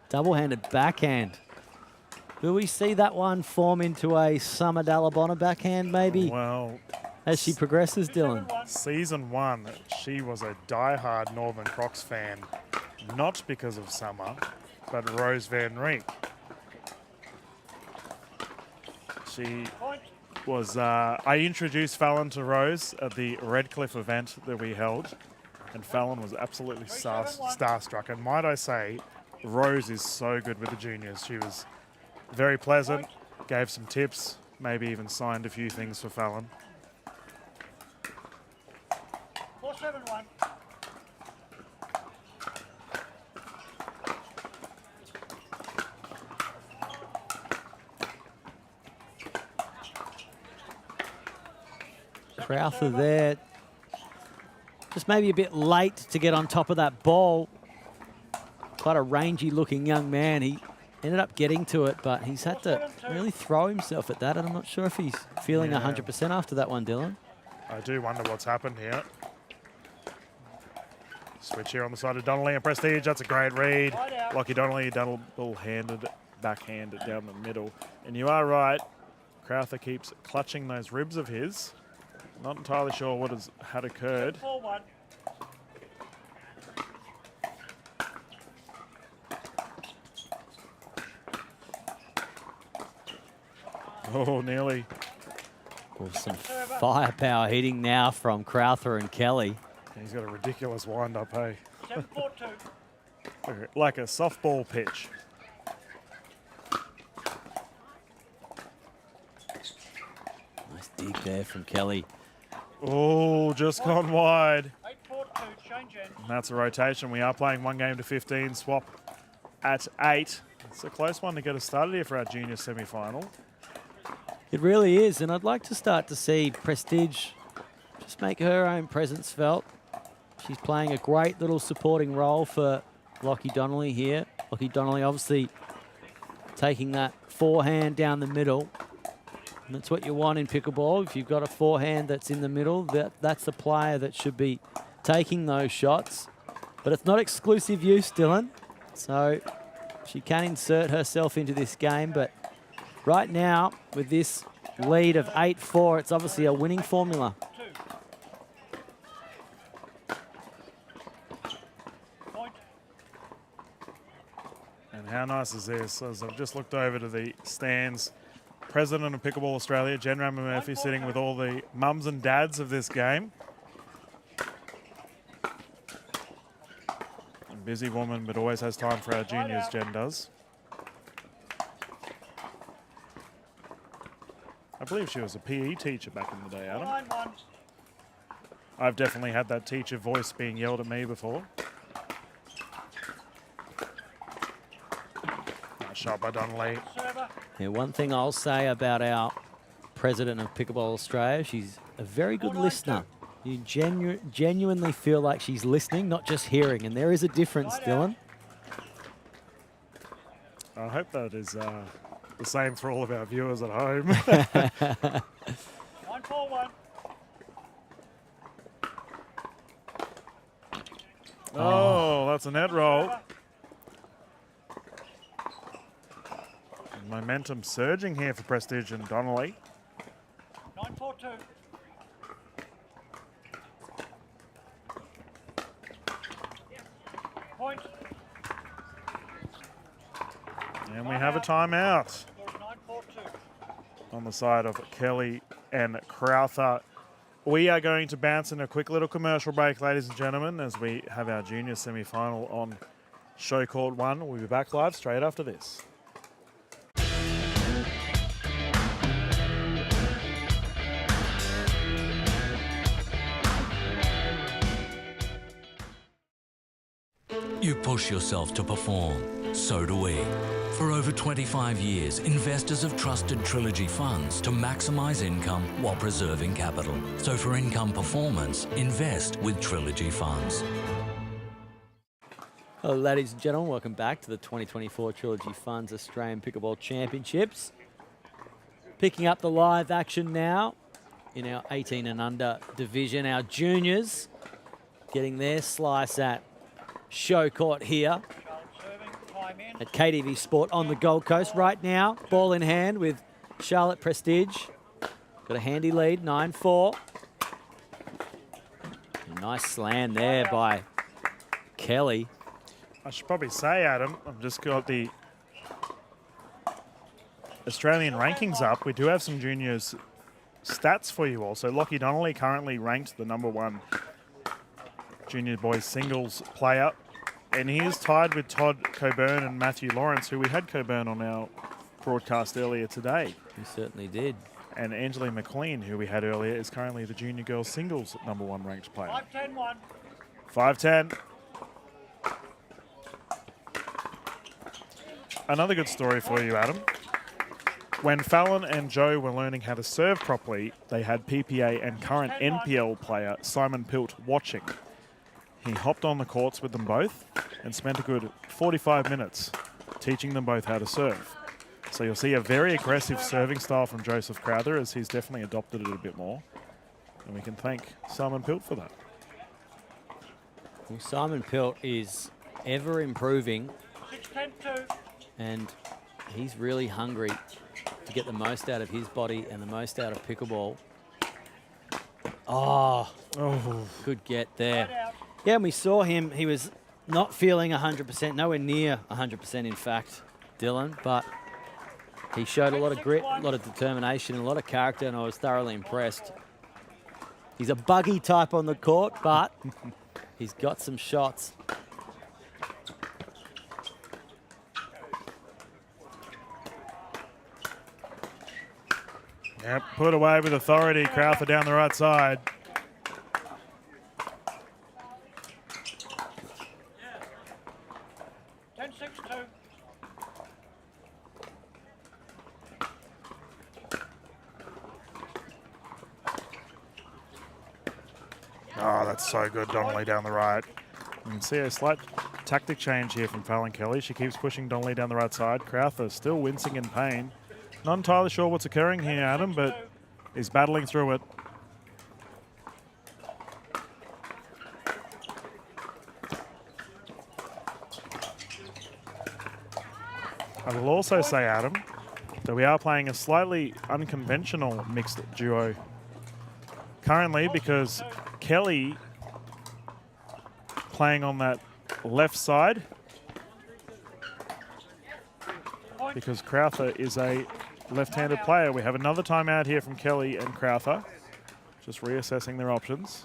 Double-handed backhand. Will we see that one form into a Summer Dallabonna backhand maybe? Well, as she progresses, Dylan. Season 1, she was a die-hard Northern Crocs fan, not because of Summer, but Rose Van Rieck. She was, I introduced Fallon to Rose at the Redcliffe event that we held, and Fallon was absolutely starstruck. And might I say, Rose is so good with the juniors. She was very pleasant, gave some tips, maybe even signed a few things for Fallon. 4-7-1. Crowther there. Just maybe a bit late to get on top of that ball. Quite a rangy looking young man. He ended up getting to it, but he's had to really throw himself at that, and I'm not sure if he's feeling 100% after that one, Dylan. I do wonder what's happened here. Switch here on the side of Donnelly and Prestige. That's a great read. Lockie Donnelly, double-handed, backhanded down the middle. And you are right. Crowther keeps clutching those ribs of his. Not entirely sure what had occurred. 4-1. Oh, nearly. Well, some firepower hitting now from Crowther and Kelly. He's got a ridiculous wind-up, hey? 7-4-2. Like a softball pitch. Nice dig there from Kelly. Oh, just gone wide. 8-4-2, change end. And that's a rotation. We are playing 1 game to 15, swap at 8. It's a close one to get us started here for our junior semi-final. It really is, and I'd like to start to see Prestige just make her own presence felt. She's playing a great little supporting role for Lockie Donnelly here. Lockie Donnelly obviously taking that forehand down the middle. And that's what you want in pickleball. If you've got a forehand that's in the middle, that's the player that should be taking those shots. But it's not exclusive use, Dylan. So she can insert herself into this game. But right now, with this lead of 8-4, it's obviously a winning formula. And how nice is this? As I've just looked over to the stands, President of Pickleball Australia, Jen Rammer Murphy, sitting with all the mums and dads of this game. A busy woman, but always has time for our juniors, Jen does. I believe she was a PE teacher back in the day, Adam. 9-1. I've definitely had that teacher voice being yelled at me before. Nice shot by Donnelly. Yeah, one thing I'll say about our president of Pickleball Australia. She's a very good listener. You genuinely feel like she's listening, not just hearing, and there is a difference, Dylan. I hope that is the same for all of our viewers at home. 9-4-1. Oh, that's a net roll. Momentum surging here for Prestige and Donnelly. 9-4-2. Point. And we have a timeout 9-4-2. on the side of Kelly and Crowther. We are going to bounce in a quick little commercial break, ladies and gentlemen, as we have our junior semi-final on Show Court 1. We'll be back live straight after this. You push yourself to perform. So do we. For over 25 years, investors have trusted Trilogy Funds to maximize income while preserving capital. So for income performance, invest with Trilogy Funds. Hello, ladies and gentlemen. Welcome back to the 2024 Trilogy Funds Australian Pickleball Championships. Picking up the live action now in our 18 and under division. Our juniors getting their slice at Show Court here at KDV Sport on the Gold Coast right now. Ball in hand with Charlotte Prestige. Got a handy lead, 9-4. A nice slam there by Kelly. I should probably say, Adam, I've just got the Australian rankings up. We do have some juniors stats for you all. So Lockie Donnelly currently ranked the #1 junior boys singles player. And he is tied with Todd Coburn and Matthew Lawrence, who we had Coburn on our broadcast earlier today. He certainly did. And Angela McLean, who we had earlier, is currently the junior girls singles #1 ranked player. 5-10-1. 5-10. Another good story for you, Adam. When Fallon and Joe were learning how to serve properly, they had PPA and current NPL player Simon Pilt watching. He hopped on the courts with them both and spent a good 45 minutes teaching them both how to serve. So you'll see a very aggressive serving style from Joseph Crowther, as he's definitely adopted it a bit more. And we can thank Simon Pilt for that. Well, Simon Pilt is ever improving, 6-10-2. and he's really hungry to get the most out of his body and the most out of pickleball. Oh, good get there. Yeah, and we saw him. He was not feeling 100%, nowhere near 100% in fact, Dylan, but he showed a lot of grit, a lot of determination, and a lot of character, and I was thoroughly impressed. He's a buggy type on the court, but he's got some shots. Yep, put away with authority. Crowther down the right side. Oh, that's so good, Donnelly down the right. You can see a slight tactic change here from Fallon Kelly. She keeps pushing Donnelly down the right side. Crowther still wincing in pain. Not entirely sure what's occurring here, Adam, but he's battling through it. I will also say, Adam, that we are playing a slightly unconventional mixed duo currently, because Kelly playing on that left side, because Crowther is a left-handed player. We have another timeout here from Kelly and Crowther, just reassessing their options.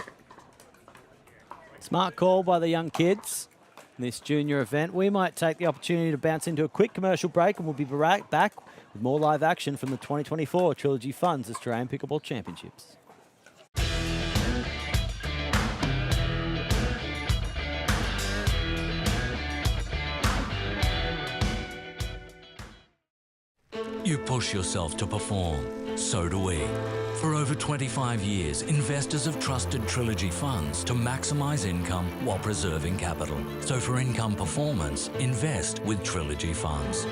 Smart call by the young kids in this junior event. We might take the opportunity to bounce into a quick commercial break, and we'll be right back with more live action from the 2024 Trilogy Funds Australian Pickleball Championships. You push yourself to perform. so do we. For over 25 years, investors have trusted Trilogy Funds to maximize income while preserving capital. So for income performance, invest with Trilogy Funds.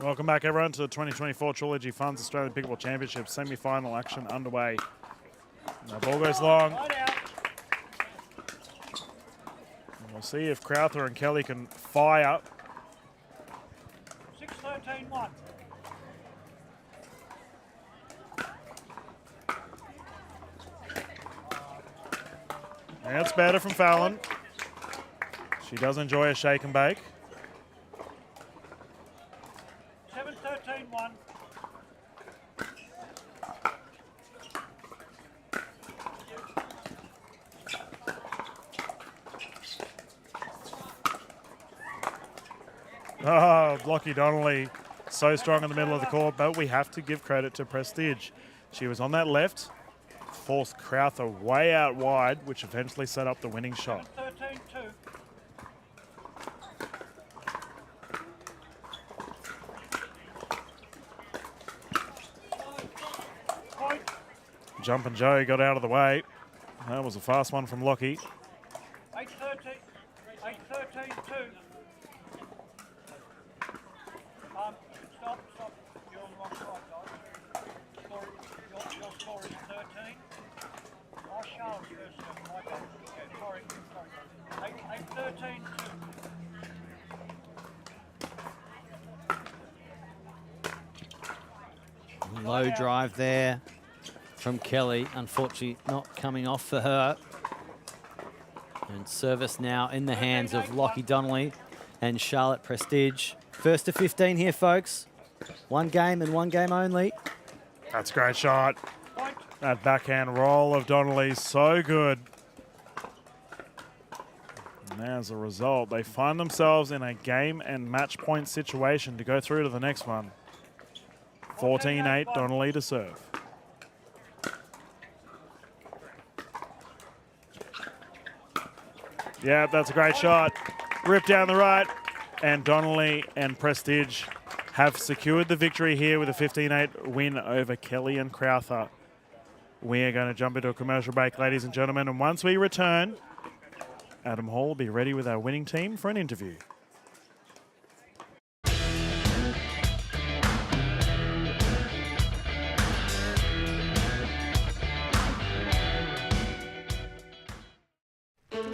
Welcome back, everyone, to the 2024 Trilogy Funds Australian Pickleball Championship semi-final action underway. And the ball goes long. And we'll see if Crowther and Kelly can fire. 6-13-1. And it's better from Fallon. She does enjoy a shake and bake. 7-13-1. Oh, Lockie Donnelly, so strong in the middle of the court, but we have to give credit to Prestige. She was on that left, forced Crowther way out wide, which eventually set up the winning shot. 13-2. Jumpin' Joe got out of the way. That was a fast one from Lockie. 8-13-2. Stop. You're on the wrong side, guys. Your score is 13. Oh, Charles first serve. My bad. Yeah, sorry. 8-13-2. Low drive there from Kelly. Unfortunately, not coming off for her. And service now in the hands of Lockie Donnelly and Charlotte Prestige. First to 15 here, folks. One game and one game only. That's a great shot. That backhand roll of Donnelly, so good. And as a result, they find themselves in a game and match point situation to go through to the next one. 14-8, Donnelly to serve. Yeah, that's a great shot. Ripped down the right. And Donnelly and Prestige have secured the victory here with a 15-8 win over Kelly and Crowther. We are going to jump into a commercial break, ladies and gentlemen. And once we return, Adam Hall will be ready with our winning team for an interview.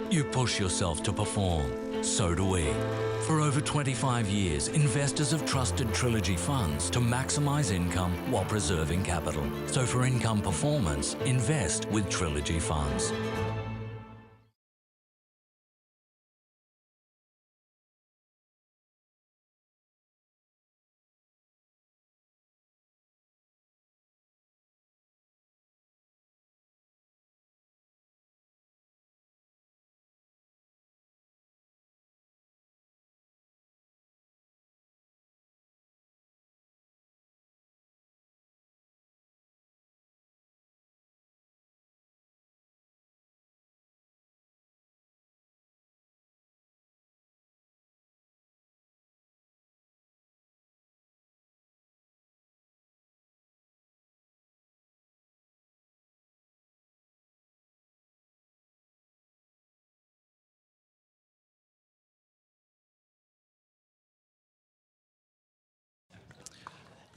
You push yourself to perform, so do we. For over 25 years, investors have trusted Trilogy Funds to maximize income while preserving capital. So for income performance, invest with Trilogy Funds.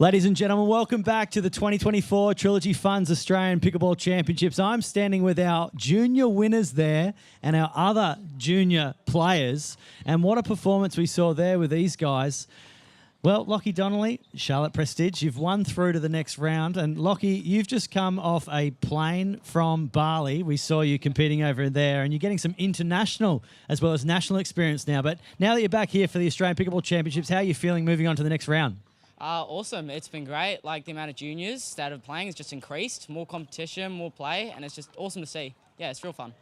Ladies and gentlemen, welcome back to the 2024 Trilogy Funds Australian Pickleball Championships. I'm standing with our junior winners there and our other junior players. And what a performance we saw there with these guys. Well, Lockie Donnelly, Charlotte Prestige, you've won through to the next round. And Lockie, you've just come off a plane from Bali. We saw you competing over there, and you're getting some international as well as national experience now. But now that you're back here for the Australian Pickleball Championships, how are you feeling moving on to the next round? Awesome. It's been great. Like, the amount of juniors that are playing has just increased. More competition, more play, and it's just awesome to see. Yeah, it's real fun.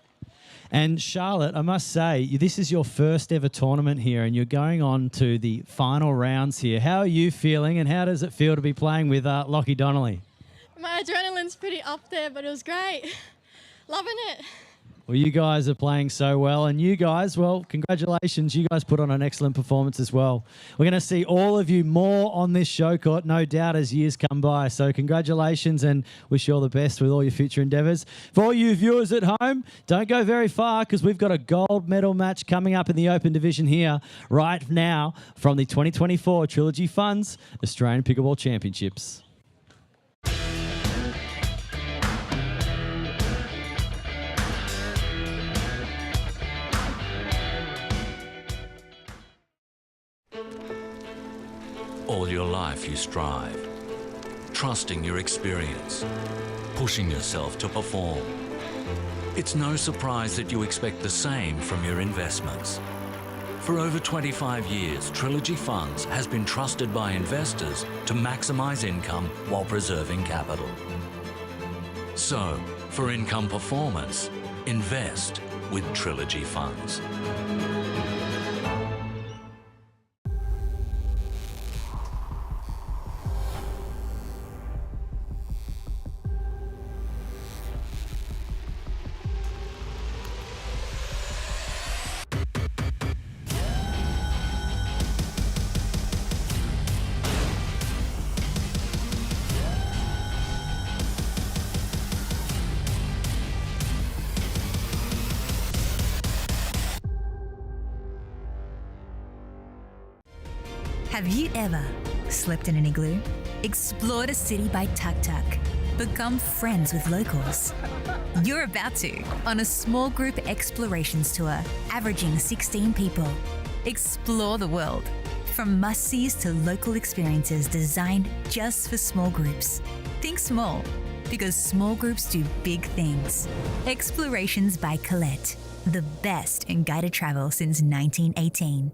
And Charlotte, I must say, this is your first ever tournament here, and you're going on to the final rounds here. How are you feeling, and how does it feel to be playing with Lockie Donnelly? My adrenaline's pretty up there, but it was great. Loving it. Well, you guys are playing so well, and you guys, well, congratulations. You guys put on an excellent performance as well. We're going to see all of you more on this show court, no doubt, as years come by. So congratulations, and wish you all the best with all your future endeavours. For all you viewers at home, don't go very far, because we've got a gold medal match coming up in the Open Division here right now from the 2024 Trilogy Funds Australian Pickleball Championships. All your life you strive, trusting your experience, pushing yourself to perform. It's no surprise that you expect the same from your investments. For over 25 years, Trilogy Funds has been trusted by investors to maximise income while preserving capital. So, for income performance, invest with Trilogy Funds. Have you ever slept in an igloo? Explored a city by tuk-tuk? Become friends with locals? You're about to on a small group explorations tour, averaging 16 people. Explore the world, from must-sees to local experiences designed just for small groups. Think small, because small groups do big things. Explorations by Collette, the best in guided travel since 1918.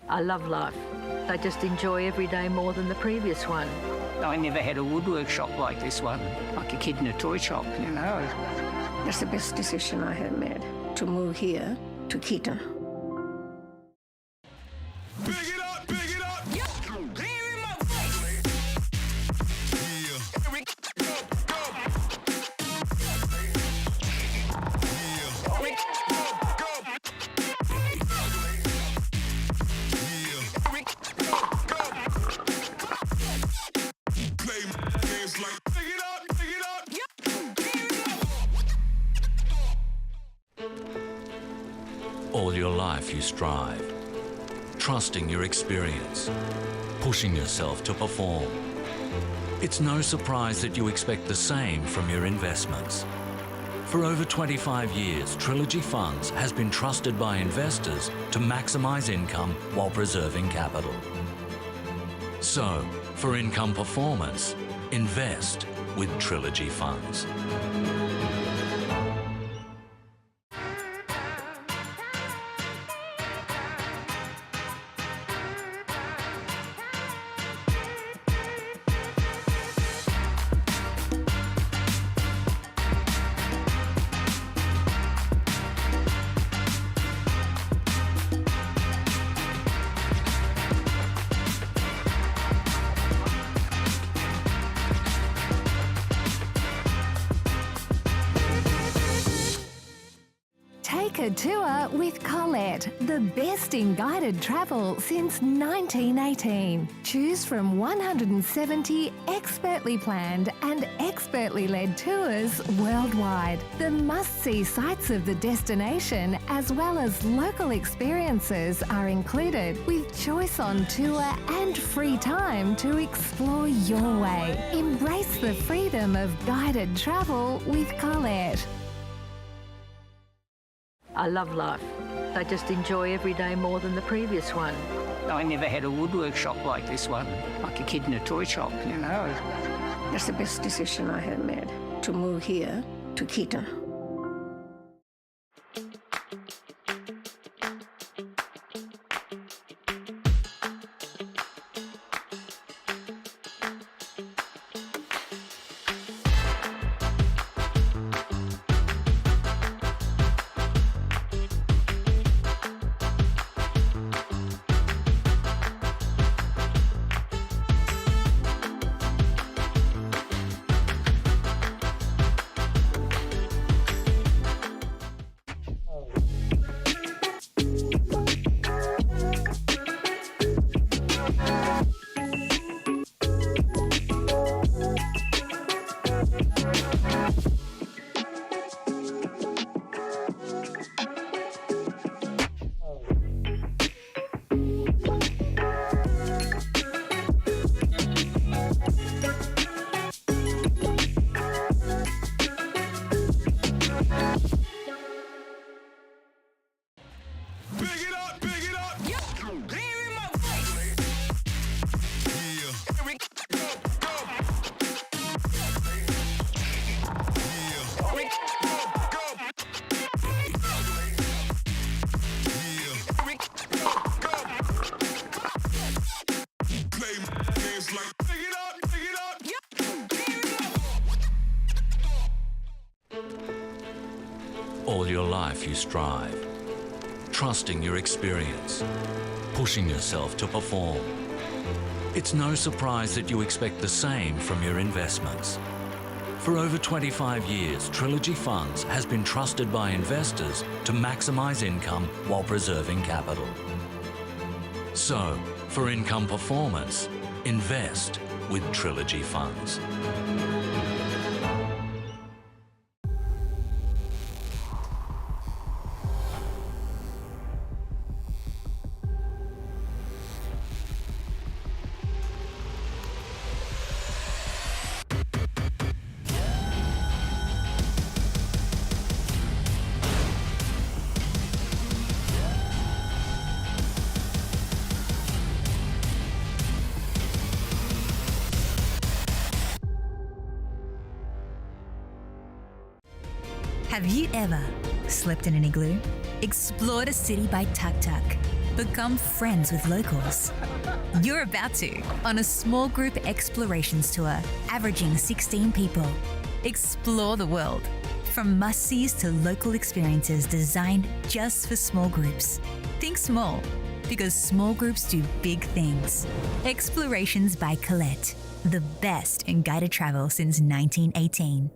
I love life. I just enjoy every day more than the previous one. I never had a woodwork shop like this one, like a kid in a toy shop, you know. That's the best decision I have made, to move here to Keaton. All your life you strive, trusting your experience, pushing yourself to perform. It's no surprise that you expect the same from your investments. For over 25 years, Trilogy Funds has been trusted by investors to maximise income while preserving capital. So, for income performance, invest with Trilogy Funds. led tour with Collette, the best in guided travel since 1918. Choose from 170 expertly planned and expertly led tours worldwide. The must-see sights of the destination as well as local experiences are included, with choice on tour and free time to explore your way. Embrace the freedom of guided travel with Collette. I love life. I just enjoy every day more than the previous one. I never had a woodwork shop like this one, like a kid in a toy shop, you know. That's the best decision I had made, to move here to Keaton. All your life you strive, trusting your experience, pushing yourself to perform. It's no surprise that you expect the same from your investments. For over 25 years, Trilogy Funds has been trusted by investors to maximise income while preserving capital. So, for income performance, invest with Trilogy Funds. Have you ever slept in an igloo? Explored a city by tuk-tuk? Become friends with locals? You're about to on a small group explorations tour, averaging 16 people. Explore the world, from must-sees to local experiences designed just for small groups. Think small, because small groups do big things. Explorations by Collette, the best in guided travel since 1918.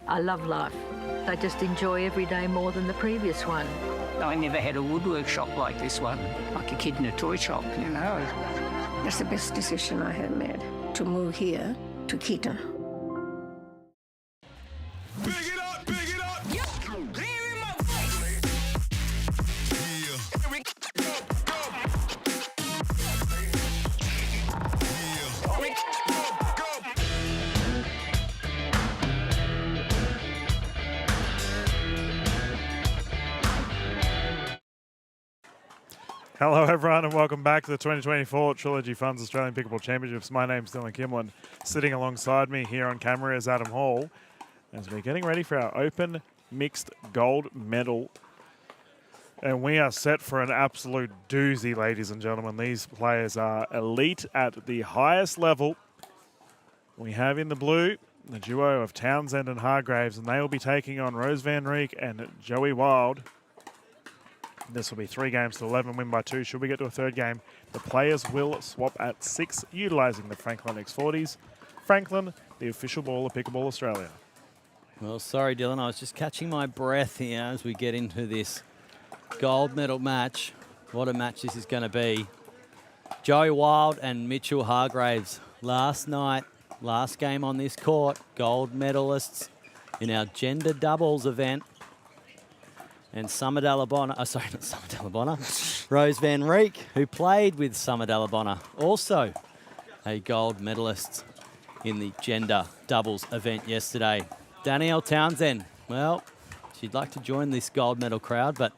I love life. I just enjoy every day more than the previous one. I never had a woodwork shop like this one, like a kid in a toy shop, you know. That's the best decision I had made, to move here to Keaton. Pick it up, pick it up. Hello, everyone, and welcome back to the 2024 Trilogy Funds Australian Pickleball Championships. My name's Dylan Kimlin. Sitting alongside me here on camera is Adam Hall, as we're getting ready for our Open Mixed Gold Medal. And we are set for an absolute doozy, ladies and gentlemen. These players are elite at the highest level. We have in the blue the duo of Townsend and Hargraves, and they will be taking on Rose Van Rieck and Joey Wild. This will be 3 games to 11, win by 2. Should we get to a third game, the players will swap at 6, utilising the Franklin X40s. Franklin, the official ball of Pickleball Australia. Well, sorry, Dylan. I was just catching my breath here as we get into this gold medal match. What a match this is going to be. Joey Wild and Mitchell Hargraves. Last night, last game on this court, gold medalists in our gender doubles event. And Summer Dalabona, sorry, not Summer Dalabona, Rose Van Rieck, who played with Summer Dalabona, also a gold medalist in the gender doubles event yesterday. Danielle Townsend, well, she'd like to join this gold medal crowd, but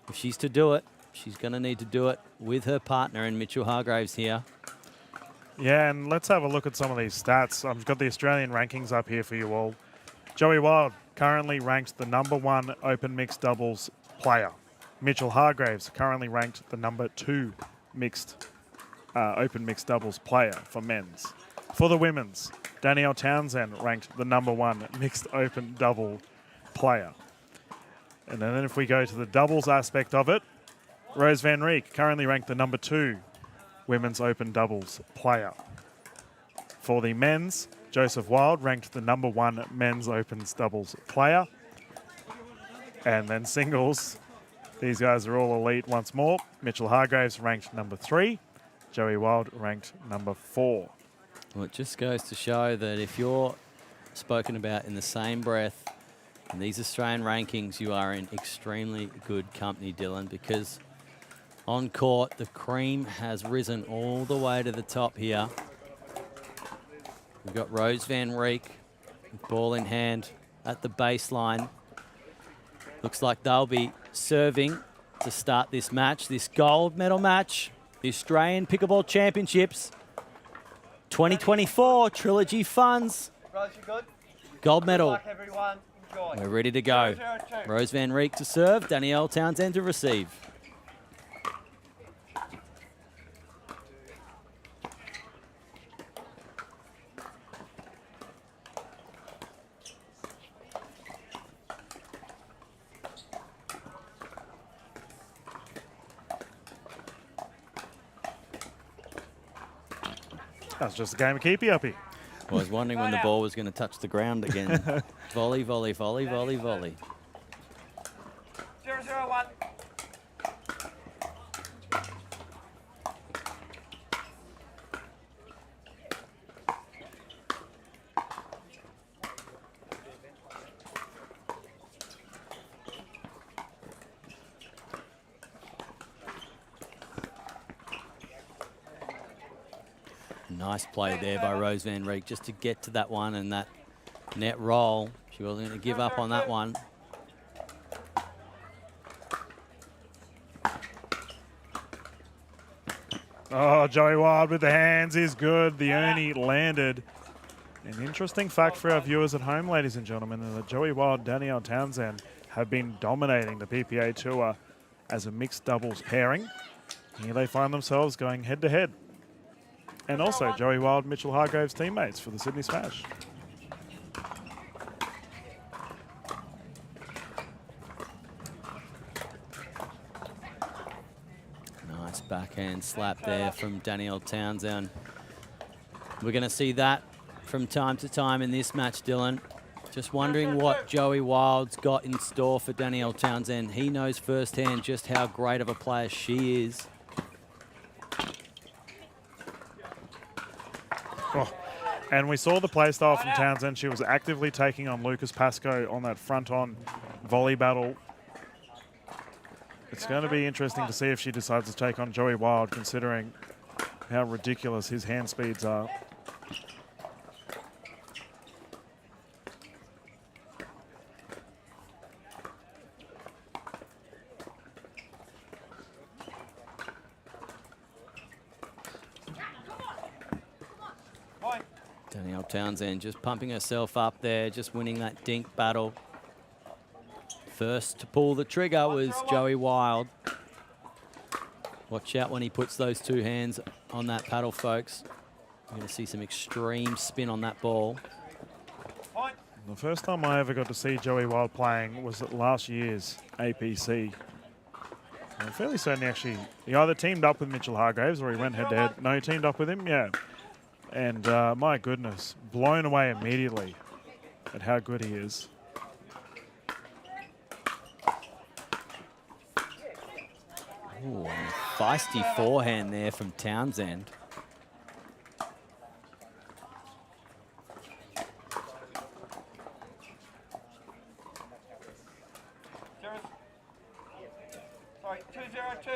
if she's to do it, she's going to need to do it with her partner in Mitchell Hargraves here. Yeah, and let's have a look at some of these stats. I've got the Australian rankings up here for you all. Joey Wild currently ranked the #1 Open Mixed Doubles player. Mitchell Hargraves currently ranked the #2 Open Mixed Doubles player for men's. For the women's, Danielle Townsend ranked the #1 Mixed Open Double player. And then if we go to the doubles aspect of it, Rose Van Rieck currently ranked the #2 Women's Open Doubles player. For the men's, Joseph Wild ranked the #1 Men's Open Doubles player. And then singles, these guys are all elite once more. Mitchell Hargraves ranked #3. Joey Wild ranked #4. Well, it just goes to show that if you're spoken about in the same breath in these Australian rankings, you are in extremely good company, Dylan, because on court, the cream has risen all the way to the top here. We've got Rose Van Rieck, ball in hand at the baseline. Looks like they'll be serving to start this match, this gold medal match, the Australian Pickleball Championships 2024 Trilogy Funds. Rose, you good? Gold medal. Good luck, everyone. Enjoy. We're ready to go. 0-0-2. Rose Van Rieck to serve, Danielle Townsend to receive. That's just a game of keepy-uppy. I was wondering when the ball was going to touch the ground again. Volley, volley, volley, volley, volley. 0-0-1. Nice play there by Rose Van Rieck just to get to that one and that net roll. She wasn't going to give up on that one. Oh, Joey Wild with the hands is good. The Ernie landed. An interesting fact for our viewers at home, ladies and gentlemen, is that Joey Wild, Danielle Townsend have been dominating the PPA Tour as a mixed doubles pairing. Here they find themselves going head-to-head. And also Joey Wild, Mitchell Hargraves teammates for the Sydney Smash. Nice backhand slap there from Danielle Townsend. We're going to see that from time to time in this match, Dylan. Just wondering what Joey Wild's got in store for Danielle Townsend. He knows firsthand just how great of a player she is. Oh, and we saw the play style from Townsend. She was actively taking on Lucas Pascoe on that front-on volley battle. It's going to be interesting to see if she decides to take on Joey Wild, considering how ridiculous his hand speeds are. Danielle Townsend just pumping herself up there, just winning that dink battle. First to pull the trigger was Joey Wild. Watch out when he puts those two hands on that paddle, folks. You're going to see some extreme spin on that ball. The first time I ever got to see Joey Wild playing was at last year's APC. I'm fairly certain he either teamed up with Mitchell Hargraves or he went head-to-head. No, he teamed up with him, yeah. And my goodness, blown away immediately at how good he is. Ooh, feisty forehand there from Townsend. Sorry, 202.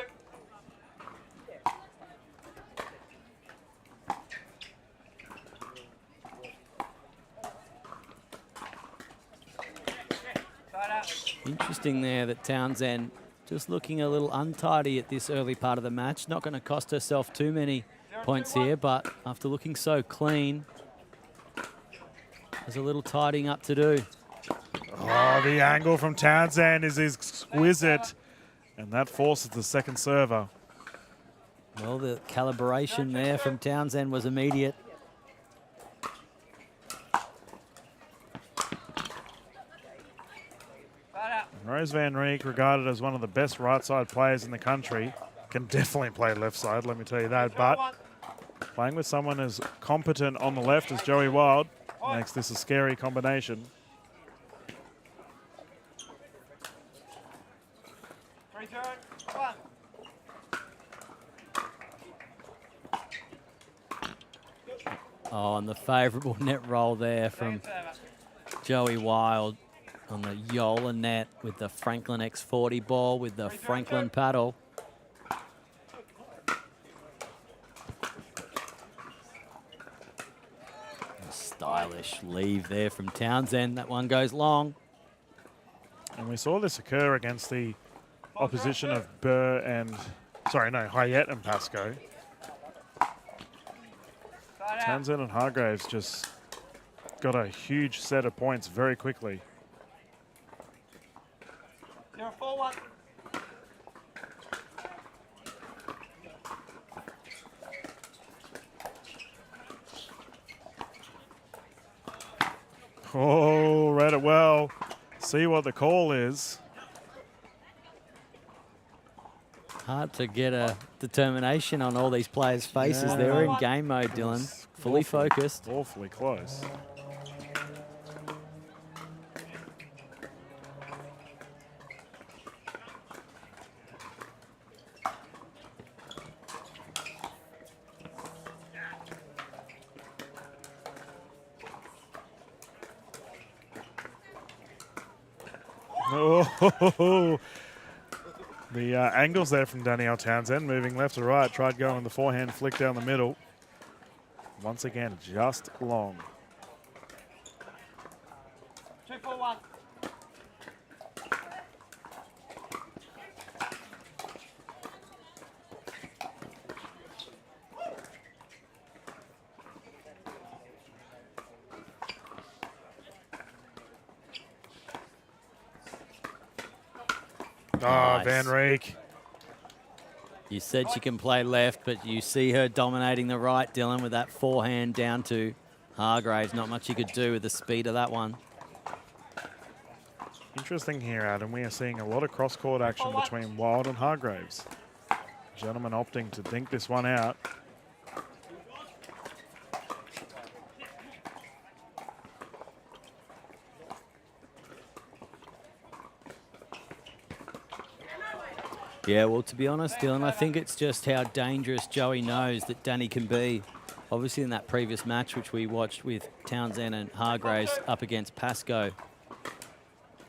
Interesting there that Townsend just looking a little untidy at this early part of the match. Not going to cost herself too many points here, but after looking so clean, there's a little tidying up to do. Oh, the angle from Townsend is exquisite. And that forces the second server. Well, the calibration there from Townsend was immediate. Rose Van Rieck, regarded as one of the best right side players in the country, can definitely play left side, let me tell you that. But playing with someone as competent on the left as Joey Wild makes this a scary combination. Oh, and the favourable net roll there from Joey Wild on the Yola net with the Franklin X40 ball with the Franklin paddle. A stylish leave there from Townsend. That one goes long. And we saw this occur against the opposition of Burr and, sorry, no, Hayette and Pascoe. Townsend and Hargraves just got a huge set of points very quickly. 041. Oh, read it well. See what the call is. Hard to get a determination on all these players' faces. They're in game mode, Dylan. Fully focused. Awfully close. Oh, the angles there from Danielle Townsend, moving left to right, tried going the forehand flick down the middle. Once again, just long. 241. Oh, Van Rieck. You said she can play left, but you see her dominating the right, Dylan, with that forehand down to Hargraves. Not much you could do with the speed of that one. Interesting here, Adam. We are seeing a lot of cross-court action between Wild and Hargraves. Gentlemen opting to dink this one out. Yeah, well, to be honest, Dylan, I think it's just how dangerous Joey knows that Danny can be. Obviously, in that previous match, which we watched with Townsend and Hargraves up against Pascoe,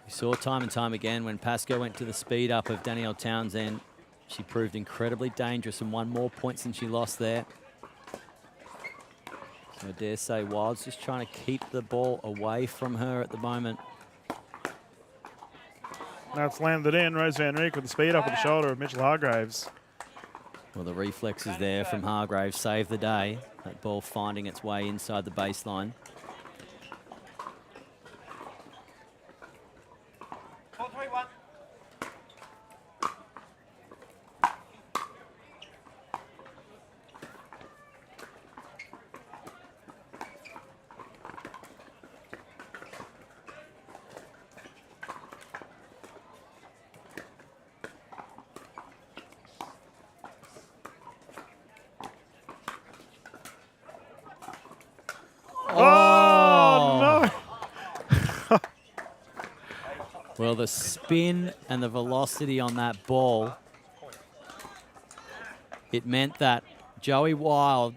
we saw time and time again when Pascoe went to the speed up of Danielle Townsend, she proved incredibly dangerous and won more points than she lost there. So I dare say Wild's just trying to keep the ball away from her at the moment. Now it's landed in. Rose Van Rieck with the speed up at the shoulder of Mitchell Hargraves. Well, the reflexes there from Hargraves saved the day. That ball finding its way inside the baseline. 4-3-1. Oh, no. Well, the spin and the velocity on that ball, it meant that Joey Wild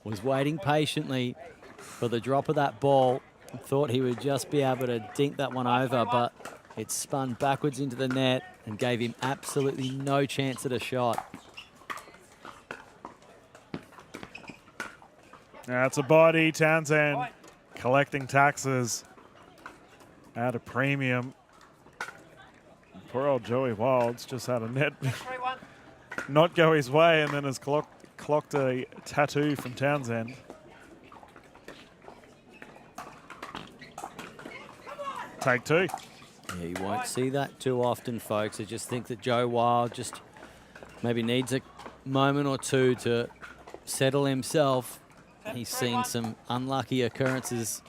was waiting patiently for the drop of that ball and thought he would just be able to dink that one over, but it spun backwards into the net and gave him absolutely no chance at a shot. That's a body. Townsend collecting taxes at a premium. Poor old Joey Wilds just had a net not go his way and then has clocked a tattoo from Townsend. Take two. Yeah, you won't see that too often, folks. I just think that Joe Wild just maybe needs a moment or two to settle himself. He's seen some unlucky occurrences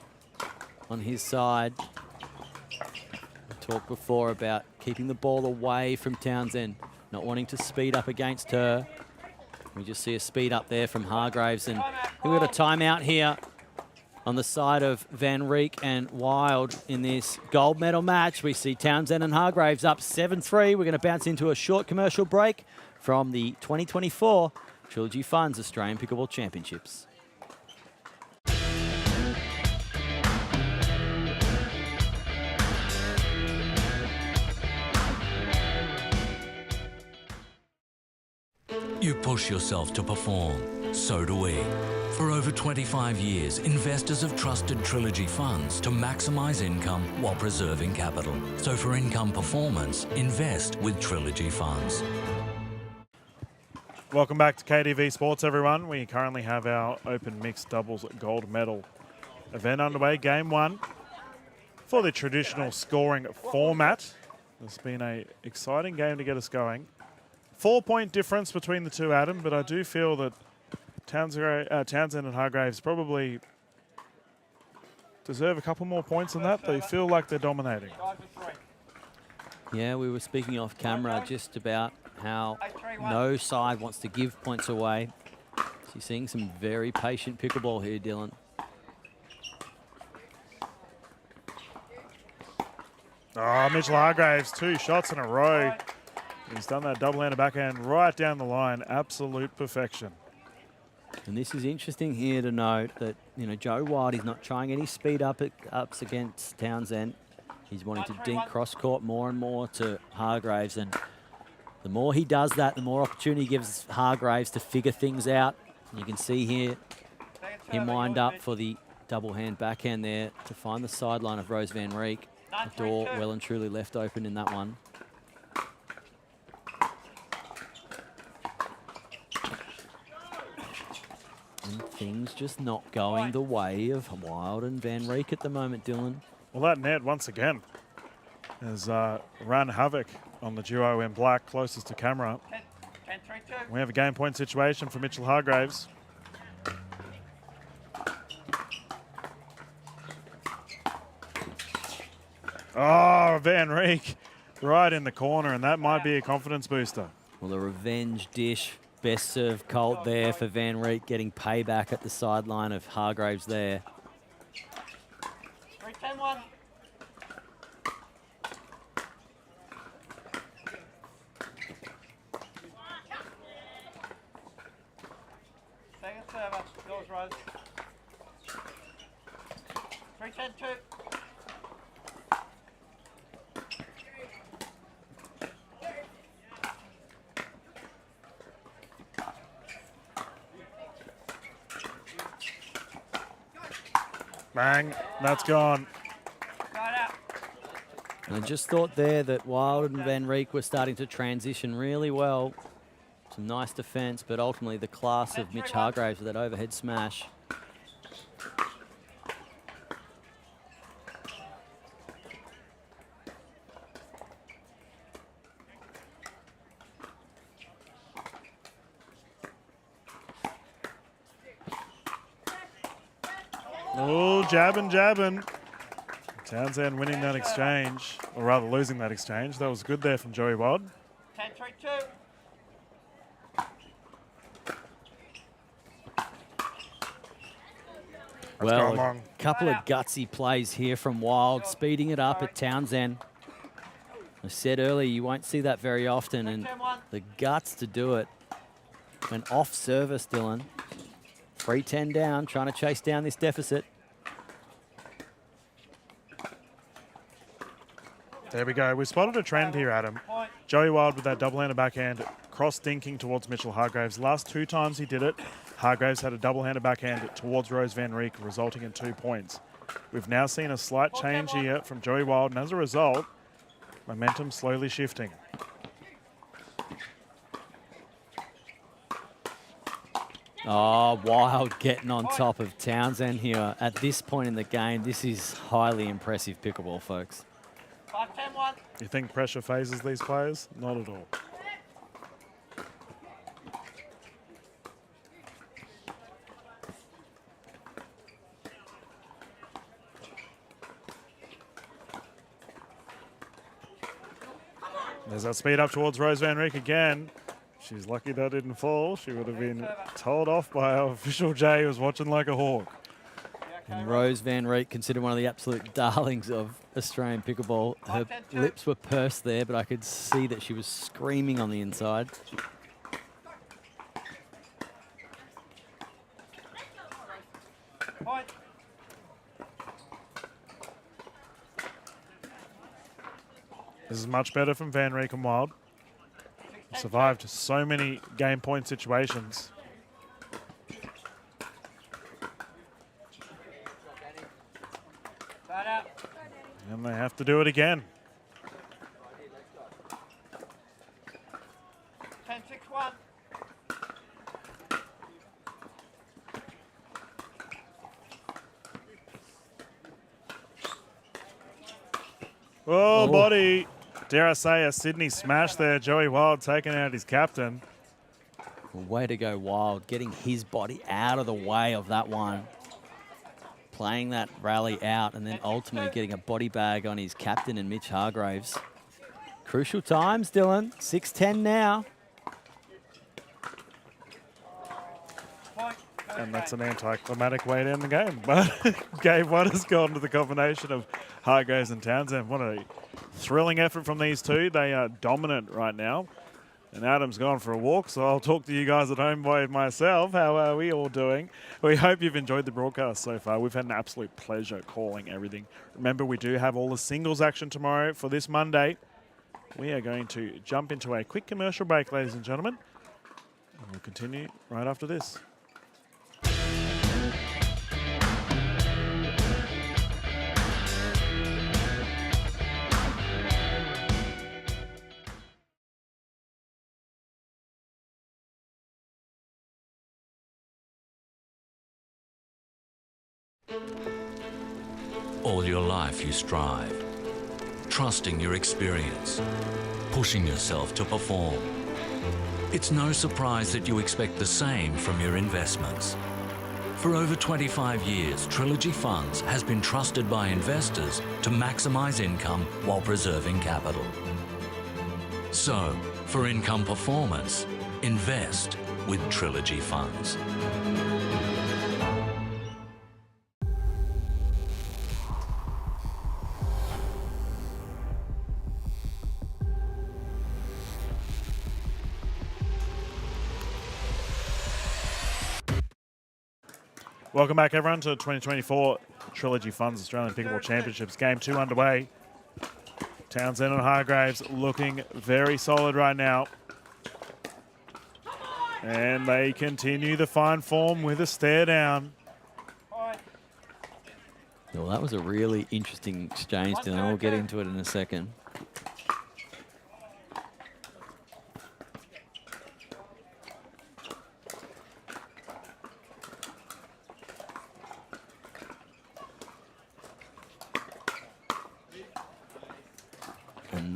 on his side. We talked before about keeping the ball away from Townsend, not wanting to speed up against her. We just see a speed up there from Hargraves, and we've got a timeout here on the side of Van Rieck and Wild in this gold medal match. We see Townsend and Hargraves up 7-3. We're going to bounce into a short commercial break from the 2024 Trilogy Funds Australian Pickleball Championships. You push yourself to perform, so do we. For over 25 years, investors have trusted Trilogy Funds to maximise income while preserving capital. So for income performance, invest with Trilogy Funds. Welcome back to KDV Sports, everyone. We currently have our open mixed doubles gold medal event underway, game one, for the traditional scoring format. It's been an exciting game to get us going. 4-point difference between the two, Adam, but I do feel that Townsend and Hargraves probably deserve a couple more points than that. They feel like they're dominating. Yeah, we were speaking off camera just about how no side wants to give points away. So you're seeing some very patient pickleball here, Dylan. Oh, Mitchell Hargraves, 2 shots in a row. He's done that double-handed backhand right down the line. Absolute perfection. And this is interesting here to note that, you know, Joe Wild is not trying any speed ups against Townsend. He's wanting to dink cross-court more and more to Hargraves. And the more he does that, the more opportunity he gives Hargraves to figure things out. And you can see here him wind up for the double-hand backhand there to find the sideline of Rose Van Rieck. The door well and truly left open in that one. And things just not going the way of Wild and Van Rieck at the moment, Dylan. Well, that net, once again, has run havoc on the duo in black, closest to camera. We have a game point situation for Mitchell Hargraves. Oh, Van Rieck right in the corner, and that might be a confidence booster. Well, the revenge dish. Best serve Colt there for Van Rieck, getting payback at the sideline of Hargraves there. 3-10-1. Second server, yours, Rose. 3-10-2. Bang, that's gone. And I just thought there that Wild and Van Rieck were starting to transition really well. Some nice defence, but ultimately the class of Mitch Hargraves with that overhead smash. Oh, jabbing. Townsend winning that exchange, or rather losing that exchange. That was good there from Joey Wild. 10-3-2. Well, a couple of gutsy plays here from Wild, speeding it up at Townsend. I said earlier, you won't see that very often, and the guts to do it. When off service, Dylan. 3-10 down, trying to chase down this deficit. There we go. We spotted a trend here, Adam. Joey Wild with that double-handed backhand, cross-dinking towards Mitchell Hargraves. Last 2 times he did it, Hargraves had a double-handed backhand towards Rose Van Rieck, resulting in 2 points. We've now seen a slight change here from Joey Wild, and as a result, momentum slowly shifting. Oh, Wild getting on top of Townsend here. At this point in the game, this is highly impressive pickleball, folks. 5-10-1. You think pressure phases these players? Not at all. There's that speed up towards Rose Van Rieck again. She's lucky that didn't fall. She would have been told off by our official Jay, who was watching like a hawk. And Rose Van Rieck, considered one of the absolute darlings of Australian pickleball. Her lips were pursed there, but I could see that she was screaming on the inside. This is much better from Van Rieck and Wild. Survived so many game point situations. And they have to do it again. 10-6-1. Oh, body. Dare I say a Sydney smash there. Joey Wild taking out his captain. Way to go, Wild. Getting his body out of the way of that one. Playing that rally out and then ultimately getting a body bag on his captain and Mitch Hargraves. Crucial times, Dylan. 6-10 now. And that's an anticlimactic way to end the game. But game one has gone to the combination of Hargraves and Townsend. What a thrilling effort from these two. They are dominant right now. And Adam's gone for a walk, so I'll talk to you guys at home by myself. How are we all doing? We hope you've enjoyed the broadcast so far. We've had an absolute pleasure calling everything. Remember, we do have all the singles action tomorrow for this Monday. We are going to jump into a quick commercial break, ladies and gentlemen. And we'll continue right after this. All your life you strive, trusting your experience, pushing yourself to perform. It's no surprise that you expect the same from your investments. For over 25 years, Trilogy Funds has been trusted by investors to maximize income while preserving capital. So, for income performance, invest with Trilogy Funds. Welcome back, everyone, to the 2024 Trilogy Funds Australian Pickleball Championships. Game 2 underway. Townsend and Hargraves looking very solid right now. And they continue the fine form with a stare down. Well, that was a really interesting exchange, Dylan. We'll get into it in a second.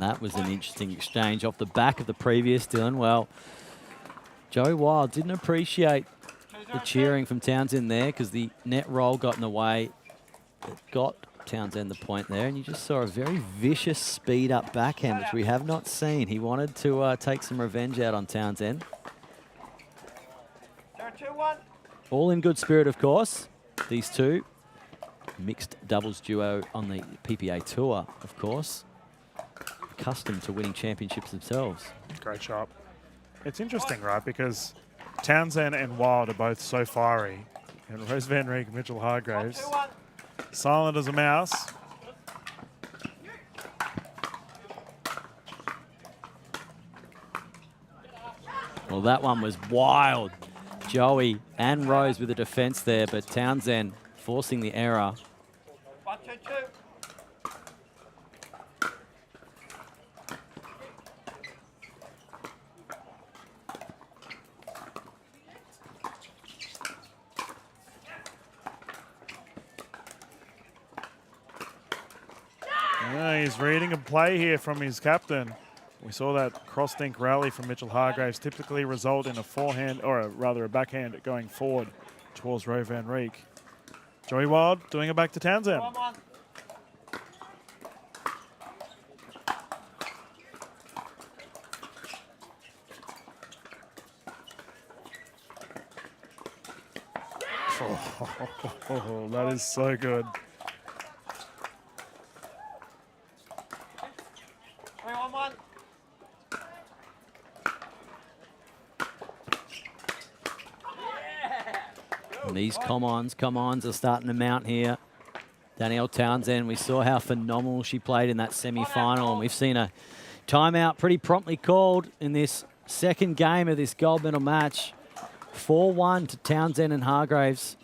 that was an interesting exchange off the back of the previous, Dylan. Well, Joey Wild didn't appreciate the cheering from Townsend there because the net roll got in the way. It got Townsend the point there, and you just saw a very vicious speed-up backhand, which we have not seen. He wanted to take some revenge out on Townsend. All in good spirit, of course. These two, mixed doubles duo on the PPA Tour, of course. Accustomed to winning championships themselves. Great shot. It's interesting, right? Because Townsend and Wild are both so fiery. And Rose Van Rijk and Mitchell Hargraves, silent as a mouse. Well, that one was wild. Joey and Rose with the defense there, but Townsend forcing the error. 1, 2, 2. Yeah, he's reading a play here from his captain. We saw that cross-dink rally from Mitchell Hargraves typically result in a forehand, or rather a backhand going forward towards Rose Van Rijk. Joey Wild doing it back to Townsend. Oh, that is so good. And these come-ons are starting to mount here. Danielle Townsend, we saw how phenomenal she played in that semi-final, and we've seen a timeout pretty promptly called in this second game of this gold medal match. 4-1 to Townsend and Hargraves.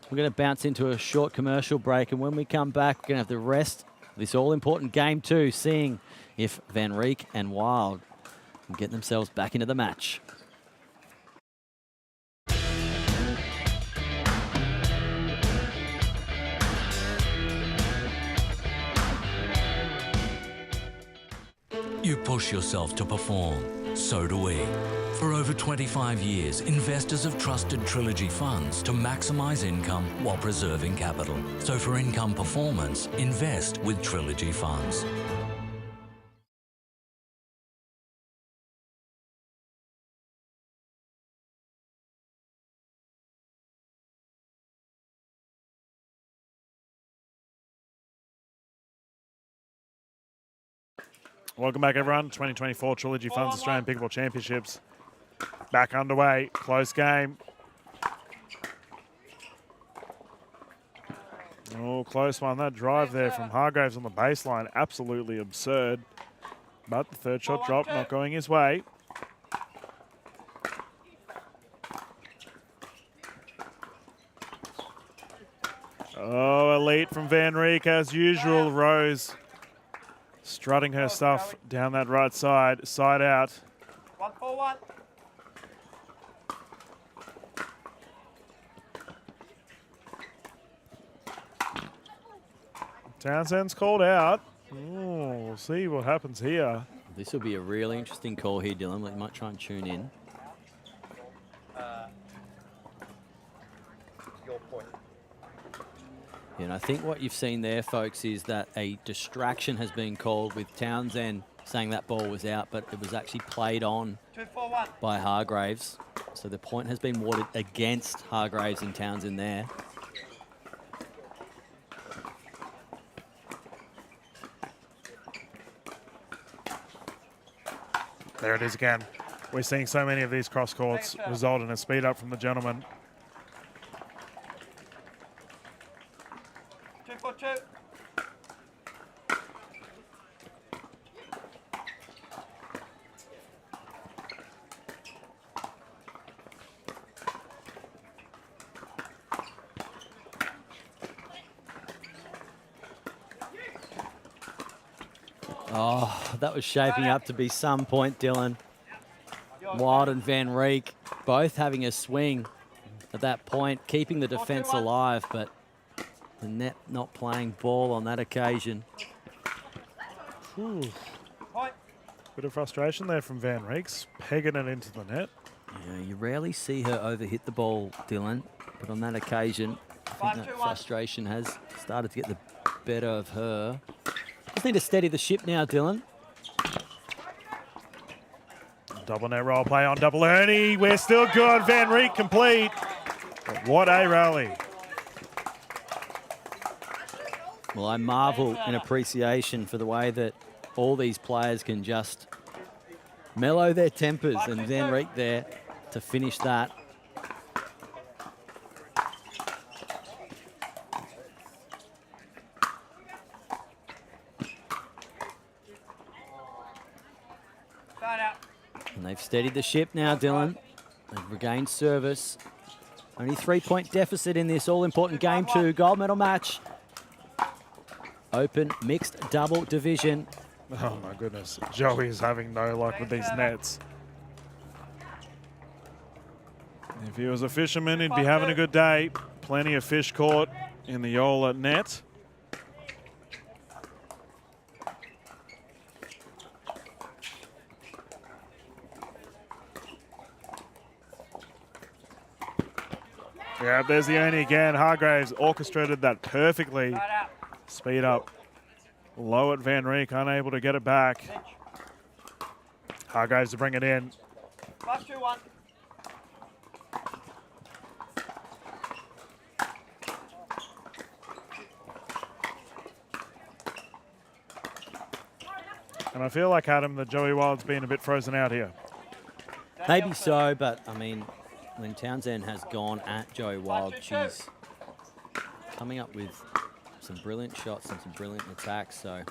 We're going to bounce into a short commercial break, and when we come back, we're going to have the rest of this all-important game two, seeing if Van Rijk and Wild can get themselves back into the match. You push yourself to perform, so do we. For over 25 years, investors have trusted Trilogy Funds to maximize income while preserving capital. So for income performance, invest with Trilogy Funds. Welcome back, everyone. 2024 Trilogy Funds Australian Pickleball Championships back underway. Close game. Oh, close one. That drive there from Hargraves on the baseline, absolutely absurd. But the third shot drop not going his way. Oh, elite from Van Rijk as usual. Rose strutting her stuff down that right side, side out. 1, 4, 1. Townsend's called out. Oh, we'll see what happens here. This will be a really interesting call here, Dylan. We might try and tune in. Your point. And I think what you've seen there, folks, is that a distraction has been called with Townsend saying that ball was out, but it was actually played on 2, 4, 1. by Hargraves. So the point has been awarded against Hargraves and Townsend there. There it is again. We're seeing so many of these cross courts result in a speed up from the gentleman. 2, 4, 2. Oh, that was shaping up to be some point, Dylan. Wild and Van Rijk both having a swing at that point, keeping the defense alive, but the net not playing ball on that occasion. Ooh. Bit of frustration there from Van Reeks, pegging it into the net. Yeah, you rarely see her overhit the ball, Dylan, but on that occasion, I think that frustration has started to get the better of her. Just need to steady the ship now, Dylan. Double net roll play on double Ernie. We're still good. Van Reek complete. But what a rally. Well, I marvel in appreciation for the way that all these players can just mellow their tempers, and Van Reek there to finish that. And they've steadied the ship now, Dylan. They've regained service. Only 3-point deficit in this all-important Game 2 gold medal match. Open mixed double division. Oh my goodness. Joey is having no luck with these nets. If he was a fisherman, he'd be having a good day. Plenty of fish caught in the Yola net. Yeah, there's the Ernie again. Hargraves orchestrated that perfectly. Speed up. Low at Van Reek, unable to get it back. Hargraves to bring it in. 5-2-1. And I feel like, Adam, that Joey Wild's been a bit frozen out here. Maybe so, but I mean, when Townsend has gone at Joey Wild, she's coming up with some brilliant shots and some brilliant attacks, so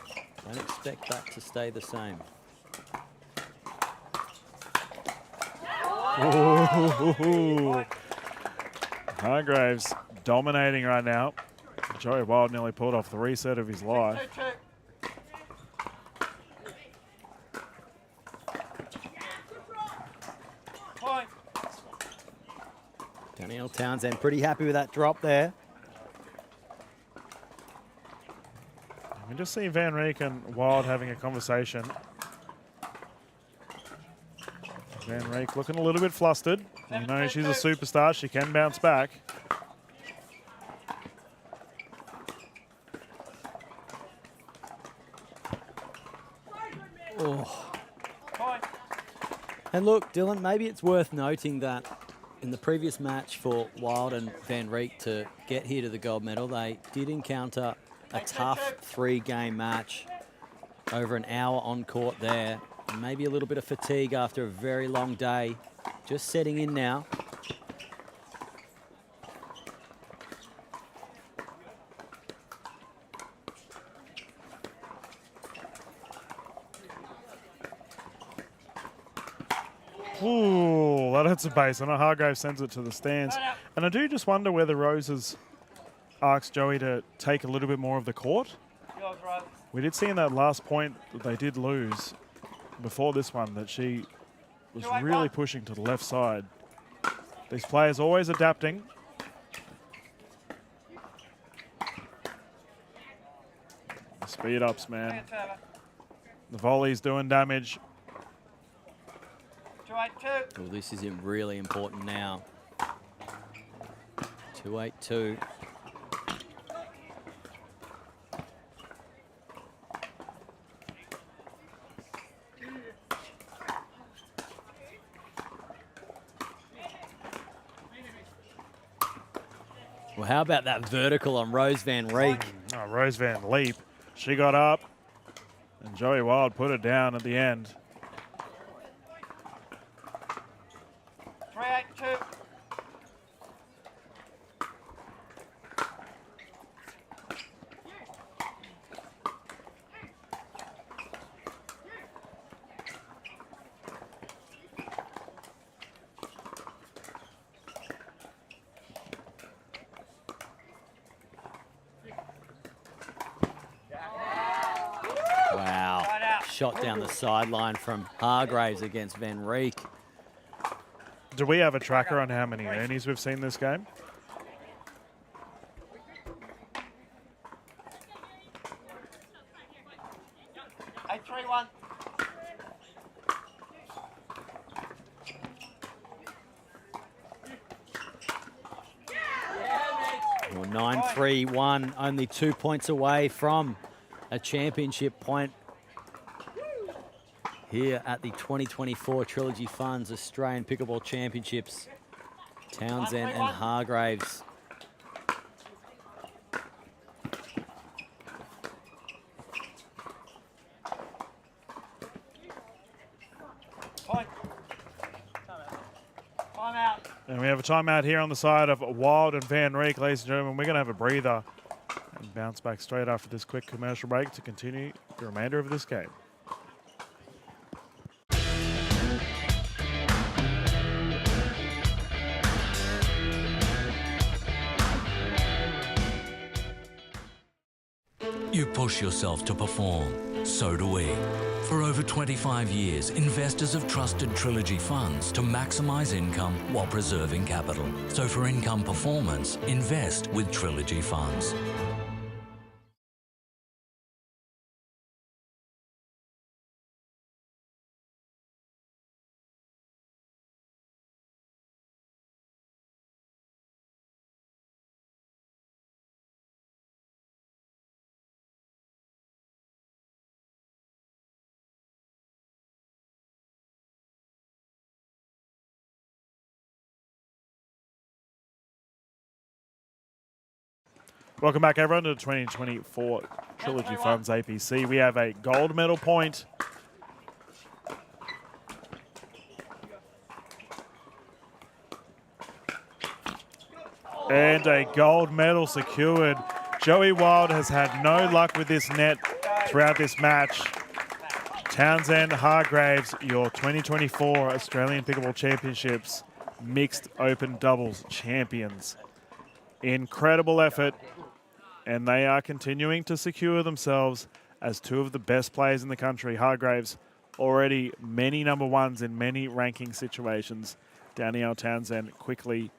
don't expect that to stay the same. Ooh. Hargraves dominating right now. Joey Wild nearly pulled off the reset of his life. Danielle Townsend pretty happy with that drop there. We just see Van Reek and Wild having a conversation. Van Reek looking a little bit flustered. You know, she's a superstar. She can bounce back. Oh. And look, Dylan, maybe it's worth noting that in the previous match for Wild and Van Reek to get here to the gold medal, they did encounter a tough 3-game match over an hour on court there. And maybe a little bit of fatigue after a very long day. Just setting in now. Ooh, that hits a base. And Hargrave sends it to the stands. And I do just wonder whether Rose has asked Joey to take a little bit more of the court. We did see in that last point that they did lose before this one that she was really pushing to the left side. These players always adapting. The speed ups, man. The volley's doing damage. Well, this is really important now. 2-8-2. Well, how about that vertical on Rose Van Reek? Oh, Rose Van Leap. She got up, and Joey Wild put it down at the end. 3-8-2. Wow. Shot down the sideline from Hargraves against Van Reek. Do we have a tracker on how many Ernies we've seen this game? Well, 9-3-1, only 2 points away from a championship point here at the 2024 Trilogy Funds Australian Pickleball Championships. Townsend and Hargraves. And we have a timeout here on the side of Wild and Van Rieck, ladies and gentlemen. We're going to have a breather and bounce back straight after this quick commercial break to continue the remainder of this game. You push yourself to perform, so do we. For over 25 years, investors have trusted Trilogy Funds to maximise income while preserving capital. So for income performance, invest with Trilogy Funds. Welcome back, everyone, to the 2024 Trilogy Funds APC. We have a gold medal point. And a gold medal secured. Joey Wild has had no luck with this net throughout this match. Townsend Hargraves, your 2024 Australian Pickleball Championships Mixed Open Doubles champions. Incredible effort. And they are continuing to secure themselves as two of the best players in the country. Hargraves already many number ones in many ranking situations. Danielle Townsend quickly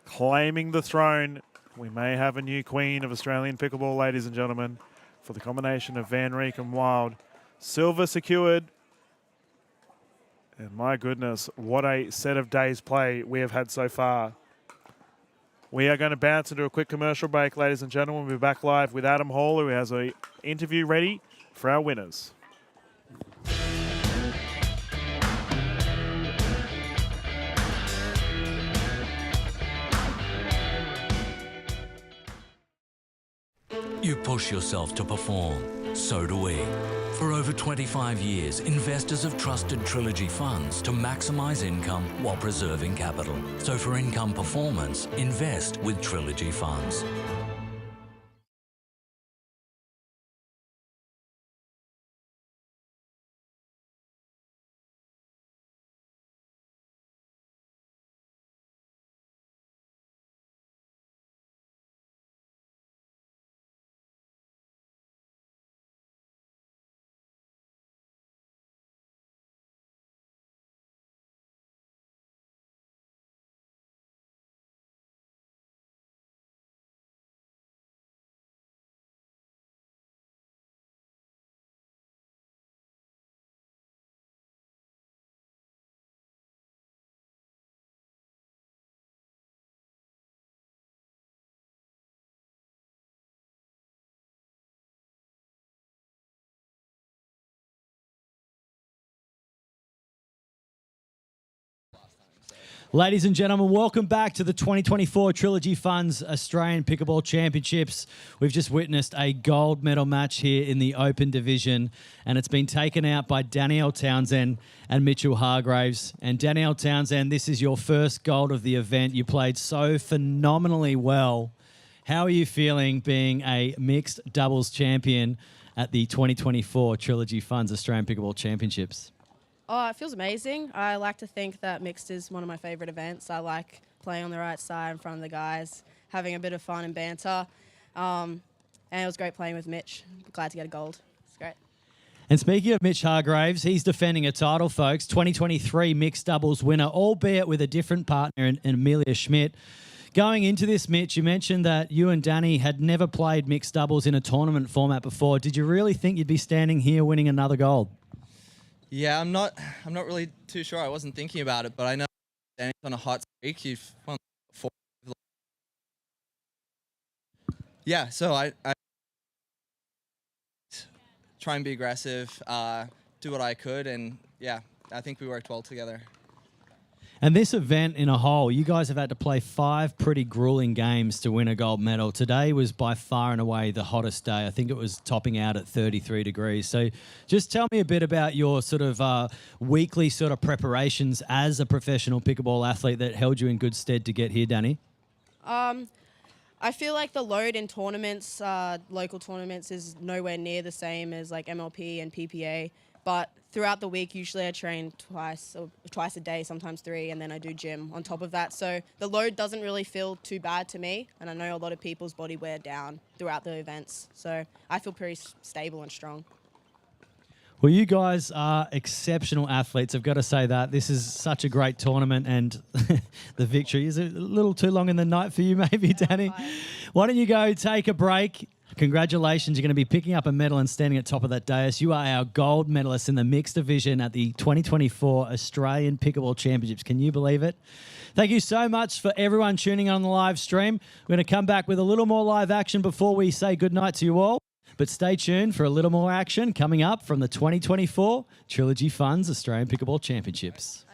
claiming the throne. We may have a new queen of Australian pickleball, ladies and gentlemen, for the combination of Van Rieck and Wild. Silver secured. And my goodness, what a set of days play we have had so far. We are going to bounce into a quick commercial break, ladies and gentlemen. We'll be back live with Adam Hall, who has an interview ready for our winners. You push yourself to perform, so do we. For over 25 years, investors have trusted Trilogy Funds to maximise income while preserving capital. So for income performance, invest with Trilogy Funds. Ladies and gentlemen, welcome back to the 2024 Trilogy Funds Australian Pickleball Championships. We've just witnessed a gold medal match here in the Open Division, and it's been taken out by Danielle Townsend and Mitchell Hargraves. And Danielle Townsend, this is your first gold of the event. You played so phenomenally well. How are you feeling being a mixed doubles champion at the 2024 Trilogy Funds Australian Pickleball Championships? Oh, it feels amazing. I like to think that mixed is one of my favourite events. I like playing on the right side in front of the guys, having a bit of fun and banter. And it was great playing with Mitch. Glad to get a gold. It's great. And speaking of Mitch Hargraves, he's defending a title, folks. 2023 mixed doubles winner, albeit with a different partner in Amelia Schmidt. Going into this, Mitch, you mentioned that you and Danny had never played mixed doubles in a tournament format before. Did you really think you'd be standing here winning another gold? Yeah, I'm not really too sure. I wasn't thinking about it, but I know Danny's on a hot streak. You've won 4 Yeah, so I try and be aggressive, do what I could, and yeah, I think we worked well together. And this event in a whole, you guys have had to play 5 pretty grueling games to win a gold medal. Today was by far and away the hottest day. I think it was topping out at 33 degrees. So just tell me a bit about your sort of weekly sort of preparations as a professional pickleball athlete that held you in good stead to get here, Danny. I feel like the load in tournaments, local tournaments, is nowhere near the same as like MLP and PPA. But throughout the week, usually I train twice a day, sometimes 3, and then I do gym on top of that. So the load doesn't really feel too bad to me, and I know a lot of people's body wear down throughout the events. So I feel pretty stable and strong. Well, you guys are exceptional athletes. I've got to say that. This is such a great tournament, and the victory is a little too long in the night for you maybe, Danny. Why don't you go take a break? Congratulations. You're going to be picking up a medal and standing at top of that dais. You are our gold medalist in the mixed division at the 2024 Australian Pickleball Championships. Can you believe it? Thank you so much for everyone tuning in on the live stream. We're going to come back with a little more live action before we say goodnight to you all. But stay tuned for a little more action coming up from the 2024 Trilogy Funds Australian Pickleball Championships.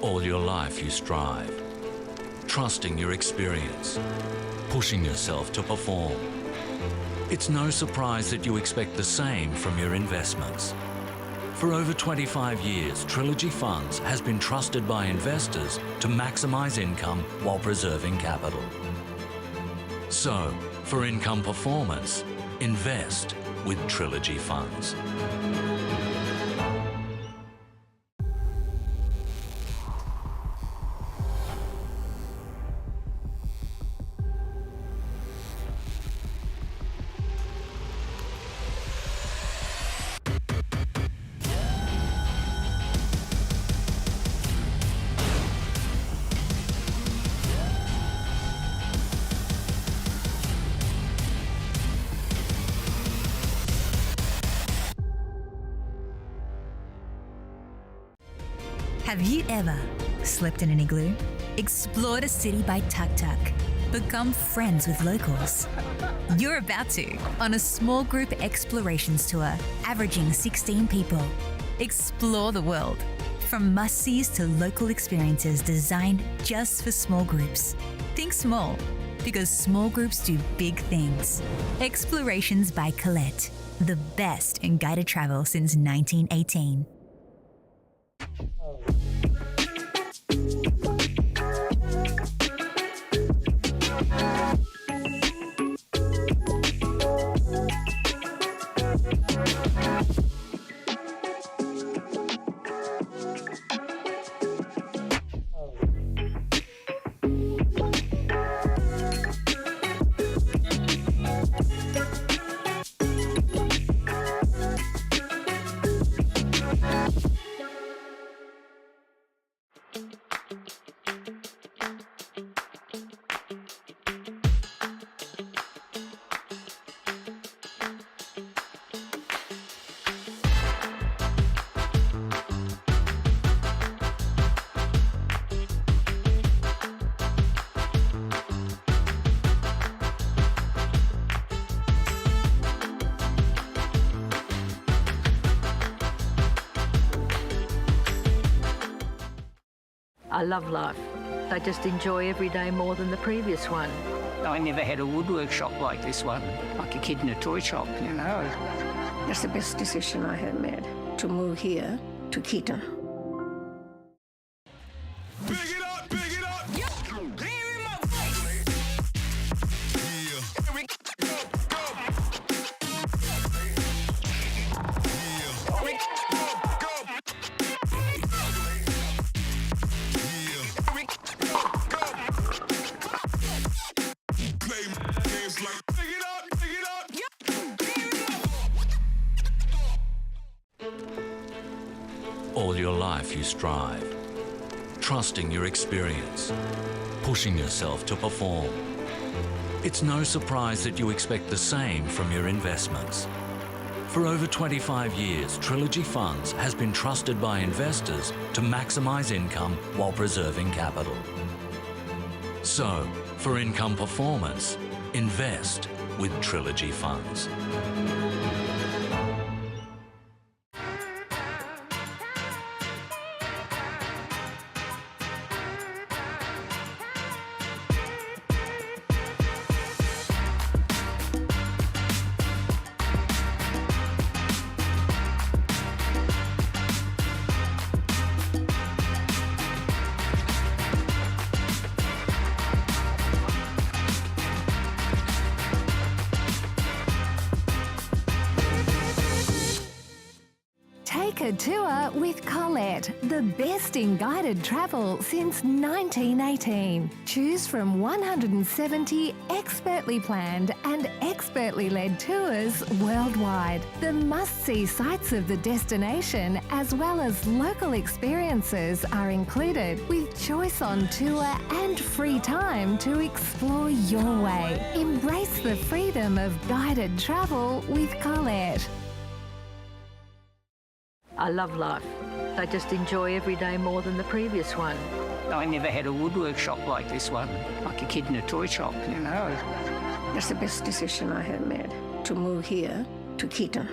All your life you strive, trusting your experience, pushing yourself to perform. It's no surprise that you expect the same from your investments. For over 25 years, Trilogy Funds has been trusted by investors to maximise income while preserving capital. So, for income performance, invest with Trilogy Funds. Have you ever slept in an igloo? Explored a city by tuk-tuk? Become friends with locals? You're about to on a small group explorations tour, averaging 16 people. Explore the world, from must-sees to local experiences designed just for small groups. Think small, because small groups do big things. Explorations by Collette, the best in guided travel since 1918. I love life. I just enjoy every day more than the previous one. I never had a woodwork shop like this one, like a kid in a toy shop, you know. That's the best decision I had made, to move here to Keaton. All your life you strive, trusting your experience, pushing yourself to perform. It's no surprise that you expect the same from your investments. For over 25 years, Trilogy Funds has been trusted by investors to maximise income while preserving capital. So, for income performance, invest with Trilogy Funds. Take a tour with Collette, the best in guided travel since 1918. Choose from 170 expertly planned and expertly led tours worldwide. The must-see sites of the destination as well as local experiences are included, with choice on tour and free time to explore your way. Embrace the freedom of guided travel with Collette. I love life. I just enjoy every day more than the previous one. I never had a woodwork shop like this one, like a kid in a toy shop, you know. That's the best decision I have made, to move here to Keaton.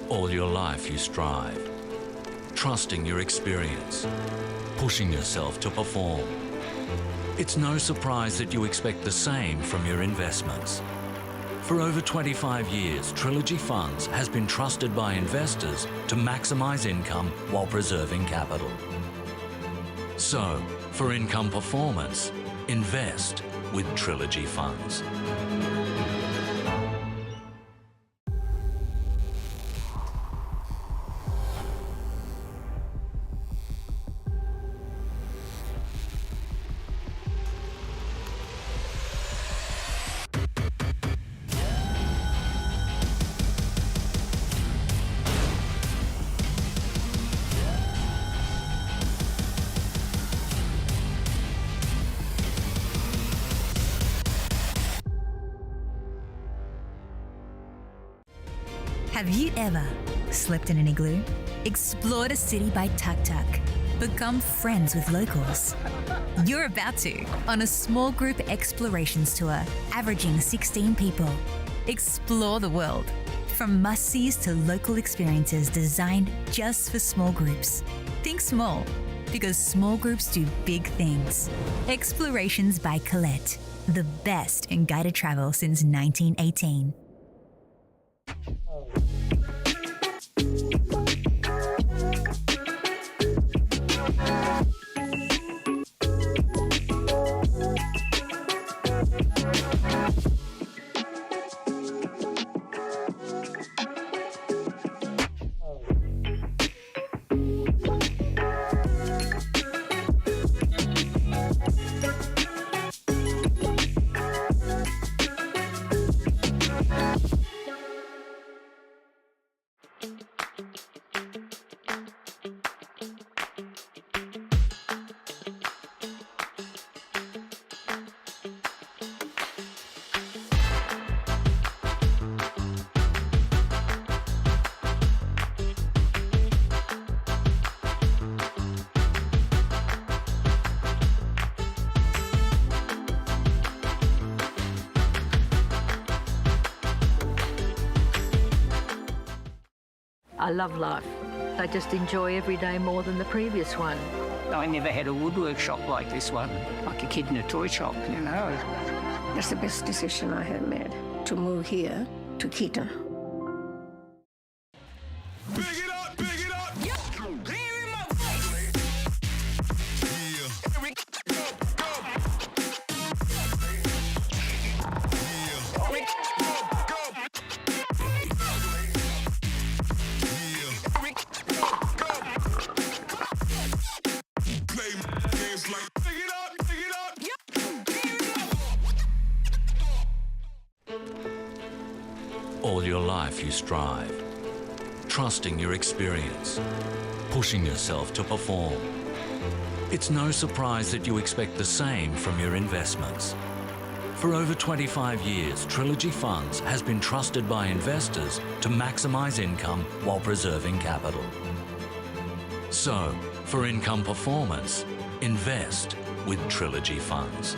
All your life you strive, trusting your experience, pushing yourself to perform. It's no surprise that you expect the same from your investments. For over 25 years, Trilogy Funds has been trusted by investors to maximise income while preserving capital. So, for income performance, invest with Trilogy Funds. Have you ever slept in an igloo? Explored a city by tuk-tuk? Become friends with locals? You're about to on a small group explorations tour, averaging 16 people. Explore the world, from must-sees to local experiences designed just for small groups. Think small, because small groups do big things. Explorations by Collette, the best in guided travel since 1918. I love life. I just enjoy every day more than the previous one. I never had a woodwork shop like this one, like a kid in a toy shop, you know. That's the best decision I have made, to move here to Keaton. All your life you strive, trusting your experience, pushing yourself to perform. It's no surprise that you expect the same from your investments. For over 25 years, Trilogy Funds has been trusted by investors to maximise income while preserving capital. So, for income performance, invest with Trilogy Funds.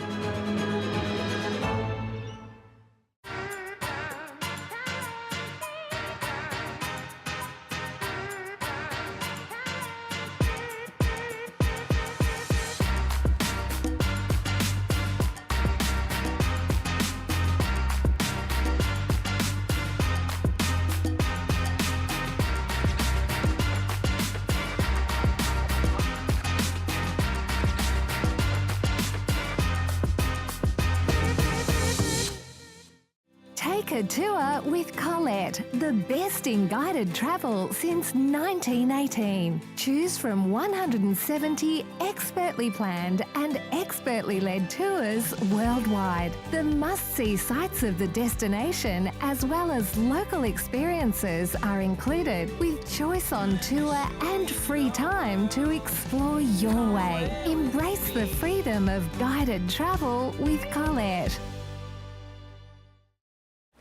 Take a tour with Collette, the best in guided travel since 1918. Choose from 170 expertly planned and expertly led tours worldwide. The must-see sights of the destination as well as local experiences are included, with choice on tour and free time to explore your way. Embrace the freedom of guided travel with Collette.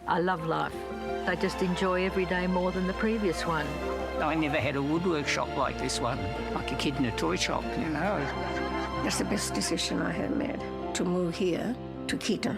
I love life. I just enjoy every day more than the previous one. I never had a woodwork shop like this one, like a kid in a toy shop, you know. That's the best decision I have made, to move here to Keaton.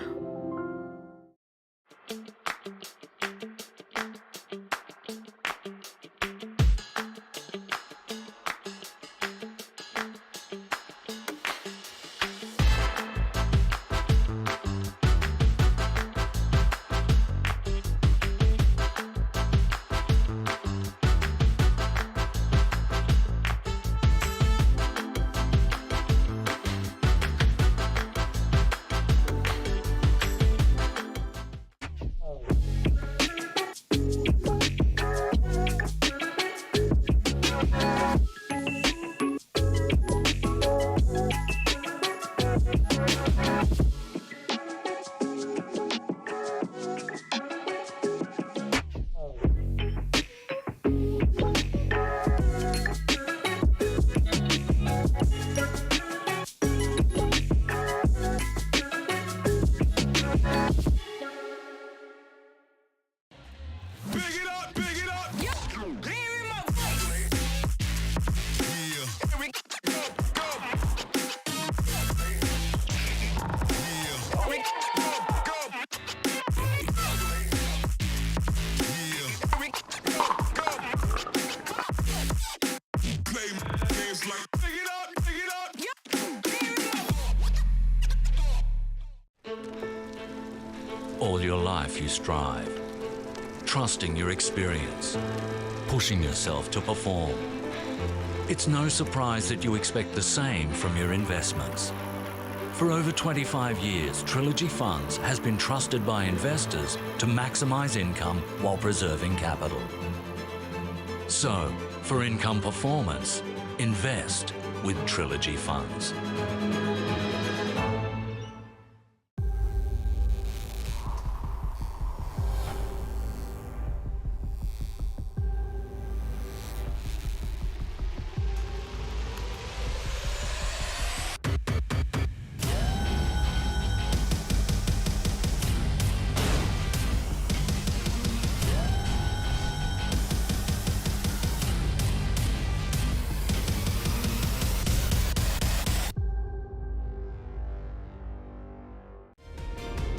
All your life you strive, trusting your experience, pushing yourself to perform. It's no surprise that you expect the same from your investments. For over 25 years, Trilogy Funds has been trusted by investors to maximise income while preserving capital. So, for income performance, invest with Trilogy Funds.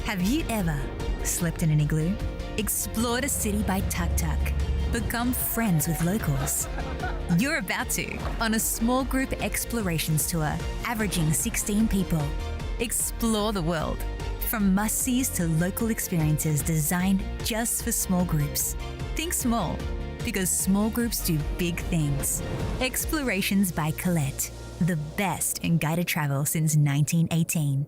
Have you ever slept in an igloo? Explored a city by tuk-tuk. Become friends with locals. You're about to on a small group explorations tour, averaging 16 people. Explore the world, from must-sees to local experiences designed just for small groups. Think small, because small groups do big things. Explorations by Collette, the best in guided travel since 1918.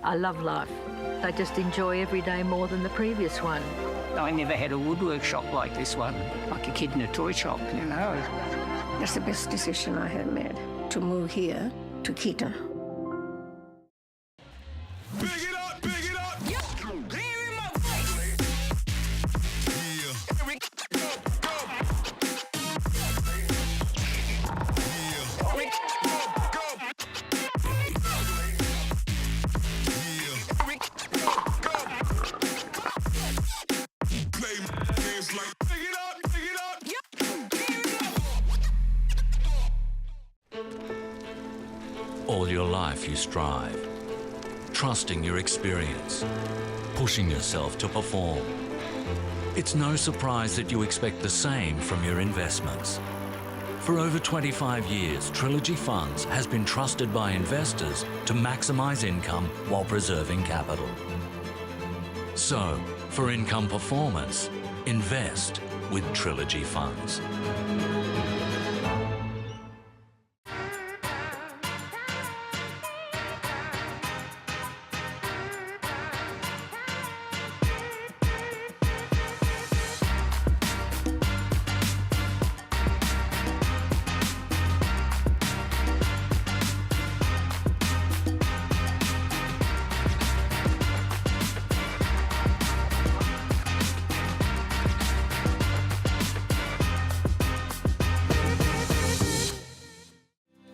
I love life. I just enjoy every day more than the previous one. I never had a woodwork shop like this one, like a kid in a toy shop, you know. That's the best decision I have made, to move here to Keaton. All your life you strive, trusting your experience, pushing yourself to perform. It's no surprise that you expect the same from your investments. For over 25 years, Trilogy Funds has been trusted by investors to maximise income while preserving capital. So, for income performance, invest with Trilogy Funds.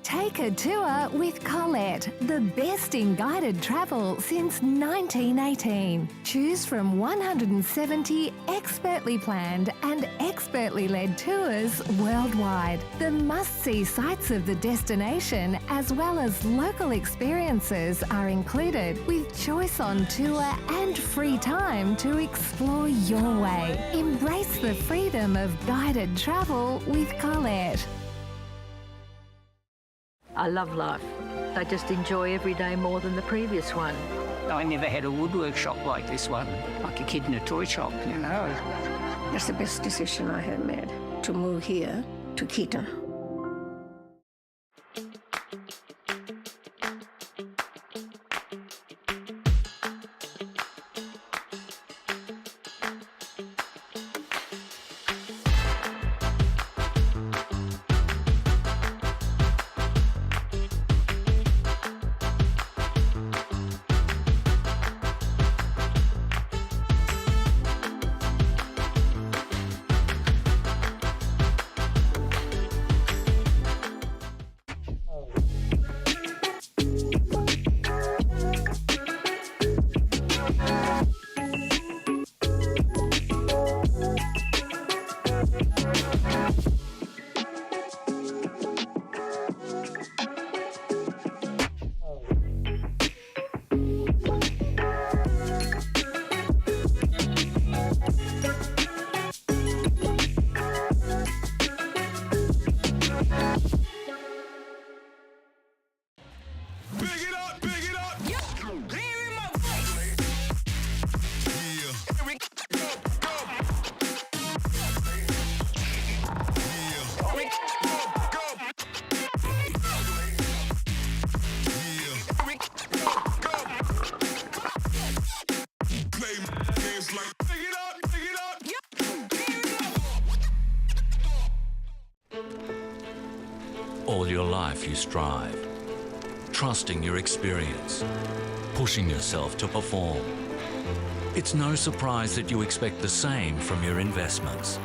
Take a tour with Collette, the best in guided travel since 1918. Choose from 170 expertly planned and expertly led tours worldwide. The must-see sights of the destination as well as local experiences are included, with choice on tour and free time to explore your way. Embrace the freedom of guided travel with Collette. I love life. I just enjoy every day more than the previous one. I never had a woodwork shop like this one, like a kid in a toy shop, you know. That's the best decision I have made, to move here to Keaton. life you strive. Trusting your experience, pushing yourself to perform. It's no surprise that you expect the same from your investments.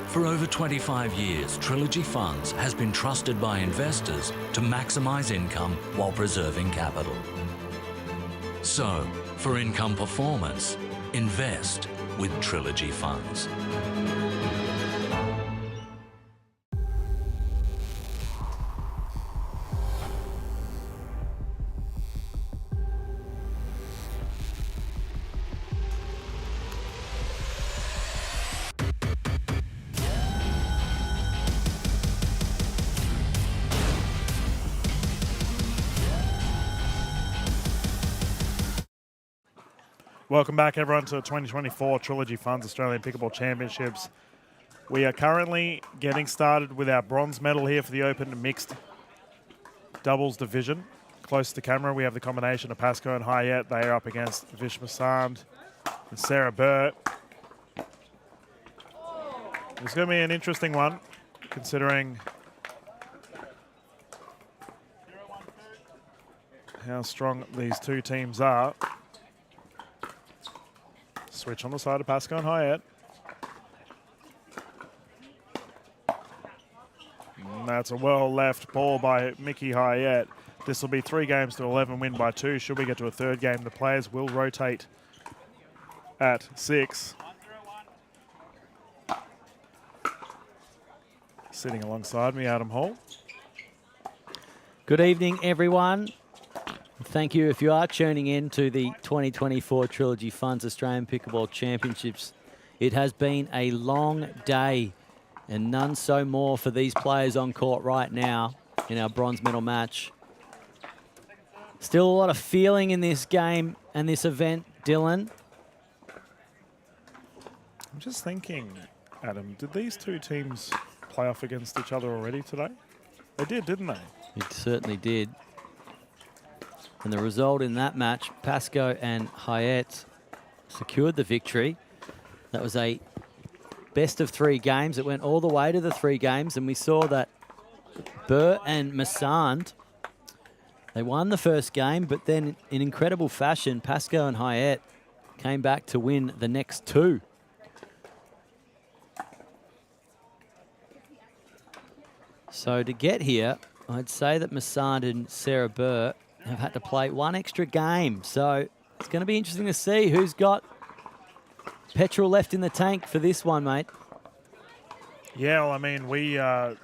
For over 25 years, Trilogy Funds has been trusted by investors to maximize income while preserving capital. So, for income performance, invest with Trilogy Funds. Welcome back, everyone, to the 2024 Trilogy Funds Australian Pickleball Championships. We are currently getting started with our bronze medal here for the Open Mixed Doubles Division. Close to camera, we have the combination of Pascoe and Hayet. They are up against Vish Masand and Sarah Burt. It's going to be an interesting one, considering how strong these two teams are. Switch on the side of Pascoe and Hayet. And that's a well left ball by Mickey Hayet. This will be 3 games to 11, win by 2. Should we get to a third game, the players will rotate at 6. Sitting alongside me, Adam Hall. Good evening, everyone. Thank you if you are tuning in to the 2024 Trilogy Funds Australian Pickleball Championships. It has been a long day and none so more for these players on court right now in our bronze medal match. Still a lot of feeling in this game and this event, Dylan. I'm just thinking, Adam, did these two teams play off against each other already today? They did, didn't they? It certainly did. And the result in that match, Pascoe and Hayet secured the victory. That was a best of 3 games. It went all the way to the 3 games, and we saw that Burr and Masand, they won the first game, but then in incredible fashion, Pascoe and Hayet came back to win the next 2. So to get here, I'd say that Masand and Sarah Burr have had to play 1 extra game. So it's going to be interesting to see who's got petrol left in the tank for this one, mate. Yeah, well, I mean, we, Adam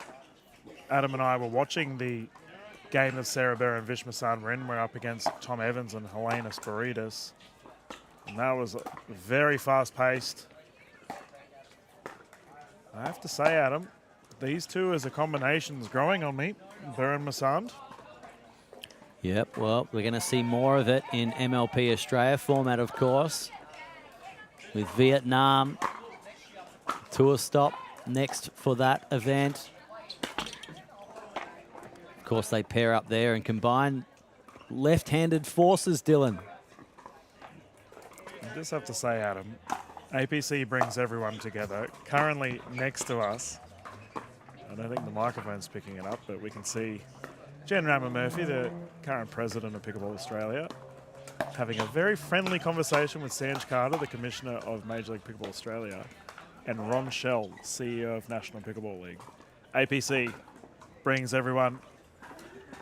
and I were watching the game that Sarah Burr and Vish Masand were in. We're up against Tom Evans and Helena Spiritus. And that was very fast-paced. I have to say, Adam, these two as a combination is growing on me, Burr and Masand. Yep, well, we're going to see more of it in MLP Australia format, of course, with Vietnam tour stop next for that event. Of course, they pair up there and combine left-handed forces, Dylan. I just have to say, Adam, APC brings everyone together. Currently next to us, I don't think the microphone's picking it up, but we can see Jen Rammer-Murphy, the current president of Pickleball Australia, having a very friendly conversation with Sanj Carter, the commissioner of Major League Pickleball Australia, and Ron Schell, CEO of National Pickleball League. APC brings everyone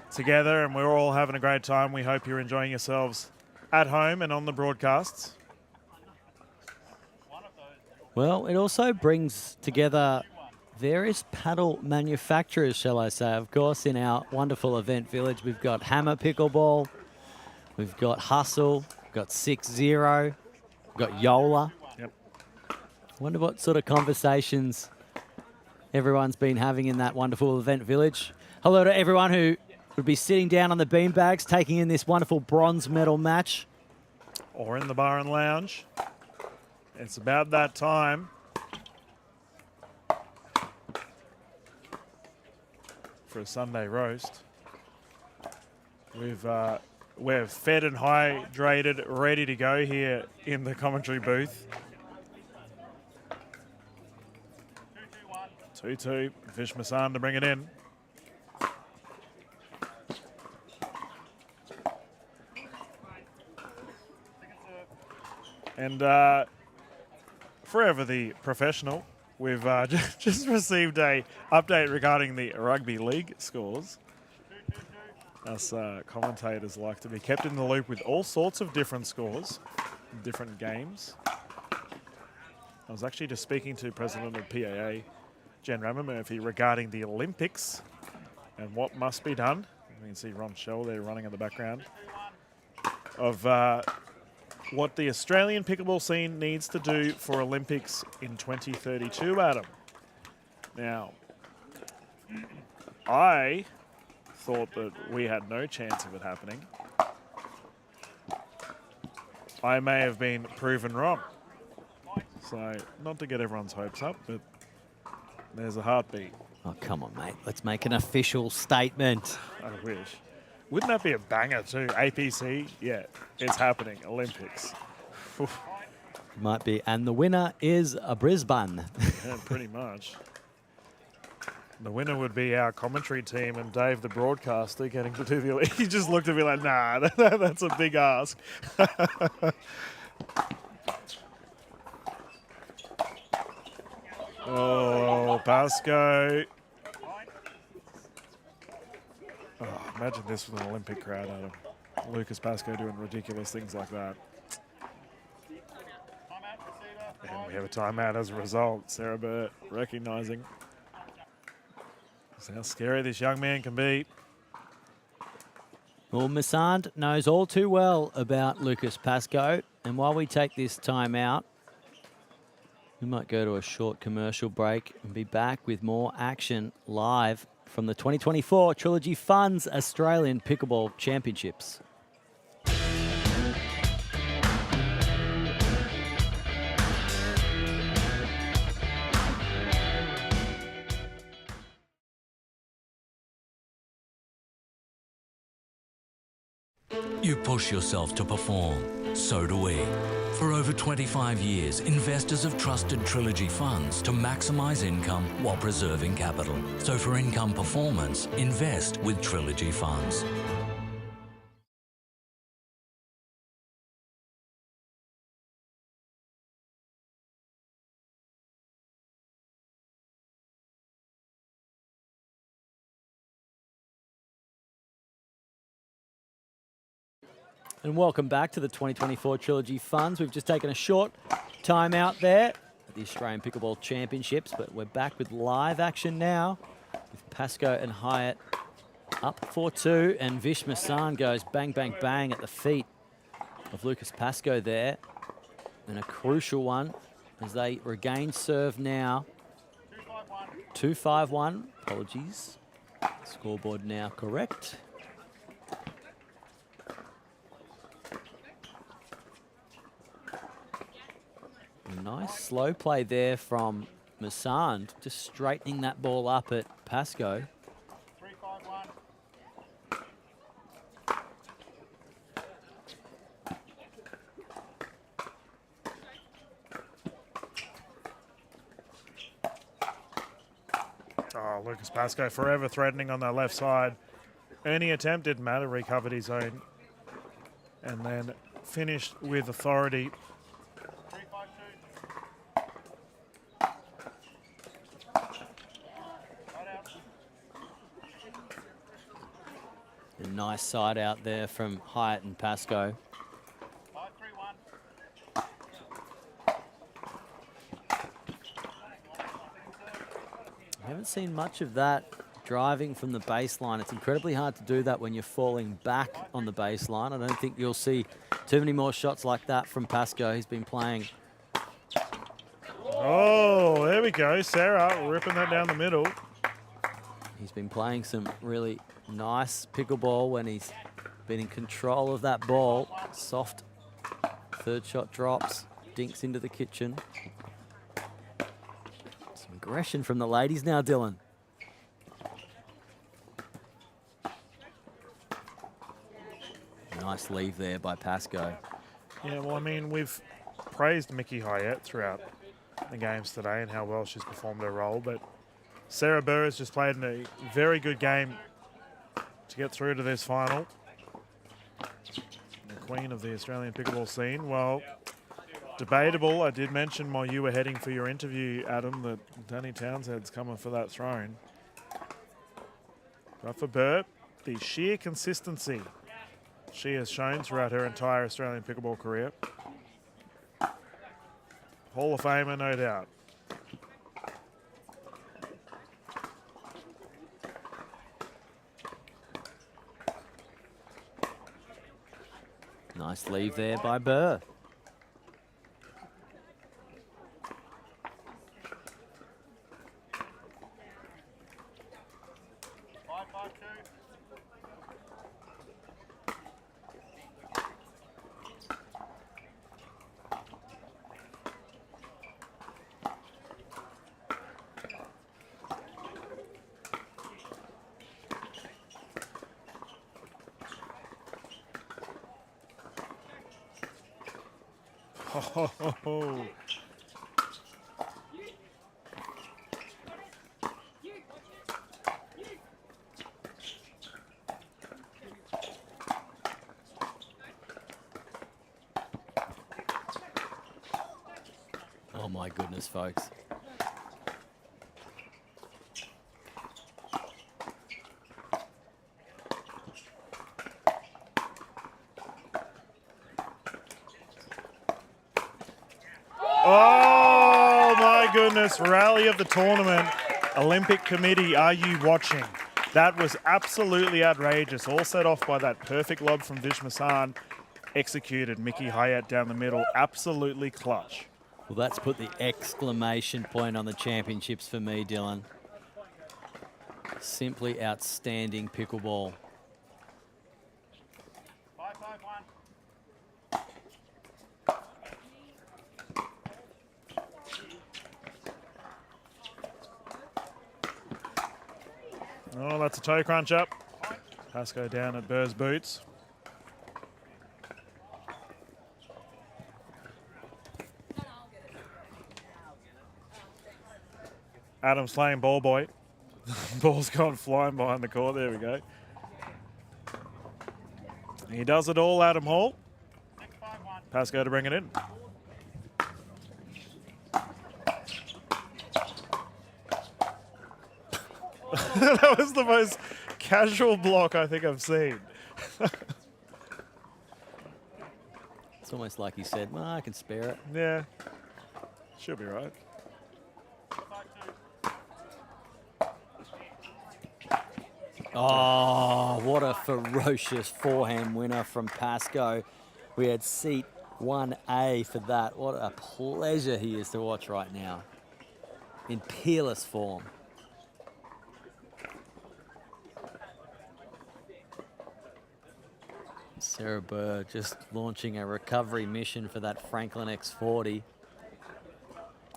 together, and we're all having a great time. We hope you're enjoying yourselves at home and on the broadcasts. Well, it also brings together various paddle manufacturers, shall I say. Of course, in our wonderful event village, we've got Hammer Pickleball, we've got Hustle, we've got 6-0, we've got Yola. Yep. Wonder what sort of conversations everyone's been having in that wonderful event village. Hello to everyone who would be sitting down on the beanbags, taking in this wonderful bronze medal match. Or in the bar and lounge. It's about that time. For a Sunday roast. We're fed and hydrated, ready to go here in the commentary booth. 2-2, Vish Masand to bring it in. And forever the professional, we've just received a update regarding the rugby league scores. Us commentators like to be kept in the loop with all sorts of different scores, different games. I was actually just speaking to President of PAA, Jen Ramamurphy, regarding the Olympics and what must be done. You can see Ron Shell there running in the background of what the Australian pickleball scene needs to do for Olympics in 2032, Adam. Now, I thought that we had no chance of it happening. I may have been proven wrong. So, not to get everyone's hopes up, but there's a heartbeat. Oh, come on, mate. Let's make an official statement. I wish. Wouldn't that be a banger too? APC, yeah, it's happening. Olympics. Might be. And the winner is a Brisbane. Yeah, pretty much. The winner would be our commentary team and Dave, the broadcaster, getting to do the... He just looked at me like, nah, that's a big ask. Oh, Pasco. Oh, imagine this with an Olympic crowd, Adam. Lucas Pasco doing ridiculous things like that. And we have a timeout as a result. Sarah Burt recognising how scary this young man can be. Well, Massand knows all too well about Lucas Pasco. And while we take this timeout, we might go to a short commercial break and be back with more action live from the 2024 Trilogy Funds Australian Pickleball Championships. You push yourself to perform, so do we. For over 25 years, investors have trusted Trilogy Funds to maximize income while preserving capital. So for income performance, invest with Trilogy Funds. And welcome back to the 2024 Trilogy Funds. We've just taken a short time out there at the Australian Pickleball Championships, but we're back with live action now with Pasco and Hyatt up 4-2, and Vish Masan goes bang, bang, bang at the feet of Lucas Pasco there. And a crucial one as they regain serve now. 2-5-1, apologies. Scoreboard now correct. Nice slow play there from Massand, just straightening that ball up at Pasco. Oh, Lucas Pasco forever threatening on that left side. Any attempt didn't matter, recovered his own. And then finished with authority. A nice side out there from Hyatt and Pasco. I haven't seen much of that driving from the baseline. It's incredibly hard to do that when you're falling back on the baseline. I don't think you'll see too many more shots like that from Pasco. He's been playing. Oh, there we go. Sarah ripping that down the middle. He's been playing some really nice pickleball when he's been in control of that ball. Soft third shot drops, dinks into the kitchen. Some aggression from the ladies now, Dylan. Nice leave there by Pasco. Yeah, well, I mean, we've praised Mickey Hyatt throughout the games today and how well she's performed her role, but Sarah Burr has just played in a very good game to get through to this final. The queen of the Australian pickleball scene. Well, Debatable. I did mention while you were heading for your interview, Adam, that Danny Townsend's coming for that throne. But for Burp, the sheer consistency she has shown throughout her entire Australian pickleball career. Hall of Famer, no doubt. Nice leave there by Burr. Oh. Oh my goodness, folks. Oh my goodness, rally of the tournament. Olympic Committee, are you watching? That was absolutely outrageous. All set off by that perfect lob from Vish Masan. Executed Mickey Hyatt down the middle. Absolutely clutch. Well, that's put the exclamation point on the championships for me, Dylan. Simply outstanding pickleball. Oh, that's a toe crunch up. Pascoe down at Burr's boots. Adam's playing ball boy. Ball's gone flying behind the court. There we go. He does it all, Adam Hall. Pascoe to bring it in. That was the most casual block I think I've seen. It's almost like he said, well, I can spare it. Yeah, should be right. Oh, what a ferocious forehand winner from Pascoe. We had seat 1A for that. What a pleasure he is to watch right now. In peerless form. Sarah Burr just launching a recovery mission for that Franklin X40.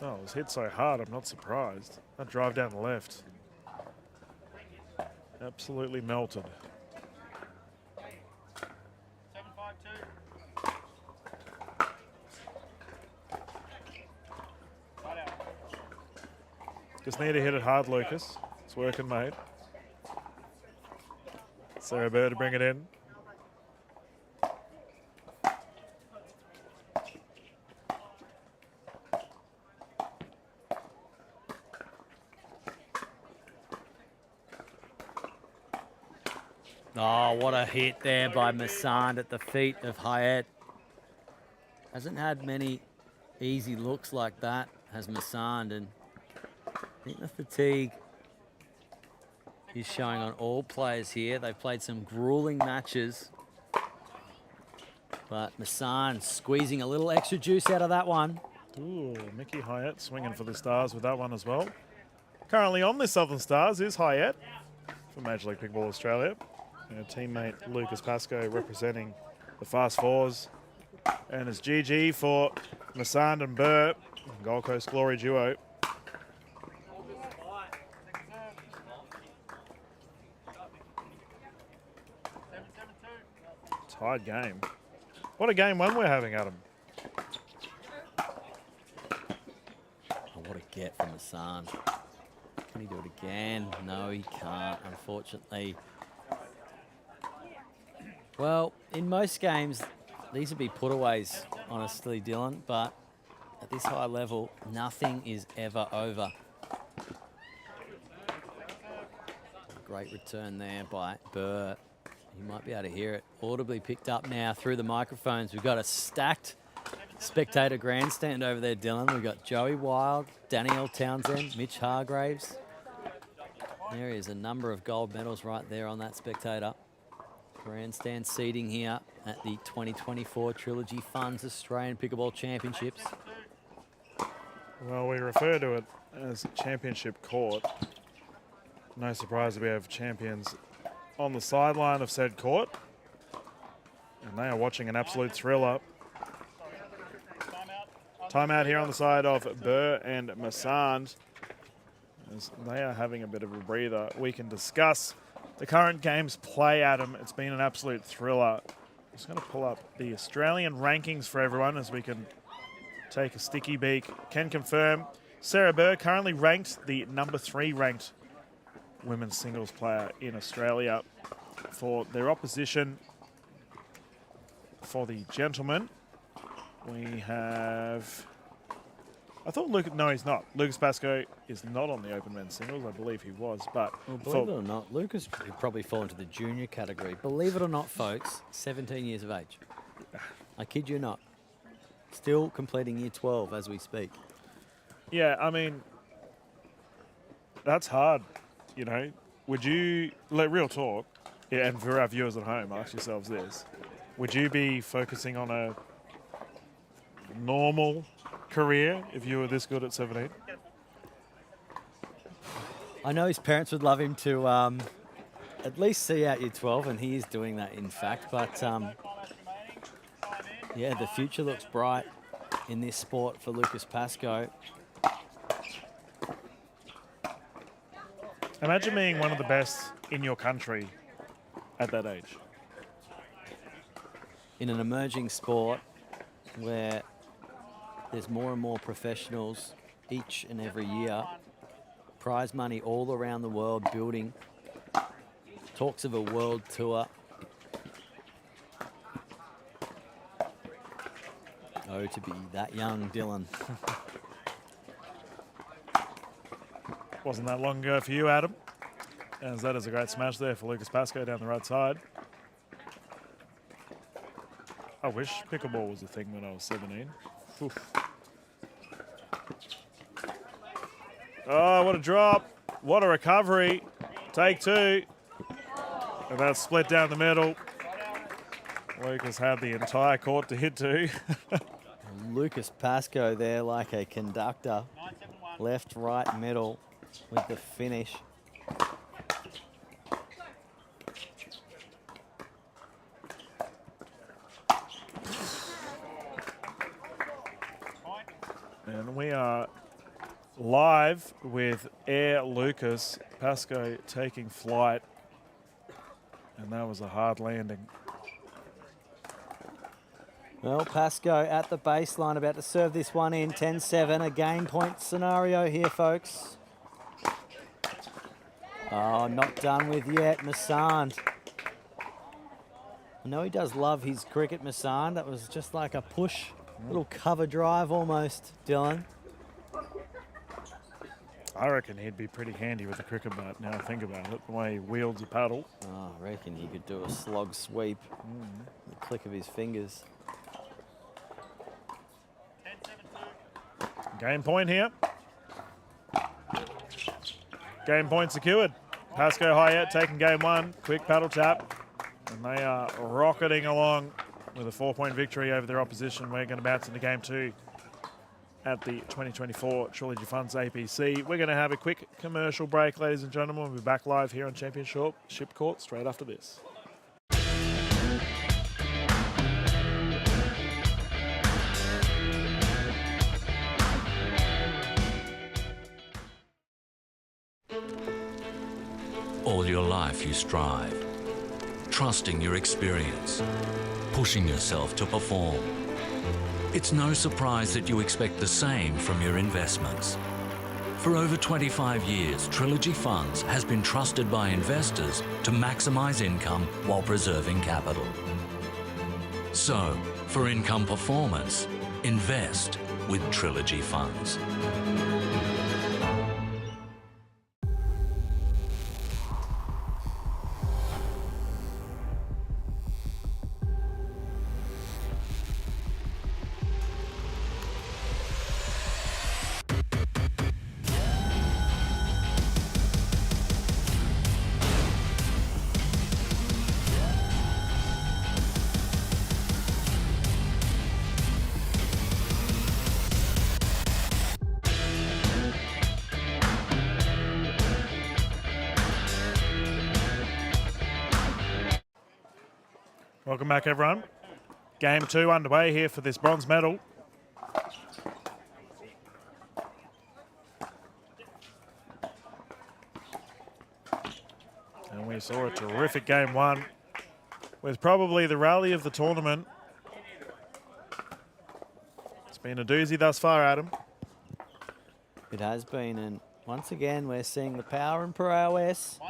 Oh, it was hit so hard, I'm not surprised. That drive down the left. Absolutely melted. Just need to hit it hard, Lucas. It's working, mate. Sarah Burr to bring it in. Oh, what a hit there by Massand at the feet of Hyatt. Hasn't had many easy looks like that, has Massand, and I think the fatigue is showing on all players here. They've played some grueling matches, but Massand squeezing a little extra juice out of that one. Ooh, Mickey Hyatt swinging for the Stars with that one as well. Currently on the Southern Stars is Hyatt for Major League Pickleball Australia. And her teammate Lucas Pascoe representing the Fast Fours. And it's GG for Massand and Burr, Gold Coast Glory duo. Tied game. What a game one we're having, Adam. Oh, what a get from Massand. Can he do it again? No, he can't, unfortunately. Well, in most games, these would be putaways, honestly, Dylan, but at this high level, nothing is ever over. Great return there by Burr. You might be able to hear it audibly picked up now through the microphones. We've got a stacked spectator grandstand over there, Dylan. We've got Joey Wild, Danielle Townsend, Mitch Hargraves. There is a number of gold medals right there on that spectator grandstand seating here at the 2024 Trilogy Funds Australian Pickleball Championships. Well, we refer to it as championship court. No surprise we have champions on the sideline of said court. And they are watching an absolute thriller. Timeout here on the side of Burr and Massand, as they are having a bit of a breather. We can discuss the current game's play, Adam. It's been an absolute thriller. I'm just going to pull up the Australian rankings for everyone as we can take a sticky beak. Can confirm Sarah Burr currently ranked the number 3 ranked women's singles player in Australia. For their opposition, for the gentlemen, we have... I thought no, he's not. Lucas Pascoe is not on the open men's singles. I believe he was, but... Well, believe it or not, Lucas would probably fall into the junior category. Believe it or not, folks, 17 years of age. I kid you not. Still completing year 12 as we speak. Yeah, I mean, that's hard, you know. Would you, real talk, yeah, and for our viewers at home, ask yourselves this. Would you be focusing on a normal career if you were this good at 17? I know his parents would love him to at least see out year 12, and he is doing that, in fact. But, yeah, the future looks bright in this sport for Lucas Pascoe. Imagine being one of the best in your country at that age. In an emerging sport where there's more and more professionals each and every year, prize money all around the world building, talks of a world tour. Oh, to be that young, Dylan. Wasn't that long ago for you, Adam. As that is a great smash there for Lucas Pascoe down the right side. I wish pickleball was a thing when I was 17. Oof. Oh, what a drop. What a recovery. Take 2. And that's split down the middle. Lucas had the entire court to hit to. Lucas Pascoe there like a conductor. Left, right, middle with the finish. And we are live with Air Lucas. Pascoe taking flight. And that was a hard landing. Well, Pascoe at the baseline, about to serve this one in. 10-7, a game point scenario here, folks. Oh, not done with yet, Massand. I know he does love his cricket, Massand. That was just like a push, little cover drive almost, Dylan. I reckon he'd be pretty handy with a cricket bat now I think about it, the way he wields a paddle. Oh, I reckon he could do a slog sweep. The click of his fingers. Game point here. Game point secured. Pascoe Hayat taking game 1. Quick paddle tap. And they are rocketing along with a 4-point victory over their opposition. We're going to bounce into game 2 at the 2024 Trilogy Funds APC. We're going to have a quick commercial break, ladies and gentlemen. We'll be back live here on Championship Court straight after this. All your life you strive, trusting your experience, pushing yourself to perform. It's no surprise that you expect the same from your investments. For over 25 years, Trilogy Funds has been trusted by investors to maximize income while preserving capital. So, for income performance, Invest with Trilogy Funds. Welcome back, everyone. Game 2 underway here for this bronze medal. And we saw a terrific game 1 with probably the rally of the tournament. It's been a doozy thus far, Adam. It has been, and once again we're seeing the power and prowess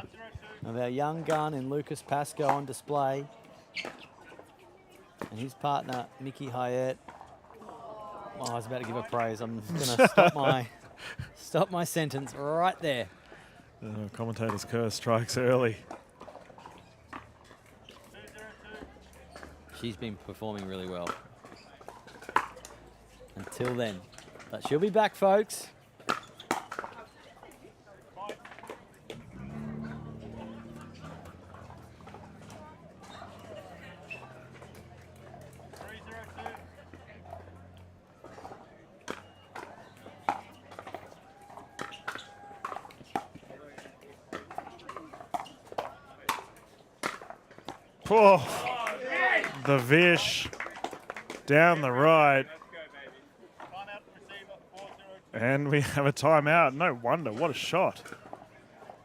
of our young gun in Lucas Pascoe on display. And his partner, Mickey Hyatt. Oh, I was about to give a praise. I'm going to stop my sentence right there. Commentators' curse strikes early. She's been performing really well until then. But she'll be back, folks. Oh, the Vish down the right. And we have a timeout. No wonder, what a shot.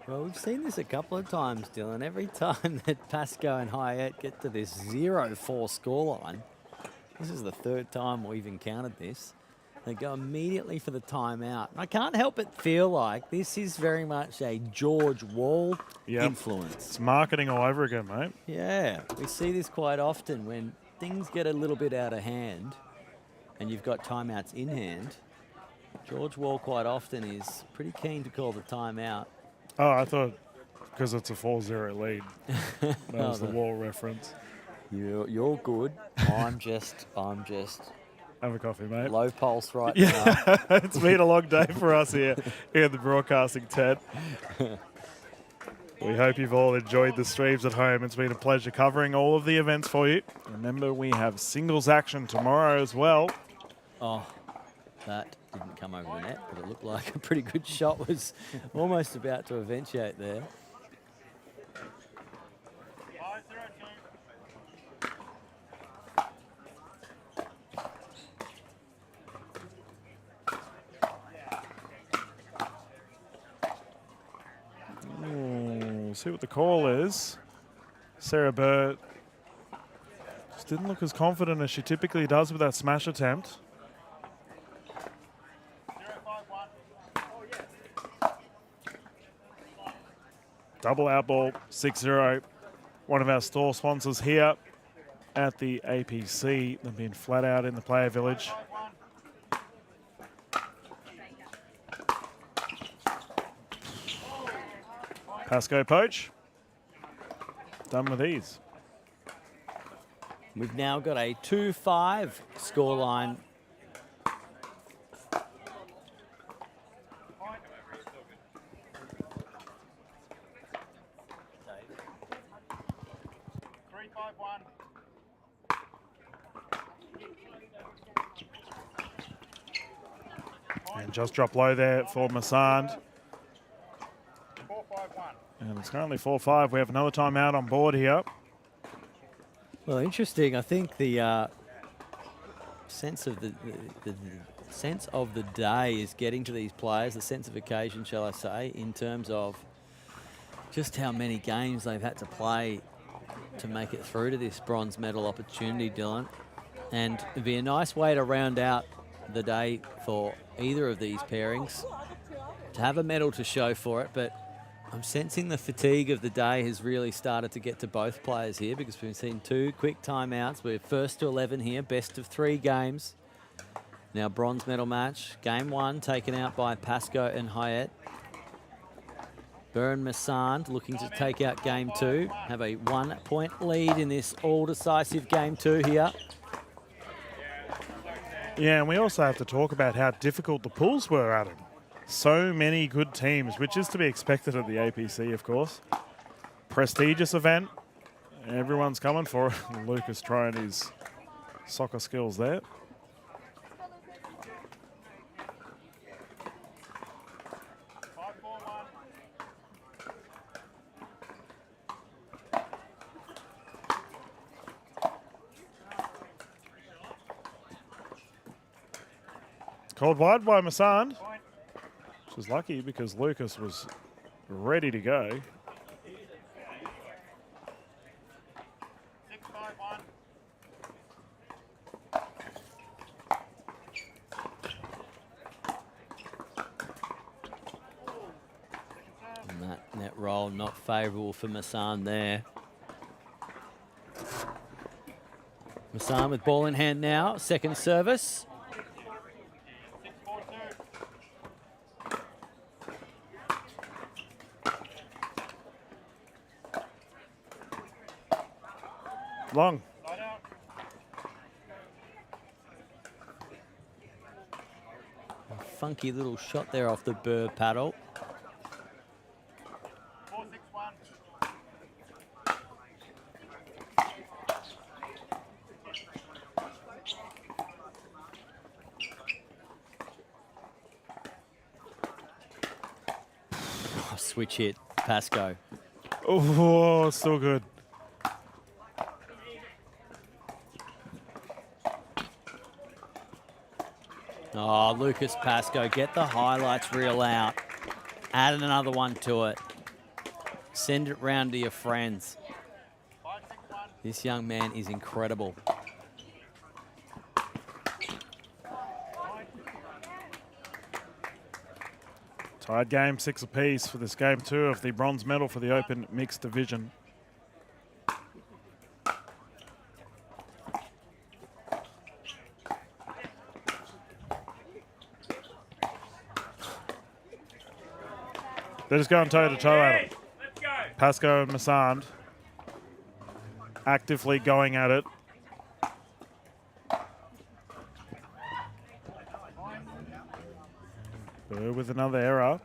Well, we've seen this a couple of times, Dylan. Every time that Pascoe and Hyatt get to this 0-4 scoreline, this is the third time we've encountered this, they go immediately for the timeout. I can't help but feel like this is very much a George Wall influence. It's marketing all over again, mate. Yeah, we see this quite often when things get a little bit out of hand and you've got timeouts in hand. George Wall quite often is pretty keen to call the timeout. Oh, I thought because it's a 4-0 lead. That was the Wall reference. You're good. I'm just have a coffee, mate. Low pulse right now. It's been a long day for us here in the broadcasting tent. We hope you've all enjoyed the streams at home. It's been a pleasure covering all of the events for you. Remember, we have singles action tomorrow as well. Oh, that didn't come over the net, but it looked like a pretty good shot was almost about to eventuate there. We'll see what the call is. Sarah Burt just didn't look as confident as she typically does with that smash attempt. Double out ball, 6-0. One of our store sponsors here at the APC. They've been flat out in the player village. Pascoe poach. Done with ease. We've now got a 2-5 scoreline. And just drop low there for Massand. And it's currently 4-5. We have another timeout on board here. Well, interesting. I think the sense of the sense of the day is getting to these players, the sense of occasion, shall I say, in terms of just how many games they've had to play to make it through to this bronze medal opportunity, Dylan. And it'd be a nice way to round out the day for either of these pairings, to have a medal to show for it. But I'm sensing the fatigue of the day has really started to get to both players here, because we've seen two quick timeouts. We're first to 11 here, best of 3 games. Now bronze medal match. Game 1 taken out by Pascoe and Hyatt. Byrne Massand looking to take out game 2. Have a 1-point lead in this all-decisive game 2 here. Yeah, and we also have to talk about how difficult the pools were, Adam. So many good teams, which is to be expected at the APC, of course. Prestigious event. Everyone's coming for it. Lucas trying his soccer skills there. Called wide by Massand, which was lucky because Lucas was ready to go. And that net roll not favourable for Massand there. Massand with ball in hand now, second service. Long. A funky little shot there off the Burr paddle. Oh, switch hit, Pascoe. Oh, still good. Oh, Lucas Pascoe, get the highlights reel out. Add another one to it. Send it round to your friends. This young man is incredible. Tied game, 6 apiece for this game 2 of the bronze medal for the open mixed division. They're just going toe-to-toe at it. Pascoe and Massand actively going at it. Burr with another error.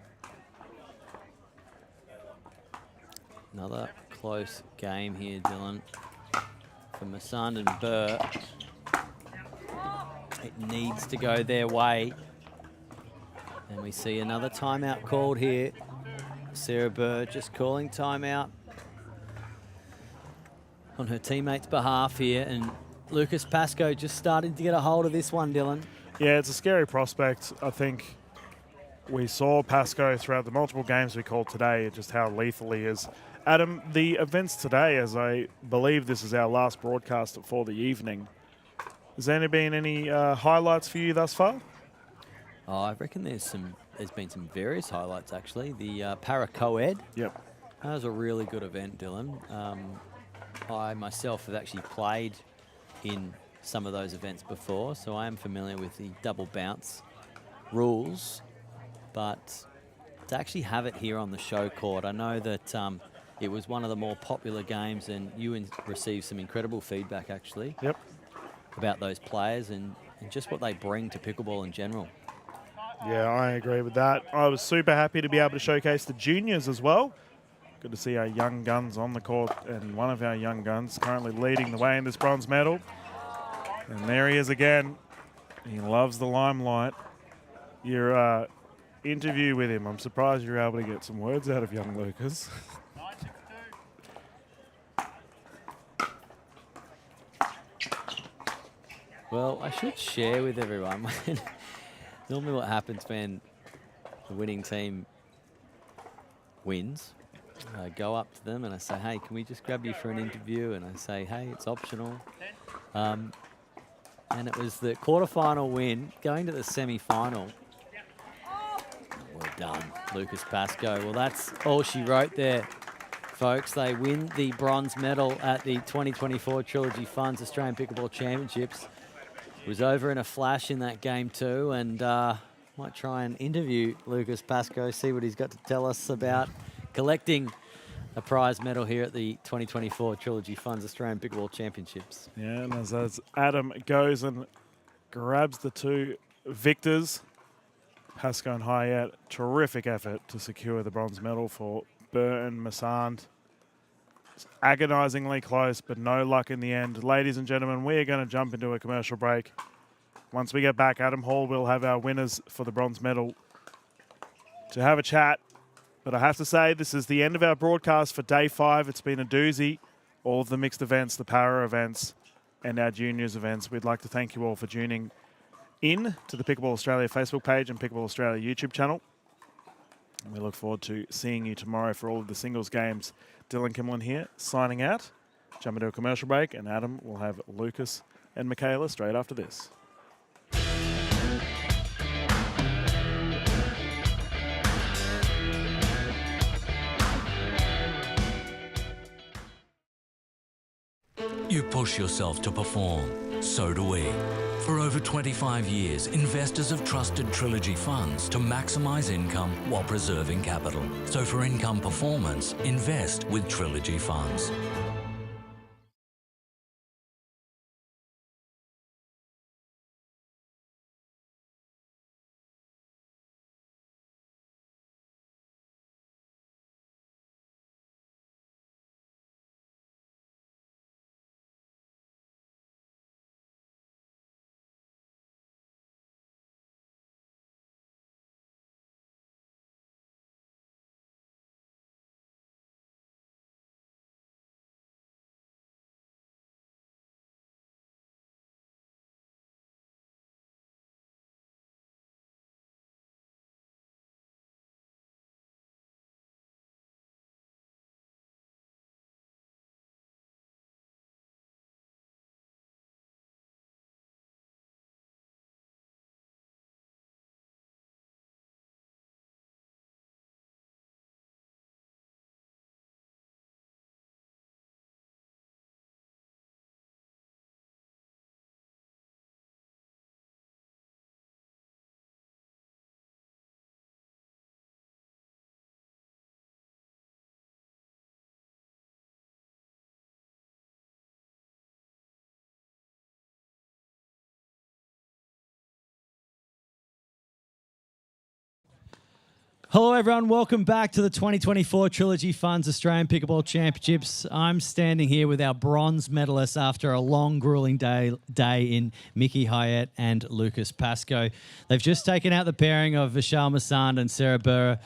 Another close game here, Dylan, for Massand and Burr. It needs to go their way. And we see another timeout called here. Sarah Burr just calling timeout on her teammates' behalf here. And Lucas Pascoe just starting to get a hold of this one, Dylan. Yeah, it's a scary prospect. I think we saw Pascoe throughout the multiple games we called today, just how lethal he is. Adam, the events today, as I believe this is our last broadcast for the evening, has there been any highlights for you thus far? Oh, I reckon there's been some various highlights, actually. The Para Co-Ed. Yep. That was a really good event, Dylan. I myself have actually played in some of those events before, so I am familiar with the double bounce rules. But to actually have it here on the show court, I know that it was one of the more popular games, and you received some incredible feedback, actually. Yep. About those players and just what they bring to pickleball in general. Yeah, I agree with that. I was super happy to be able to showcase the juniors as well. Good to see our young guns on the court, and one of our young guns currently leading the way in this bronze medal. And there he is again. He loves the limelight. Your interview with him, I'm surprised you're able to get some words out of young Lucas. Well, I should share with everyone. Normally what happens when the winning team wins, I go up to them and I say, hey, can we just grab you for an interview? And I say, hey, it's optional. And it was the quarterfinal win, going to the semi-final. Well done, Lucas Pascoe. Well, that's all she wrote there, folks. They win the bronze medal at the 2024 Trilogy Funds Australian Pickleball Championships. was over in a flash in that game too, and might try and interview Lucas Pascoe, see what he's got to tell us about collecting a prize medal here at the 2024 Trilogy Funds Australian Pickleball Championships. Yeah, and as Adam goes and grabs the two victors, Pascoe and Hayat, terrific effort to secure the bronze medal for Burton Massand. It's agonisingly close, but no luck in the end. Ladies and gentlemen, we are going to jump into a commercial break. Once we get back, Adam Hall will have our winners for the bronze medal to have a chat. But I have to say, this is the end of our broadcast for day 5. It's been a doozy. All of the mixed events, the para events, and our juniors events. We'd like to thank you all for tuning in to the Pickleball Australia Facebook page and Pickleball Australia YouTube channel. And we look forward to seeing you tomorrow for all of the singles games. Dylan Kimlin here, signing out. Jump into a commercial break, and Adam will have Lucas and Michaela straight after this. You push yourself to perform, so do we. For over 25 years, investors have trusted Trilogy Funds to maximise income while preserving capital. So for income performance, invest with Trilogy Funds. Hello everyone, welcome back to the 2024 Trilogy Funds Australian Pickleball Championships. I'm standing here with our bronze medalists after a long, grueling day in Mickey Hayat and Lucas Pascoe. They've just taken out the pairing of Vishal Masand and Sarah Burra.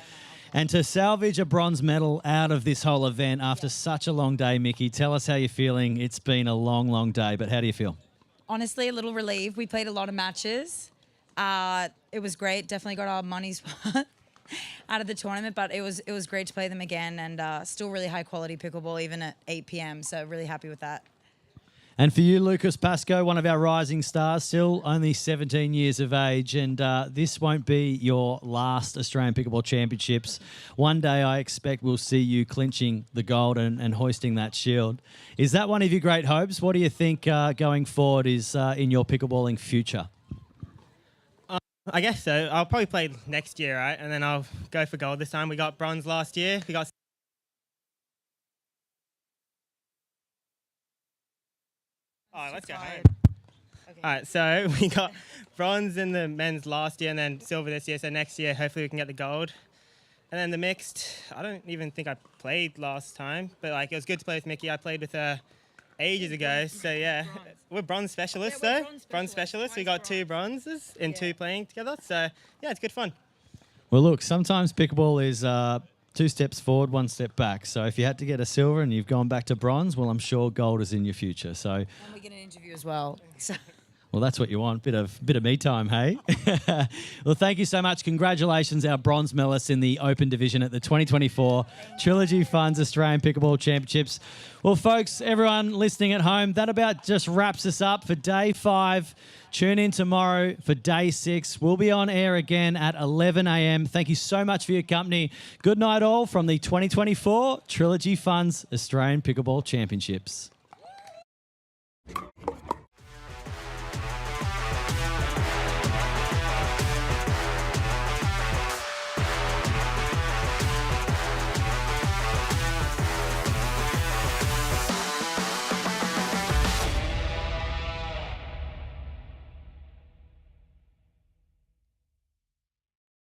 And to salvage a bronze medal out of this whole event after such a long day, Mickey, tell us how you're feeling. It's been a long, long day, but how do you feel? Honestly, a little relieved. We played a lot of matches. It was great. Definitely got our money's worth out of the tournament, but it was great to play them again, and still really high quality pickleball even at 8 p.m. So really happy with that. And for you, Lucas Pascoe, one of our rising stars, still only 17 years of age, and this won't be your last Australian Pickleball Championships. One day I expect we'll see you clinching the gold and hoisting that shield. Is that one of your great hopes? What do you think going forward is in your pickleballing future? I guess so. I'll probably play next year, right? And then I'll go for gold this time. We got bronze last year. We got... Oh, let's go home. Okay. All right, so we got bronze in the men's last year and then silver this year. So next year, hopefully we can get the gold. And then the mixed, I don't even think I played last time, but like it was good to play with Mickey. I played with her ages ago. So yeah, we're bronze specialists though. Bronze specialists. We got 2 bronzes in 2 playing together. So yeah, it's good fun. Well, look, sometimes pickleball is 2 steps forward, 1 step back. So if you had to get a silver and you've gone back to bronze, well, I'm sure gold is in your future. So and we get an interview as well. So. Well, that's what you want, bit of me time, hey? Well, thank you so much. Congratulations, our bronze medalists in the Open Division at the 2024 Trilogy Funds Australian Pickleball Championships. Well, folks, everyone listening at home, that about just wraps us up for day 5. Tune in tomorrow for day 6. We'll be on air again at 11 a.m. Thank you so much for your company. Good night all from the 2024 Trilogy Funds Australian Pickleball Championships.